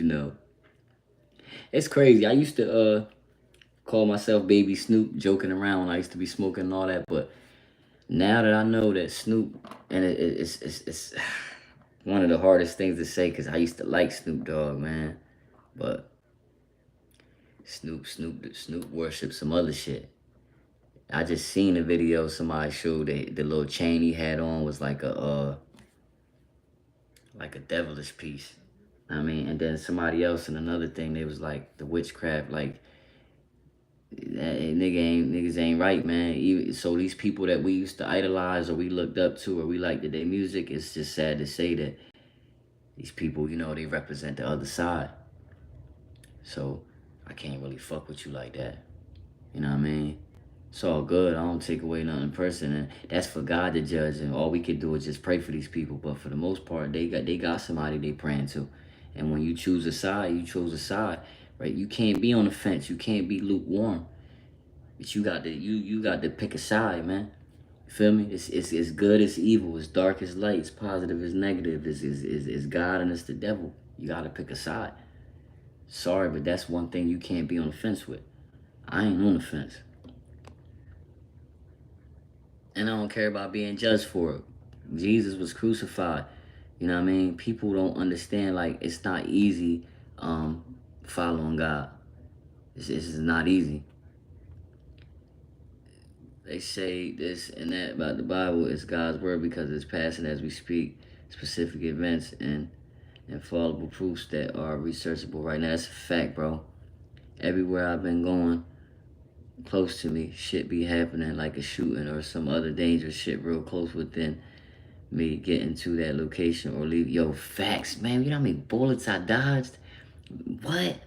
it's crazy. I used to call myself Baby Snoop, joking around when I used to be smoking and all that. But now that I know that Snoop, and it's one of the hardest things to say because I used to like Snoop Dogg, man. But Snoop worshipped some other shit. I just seen a video somebody showed that the little chain he had on was like a devilish piece. I mean, and then somebody else in another thing, they was like the witchcraft, like niggas ain't right, man. So these people that we used to idolize, or we looked up to, or we liked their music, it's just sad to say that these people, they represent the other side. So I can't really fuck with you like that. You know what I mean? It's all good. I don't take away nothing person, and that's for God to judge. And all we can do is just pray for these people. But for the most part, they got somebody they praying to. And when you choose a side, you choose a side, right? You can't be on the fence. You can't be lukewarm. But you got to pick a side, man. You feel me? It's good as evil. It's dark as light. It's positive as negative. It's God and it's the devil. You got to pick a side. Sorry, but that's one thing you can't be on the fence with. I ain't on the fence. And I don't care about being judged for it. Jesus was crucified. You know what I mean? People don't understand, like, it's not easy following God. It's not easy. They say this and that about the Bible. It's God's word because it's passing as we speak. Specific events and infallible proofs that are researchable right now. That's a fact, bro. Everywhere I've been going, close to me, shit be happening, like a shooting or some other dangerous shit real close within me getting to that location or leave. Yo, facts, man. You know how many bullets I dodged? What?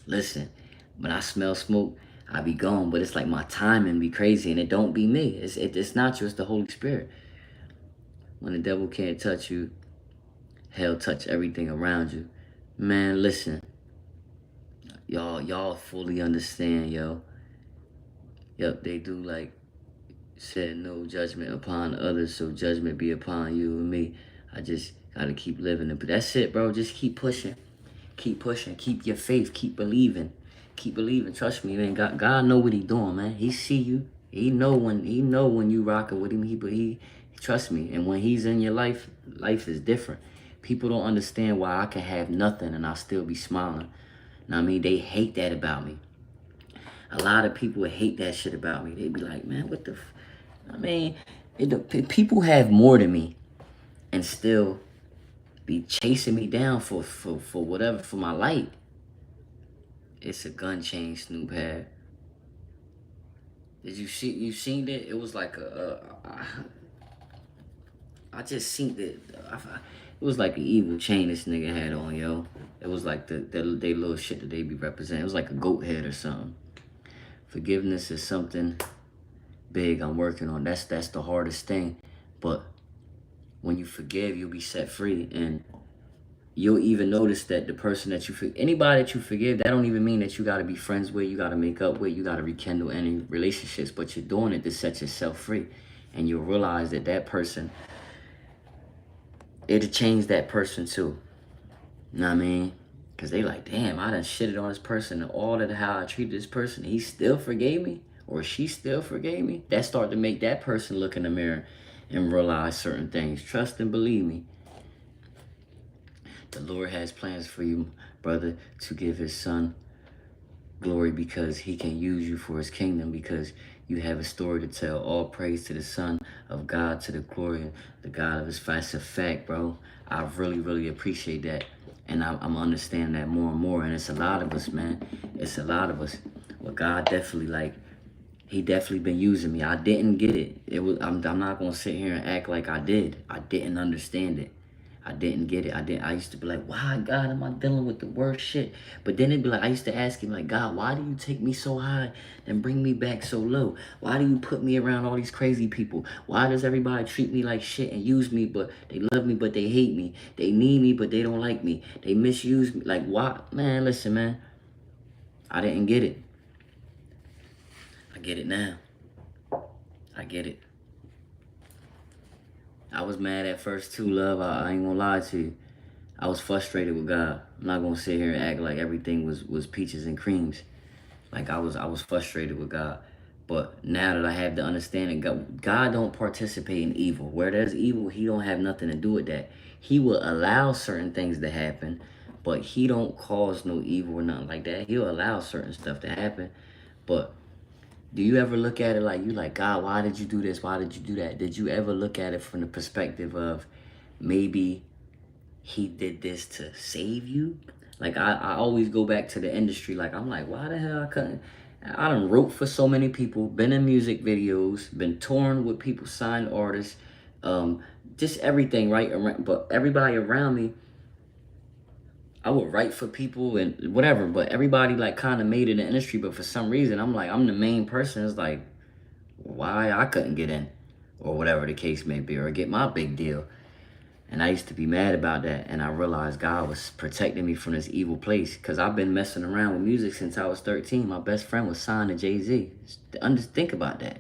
Listen, when I smell smoke, I be gone, but it's like my timing be crazy, and it don't be me. It's not you, it's the Holy Spirit. When the devil can't touch you, hell touch everything around you. Man, listen. Y'all fully understand, yo. Yep, they do, like, said no judgment upon others, so judgment be upon you and me. I just gotta keep living. But that's it, bro. Just keep pushing. Keep pushing. Keep your faith. Keep believing. Keep believing. Trust me, man. God know what he doing, man. He see you. He know when you rocking with him. He trust me. And when he's in your life, life is different. People don't understand why I can have nothing and I still be smiling. Know what I mean? They hate that about me. A lot of people hate that shit about me. They be like, man, what the I mean, people have more than me and still be chasing me down for whatever, for my light. It's a gun chain Snoop had. Did you seen it? It was like I just seen it. It was like an evil chain this nigga had on, yo. It was like they little shit that they be representing. It was like a goat head or something. Forgiveness is something big I'm working on. That's the hardest thing. But when you forgive, you'll be set free, and you'll even notice that the person that anybody that you forgive, that don't even mean that you got to be friends with, you got to make up with, you got to rekindle any relationships, but you're doing it to set yourself free, and you'll realize that that person, it'll change that person too. You know what I mean? Because they like, damn, I done shitted on this person and all of how I treated this person. He still forgave me, or she still forgave me. That start to make that person look in the mirror and realize certain things. Trust and believe me. The Lord has plans for you, brother, to give his son glory, because he can use you for his kingdom, because you have a story to tell. All praise to the Son of God, to the glory of the God of his face. It's a fact, bro. I really, really appreciate that. And I'm understanding that more and more. And it's a lot of us, man. It's a lot of us. Well, God definitely, like, he definitely been using me. I didn't get it. I'm not going to sit here and act like I did. I didn't understand it. I didn't get it. I used to be like, why, God, am I dealing with the worst shit? But then it'd be like, I used to ask him, like, God, why do you take me so high and bring me back so low? Why do you put me around all these crazy people? Why does everybody treat me like shit and use me, but they love me, but they hate me? They need me, but they don't like me. They misuse me. Like, why? Man, listen, man. I didn't get it. I get it now. I get it. I was mad at first too, love. I ain't gonna lie to you. I was frustrated with God. I'm not gonna sit here and act like everything was peaches and creams. Like I was frustrated with God. But now that I have the understanding, God don't participate in evil. Where there's evil, he don't have nothing to do with that. He will allow certain things to happen, but he don't cause no evil or nothing like that. He'll allow certain stuff to happen. But do you ever look at it like, you like, God, why did you do this? Why did you do that? Did you ever look at it from the perspective of maybe he did this to save you? Like, I always go back to the industry. Like, I'm like, why the hell I couldn't? I done wrote for so many people, been in music videos, been touring with people, signed artists, just everything, right? But everybody around me, I would write for people and whatever, but everybody like kind of made it in the industry. But for some reason, I'm like, I'm the main person. It's like, why I couldn't get in, or whatever the case may be, or get my big deal. And I used to be mad about that. And I realized God was protecting me from this evil place, because I've been messing around with music since I was 13. My best friend was signed to Jay-Z. Think about that.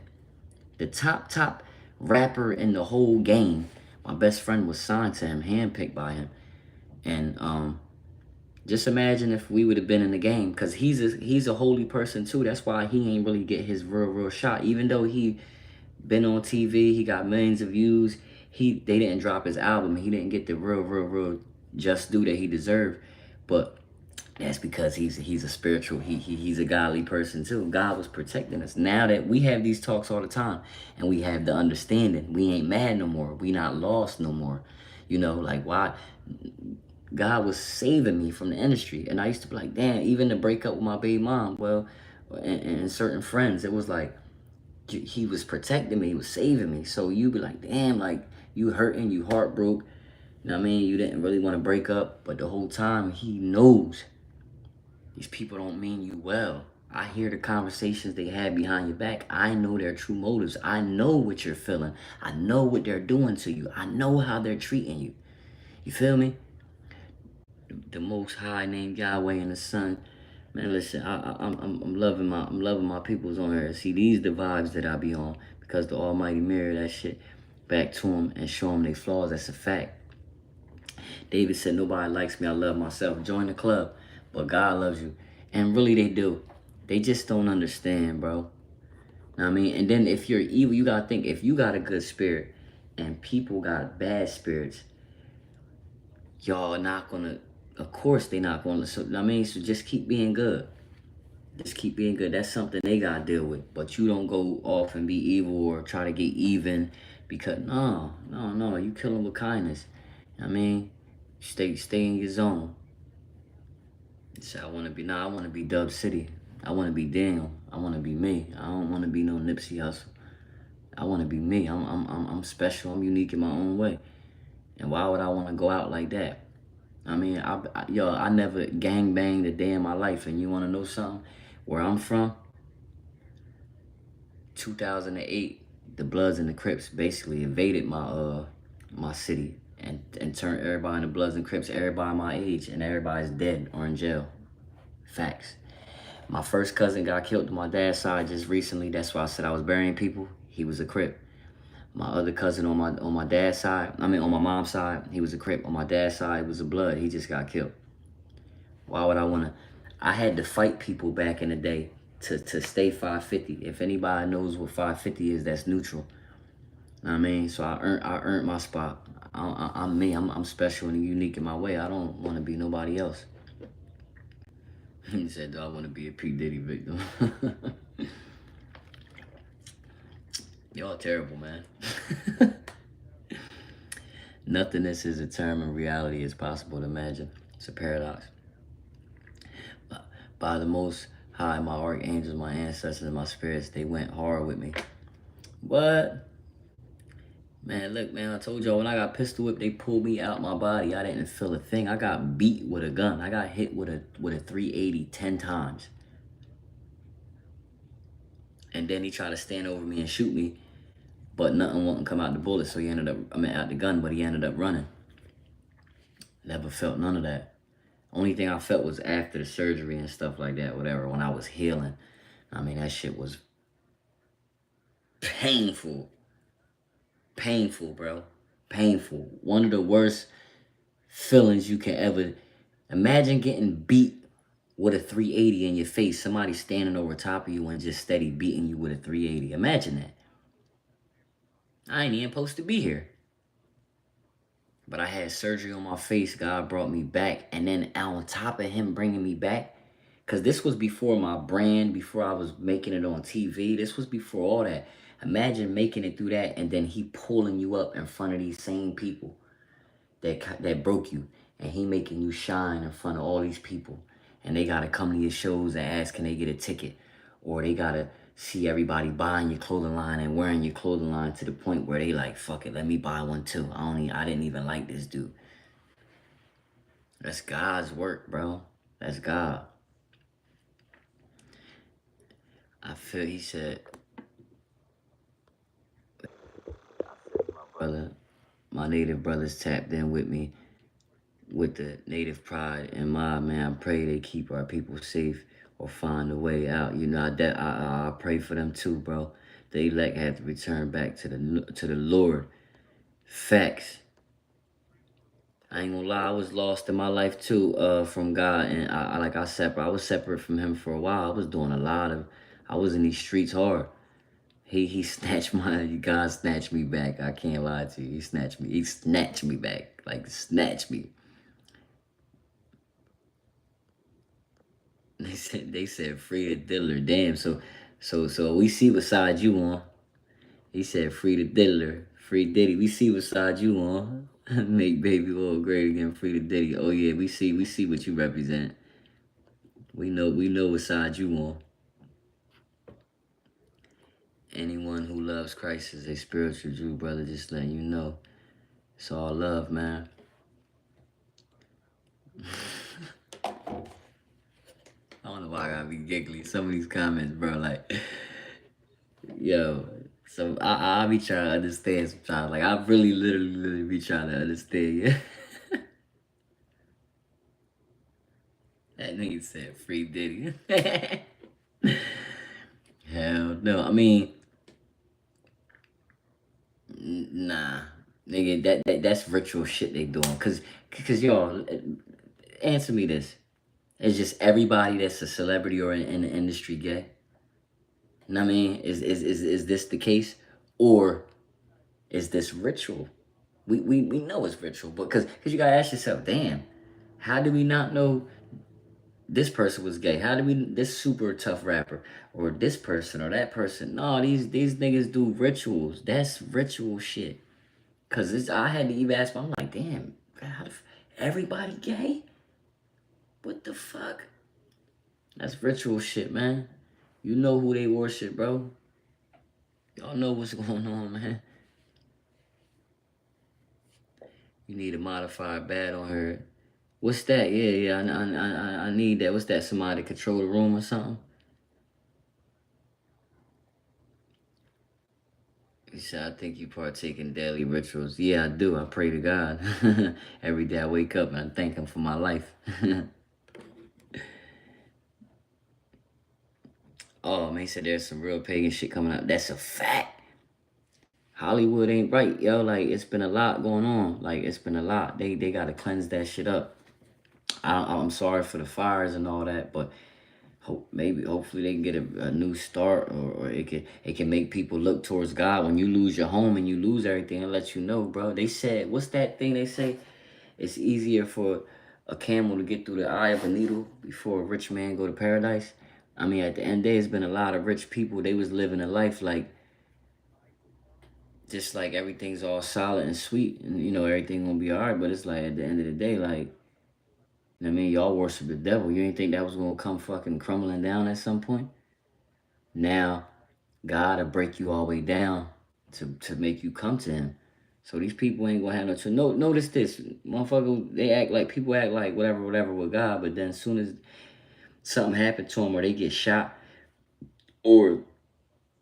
The top rapper in the whole game. My best friend was signed to him, handpicked by him. And just imagine if we would have been in the game, because he's a holy person too. That's why he ain't really get his real shot. Even though he been on TV, he got millions of views. They didn't drop his album. He didn't get the real just due that he deserved. But that's because he's a spiritual. He's a godly person too. God was protecting us. Now that we have these talks all the time, and we have the understanding, we ain't mad no more. We not lost no more. You know, like, why? God was saving me from the industry. And I used to be like, damn, even to break up with my baby mom, well, and certain friends, it was like, he was protecting me, he was saving me. So you be like, damn, like, you hurting, you heartbroke. You know what I mean? You didn't really want to break up, but the whole time he knows these people don't mean you well. I hear the conversations they had behind your back. I know their true motives. I know what you're feeling. I know what they're doing to you. I know how they're treating you. You feel me? The Most High named Yahweh and the Son. Man, listen, I'm loving my peoples on here. See, these the vibes that I be on, because the Almighty mirror that shit back to them and show them their flaws. That's a fact. David said, nobody likes me, I love myself. Join the club, but God loves you. And really they do. They just don't understand, bro. Know what I mean? And then if you're evil, you gotta think, if you got a good spirit and people got bad spirits, y'all not gonna, of course they not gonna, so I mean, so just keep being good. Just keep being good. That's something they gotta deal with. But you don't go off and be evil or try to get even, because no, you kill them with kindness. I mean, stay in your zone. So I wanna be Dub City. I wanna be Daniel. I wanna be me. I don't wanna be no Nipsey Hussle. I wanna be me. I'm special. I'm unique in my own way. And why would I wanna go out like that? I mean, I never gang banged a day in my life. And you wanna know something? Where I'm from, 2008, the Bloods and the Crips basically invaded my city and turned everybody into Bloods and Crips, everybody my age, and everybody's dead or in jail. Facts. My first cousin got killed on my dad's side just recently. That's why I said I was burying people. He was a Crip. My other cousin on my dad's side, I mean on my mom's side, he was a Crip. On my dad's side, he was a Blood. He just got killed. Why would I wanna? I had to fight people back in the day to stay 550. If anybody knows what 550 is, that's neutral. Know what I mean? So I earned my spot. I'm me. I'm special and unique in my way. I don't want to be nobody else. He said, "Do I want to be a P Diddy victim?" Y'all terrible, man. Nothingness is a term and reality is possible to imagine. It's a paradox. By the Most High, my archangels, my ancestors, and my spirits, they went hard with me. What? Man, look, man, I told y'all when I got pistol whipped, they pulled me out my body. I didn't feel a thing. I got beat with a gun. I got hit with a 380 10 times. And then he tried to stand over me and shoot me, but nothing wouldn't come out the bullet, so he ended up, out the gun, but he ended up running. Never felt none of that. Only thing I felt was after the surgery and stuff like that, whatever, when I was healing. I mean, that shit was painful. Painful, bro. Painful. One of the worst feelings you can ever imagine. Getting beat with a 380 in your face. Somebody standing over top of you and just steady beating you with a 380. Imagine that. I ain't even supposed to be here. But I had surgery on my face. God brought me back. And then on top of him bringing me back, because this was before my brand, before I was making it on TV. This was before all that. Imagine making it through that and then he pulling you up in front of these same people that broke you. And he making you shine in front of all these people. And they got to come to your shows and ask, can they get a ticket? Or they got to see everybody buying your clothing line and wearing your clothing line to the point where they like, fuck it, let me buy one too. I didn't even like this dude. That's God's work, bro. That's God. I feel, he said, my native brothers tapped in with me with the native pride and man, I pray they keep our people safe or find a way out. You know, I pray for them too, bro. The elect have to return back to the Lord. Facts. I ain't gonna lie, I was lost in my life too, from God, and I was separate from him for a while. I was doing I was in these streets hard. He snatched God snatched me back. I can't lie to you. He snatched me back. Like, snatched me. They said free the diddler. Damn, so we see what side you on. He said free the diddler. Free Diddy. We see what side you on. Make baby oil great again, free the Diddy. Oh yeah, we see what you represent. We know what side you on. Anyone who loves Christ is a spiritual Jew, brother, just letting you know. It's all love, man. I don't know why I gotta be giggly. Some of these comments, bro, like, yo. So I be trying to understand sometimes. Like, I really, literally be trying to understand, yeah. That nigga said free Diddy. Hell no. I mean, nah. Nigga, that's ritual shit they doing. Cause y'all, answer me this. Is just everybody that's a celebrity or in the industry gay? You know what I mean? Is this the case? Or is this ritual? We know it's ritual, but because you gotta ask yourself, damn, how do we not know this person was gay? How do we this super tough rapper or this person or that person? No, these niggas do rituals. That's ritual shit. Cause I had to even ask. I'm like, damn, how the, everybody gay? What the fuck? That's ritual shit, man. You know who they worship, bro. Y'all know what's going on, man. You need a modified bat on her. What's that? Yeah, I need that. What's that? Somebody control the room or something? He said, I think you partake in daily rituals. Yeah, I do. I pray to God. Every day I wake up and I thank Him for my life. Oh, man, he said there's some real pagan shit coming out. That's a fact. Hollywood ain't right, yo. Like, it's been a lot going on. Like, it's been a lot. They got to cleanse that shit up. I'm sorry for the fires and all that, but hopefully they can get a new start, or it can make people look towards God. When you lose your home and you lose everything, it lets you know, bro. They said, what's that thing they say? It's easier for a camel to get through the eye of a needle before a rich man go to paradise. I mean, at the end of the day, it's been a lot of rich people. They was living a life like just like everything's all solid and sweet, and everything gonna be all right. But it's like at the end of the day, like, I mean, y'all worship the devil. You ain't think that was gonna come fucking crumbling down at some point? Now, God will break you all the way down to make you come to Him. So these people ain't gonna have no choice. No, notice this, motherfucker. They act like people act like whatever with God, but then as soon as something happened to them, or they get shot, or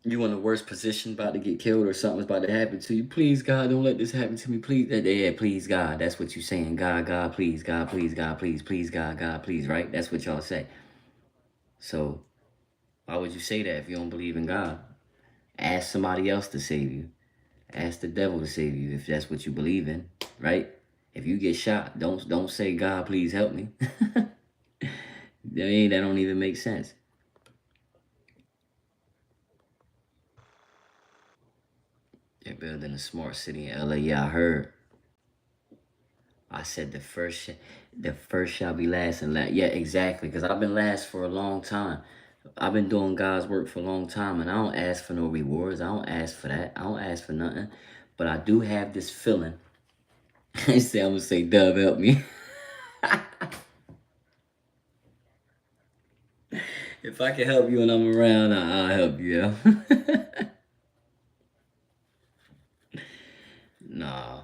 you in the worst position, about to get killed, or something's about to happen to you. Please, God, don't let this happen to me. Please, yeah, please, God. That's what you saying. God, please, God, please, God, please, God, please. Right? That's what y'all say. So why would you say that if you don't believe in God? Ask somebody else to save you. Ask the devil to save you if that's what you believe in, right? If you get shot, don't say, God, please help me. That don't even make sense. They're building a smart city in LA. Yeah, I heard. I said the first shall be last and last. Yeah, exactly. Because I've been last for a long time. I've been doing God's work for a long time, and I don't ask for no rewards. I don't ask for that. I don't ask for nothing. But I do have this feeling. I say I'm gonna say, Dub, help me. If I can help you and I'm around, I'll help you. Nah,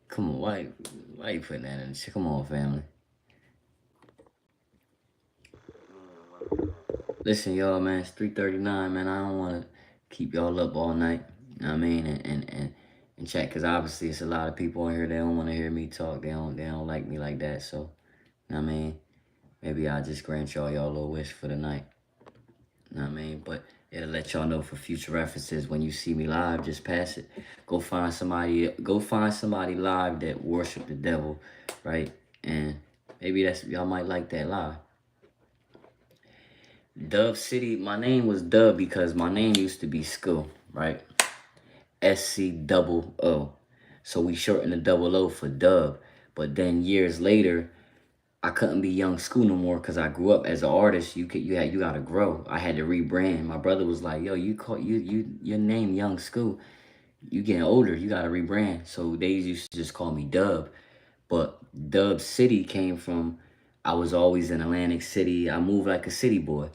come on. Why you putting that in? Come on, family. Listen, y'all, man, it's 3:39, man. I don't want to keep y'all up all night. You know what I mean? And chat, because obviously it's a lot of people in here. They don't want to hear me talk. They don't like me like that. So, you know what I mean? Maybe I'll just grant y'all little wish for the night. You know what I mean? But it'll let y'all know for future references. When you see me live, just pass it. Go find somebody live that worship the devil, right? And maybe y'all might like that live. Dove City, my name was Dub because my name used to be Skull, right? SCOO. So we shortened the double O for Dub. But then years later, I couldn't be Young School no more because I grew up as an artist. You gotta grow. I had to rebrand. My brother was like, "Yo, your name Young School. You getting older. You gotta rebrand." So they used to just call me Dub. But Dub City came from, I was always in Atlantic City. I moved like a city boy.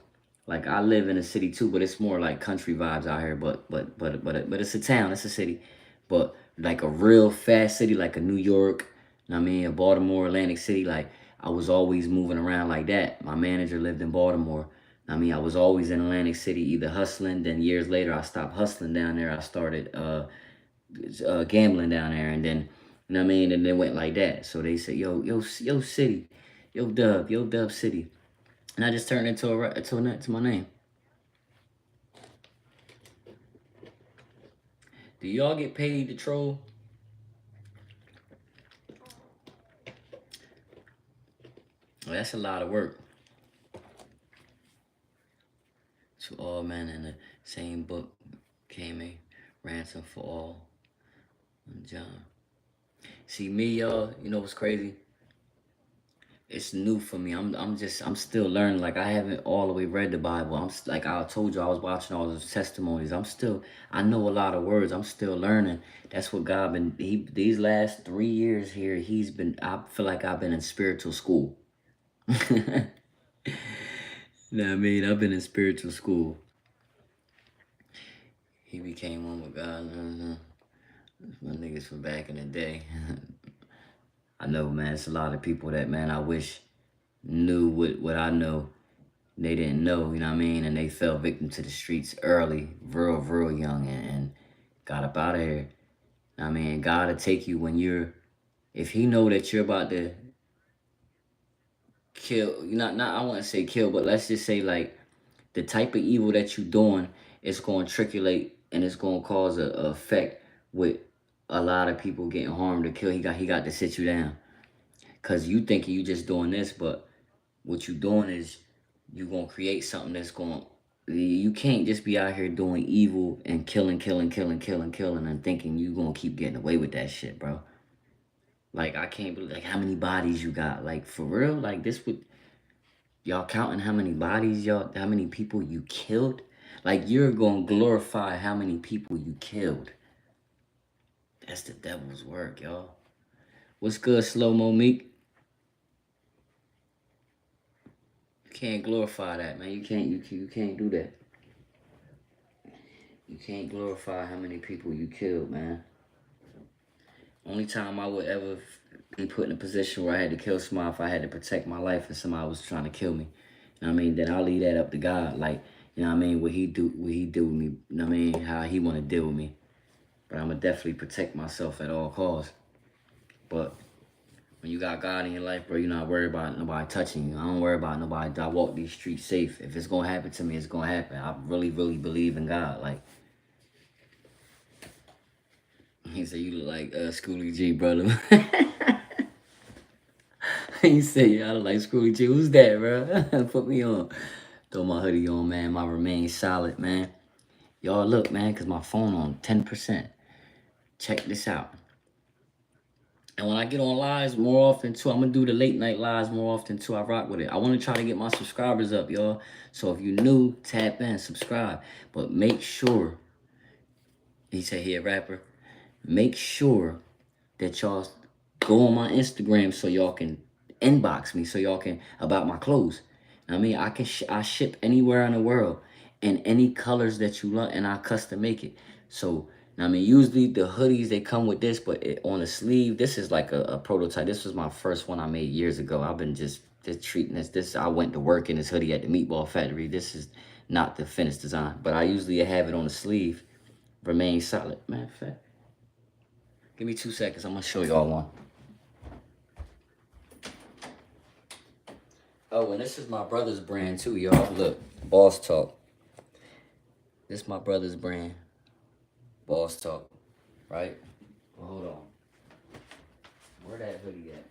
Like, I live in a city too, but it's more like country vibes out here. But it's a town. It's a city. But like a real fast city, like a New York, you know what I mean, a Baltimore, Atlantic City. Like, I was always moving around like that. My manager lived in Baltimore. I mean, I was always in Atlantic City, either hustling. Then years later, I stopped hustling down there. I started gambling down there, and then, you know what I mean, and then went like that. So they said, yo, city, yo, Dub City, and I just turned into my name. Do y'all get paid to troll? Well, that's a lot of work. To all men in the same book came a ransom for all. John. See me, y'all. You know what's crazy? It's new for me. I'm still learning. Like I haven't all the way read the Bible. Like I told you, I was watching all those testimonies. I know a lot of words. I'm still learning. That's what God been. These last 3 years here, I feel like I've been in spiritual school. Know what I mean? I've been in spiritual school. He became one with God. My niggas from back in the day. I know, man. It's a lot of people that, man, I wish knew what I know. They didn't know, you know what I mean? And they fell victim to the streets early, real young, and got up out of here. I mean, God will take you if he know that you're about to kill, not I wouldn't say kill, but let's just say like the type of evil that you're doing, it's going to triculate and it's going to cause a effect with a lot of people getting harmed or killed. He got to sit you down. Because you thinking you just doing this, but what you doing is you going to create something that's going to, you can't just be out here doing evil and killing and thinking you going to keep getting away with that shit, bro. Like, I can't believe, like, how many bodies you got. Like, for real? Like, this would, y'all counting how many bodies how many people you killed? Like, you're going to glorify how many people you killed. That's the devil's work, y'all. What's good, Slow Mo Meek? You can't glorify that, man. You can't do that. You can't glorify how many people you killed, man. Only time I would ever be put in a position where I had to kill somebody if I had to protect my life and somebody was trying to kill me. You know what I mean? Then I'll leave that up to God. Like, you know what I mean? What he do with me. You know what I mean? How he want to deal with me. But I'm going to definitely protect myself at all costs. But when you got God in your life, bro, you're not worried about nobody touching you. I don't worry about nobody. I walk these streets safe. If it's going to happen to me, it's going to happen. I really believe in God. Like, he said, you look like Schoolie G, brother. He said, yeah, I look like Schoolie G. Who's that, bro? Put me on. Throw my hoodie on, man. My remain solid, man. Y'all look, man, because my phone on 10%. Check this out. And when I get on lives more often, too, I'm going to do the late night lives more often, too. I rock with it. I want to try to get my subscribers up, y'all. So if you're new, tap in, subscribe. But make sure, he said he a rapper, make sure that y'all go on my Instagram so y'all can inbox me, so y'all can, about my clothes. I mean, I ship anywhere in the world in any colors that you want, and I custom make it. So, I mean, usually the hoodies, they come with this, but on the sleeve, this is like a prototype. This was my first one I made years ago. I've been just treating this. I went to work in this hoodie at the Meatball Factory. This is not the finished design, but I usually have it on the sleeve. Remain solid. Matter of fact, give me 2 seconds. I'm going to show y'all one. Oh, and this is my brother's brand too, y'all. Look, Boss Talk. This is my brother's brand. Boss Talk, right? Well, hold on. Where that hoodie at?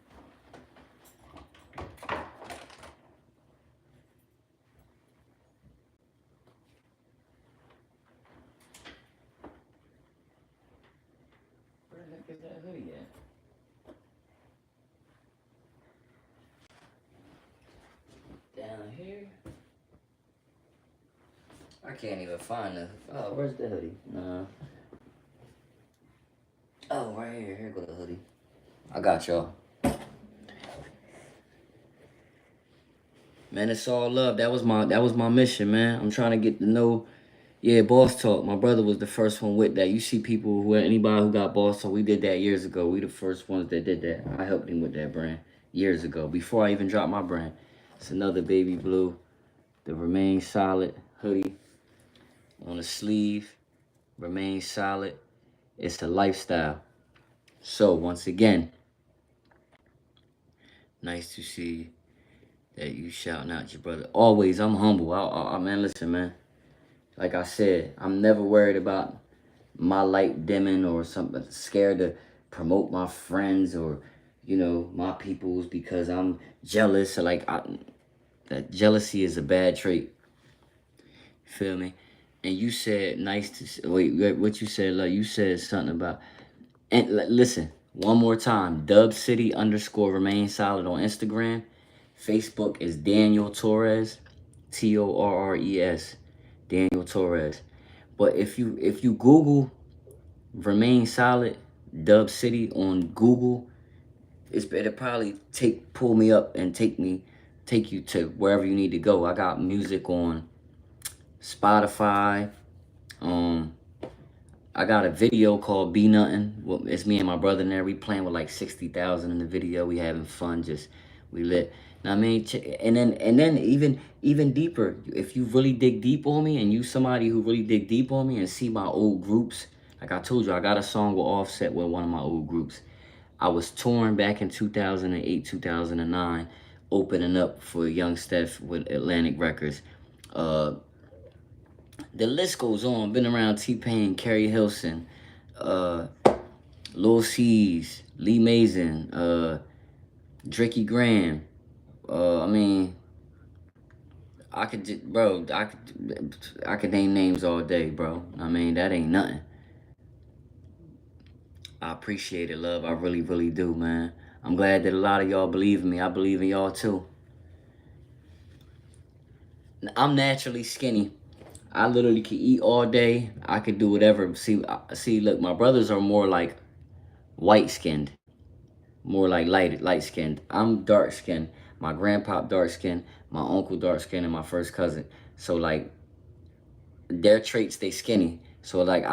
Where the heck is that hoodie at? Down here? I can't even find the. Oh, where's the hoodie? Oh, right here. Here go the hoodie. I got y'all. Man, it's all love. That was my mission, man. I'm trying to get to know. Yeah, Boss Talk. My brother was the first one with that. You see people anybody who got Boss Talk, we did that years ago. We the first ones that did that. I helped him with that brand years ago, before I even dropped my brand. It's another baby blue, the Remain Solid hoodie on the sleeve. Remain solid. It's a lifestyle. So once again, nice to see that you shouting out your brother. Always, I'm humble. Man, listen, man. Like I said, I'm never worried about my light dimming or something. Scared to promote my friends or, my peoples because I'm jealous. That jealousy is a bad trait. Feel me? And you said nice to wait. What you said? Like you said something about. And listen, One more time, Dub City _ Remain Solid on Instagram. Facebook is Daniel Torres, Torres, Daniel Torres. But if you Google Remain Solid Dub City on Google, it'll probably pull me up and take you to wherever you need to go. I got music on Spotify. I got a video called Be Nothing. Well, it's me and my brother in there. We playing with like 60,000 in the video. We having fun. We lit. Now, I mean, and then even deeper. If you really dig deep on me, and you somebody who really dig deep on me and see my old groups, like I told you, I got a song with Offset with one of my old groups. I was touring back in 2008, 2009, opening up for Young Steph with Atlantic Records. The list goes on. Been around T-Pain, Carrie Hilson, Lil C's, Lee Mason, Dricky Graham. I mean, I could name names all day, bro. I mean, that ain't nothing. I appreciate it, love. I really, really do, man. I'm glad that a lot of y'all believe in me. I believe in y'all too. I'm naturally skinny. I literally can eat all day. I could do whatever. See, look, my brothers are more like white skinned, more like light skinned. I'm dark skinned. My grandpa dark skinned, my uncle dark skinned, and my first cousin. So like, their traits, they skinny. So like,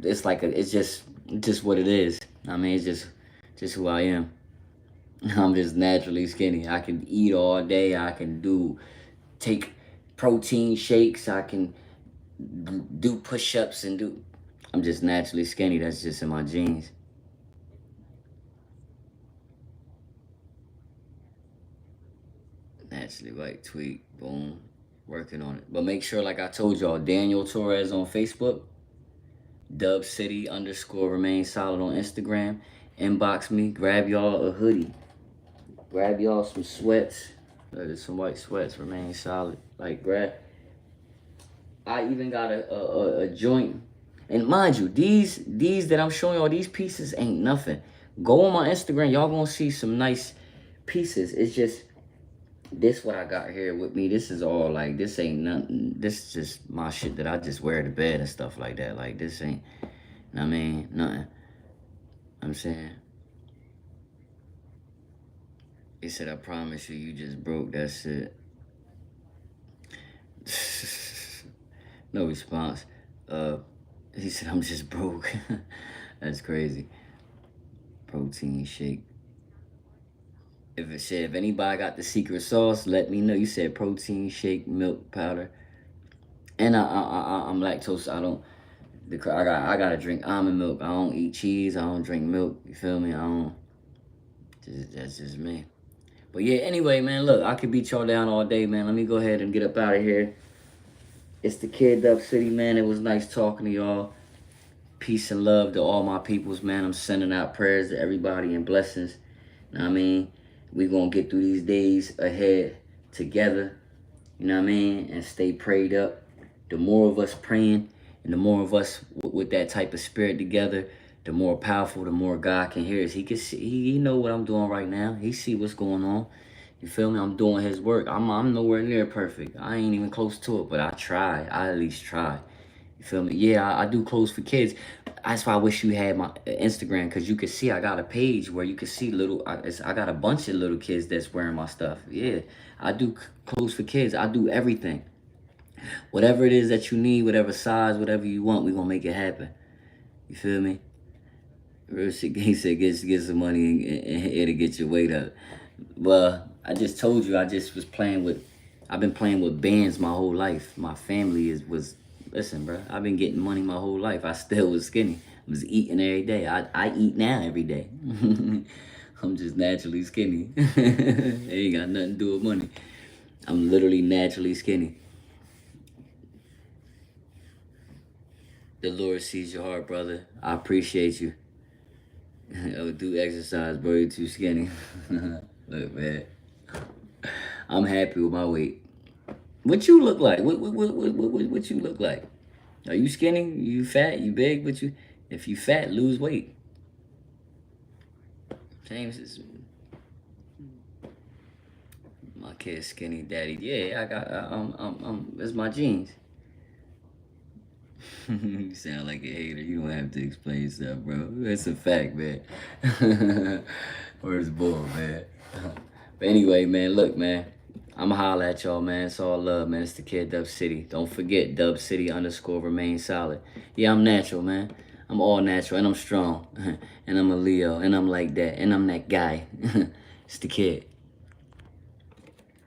it's just what it is. I mean, it's just who I am. I'm just naturally skinny. I can eat all day. I can take protein shakes. I can do push-ups and do. I'm just naturally skinny. That's just in my genes. Naturally white, tweak, boom, working on it. But make sure, like I told y'all, Daniel Torres on Facebook, Dub City _ Remain Solid on Instagram. Inbox me, grab y'all a hoodie, grab y'all some sweats. There's some white sweats, Remain Solid. Like, grab. I even got a joint. And mind you, these that I'm showing y'all, these pieces ain't nothing. Go on my Instagram, y'all gonna see some nice pieces. It's just this what I got here with me. This is all like, this ain't nothing. This is just my shit that I just wear to bed and stuff like that. Like, this ain't, I mean, nothing. I'm saying. He said, I promise you, you just broke. That's it. No response. He said, I'm just broke. That's crazy. Protein shake. If anybody got the secret sauce, let me know. You said protein shake, milk powder. And I'm lactose. I gotta drink almond milk. I don't eat cheese. I don't drink milk. You feel me? That's just me. But yeah, anyway, man, look, I could beat y'all down all day, man. Let me go ahead and get up out of here. It's the Kid Dub City, man. It was nice talking to y'all. Peace and love to all my peoples, man. I'm sending out prayers to everybody and blessings. You know what I mean? We gonna get through these days ahead together. You know what I mean? And stay prayed up. The more of us praying and the more of us with that type of spirit together, the more powerful, the more God can hear us. He can see, he know what I'm doing right now. He see what's going on. You feel me? I'm doing his work. I'm nowhere near perfect. I ain't even close to it, but I try. I at least try. You feel me? Yeah, I do clothes for kids. That's why I wish you had my Instagram, because you could see I got a page where you could see I got a bunch of little kids that's wearing my stuff. Yeah, I do clothes for kids. I do everything. Whatever it is that you need, whatever size, whatever you want, we gonna make it happen. You feel me? Real shit, he said, get some money and it'll get your weight up. Well, I just told you, I've been playing with bands my whole life. My family listen, bro, I've been getting money my whole life. I still was skinny. I was eating every day. I eat now every day. I'm just naturally skinny. It ain't got nothing to do with money. I'm literally naturally skinny. The Lord sees your heart, brother. I appreciate you. Do exercise, bro. You're too skinny. Look, man. I'm happy with my weight. What you look like? What you look like? Are you skinny? You fat? You big? If you fat, lose weight. James is my kid's skinny daddy. Yeah, I got. It's my genes. You sound like a hater. You don't have to explain yourself, bro. That's a fact, man. Where's bull, man? But anyway, man, look, man. I'ma holler at y'all, man. It's all love, man. It's the kid Dub City. Don't forget, Dub City _ remain solid. Yeah, I'm natural, man. I'm all natural, and I'm strong. And I'm a Leo, and I'm like that, and I'm that guy. It's the kid.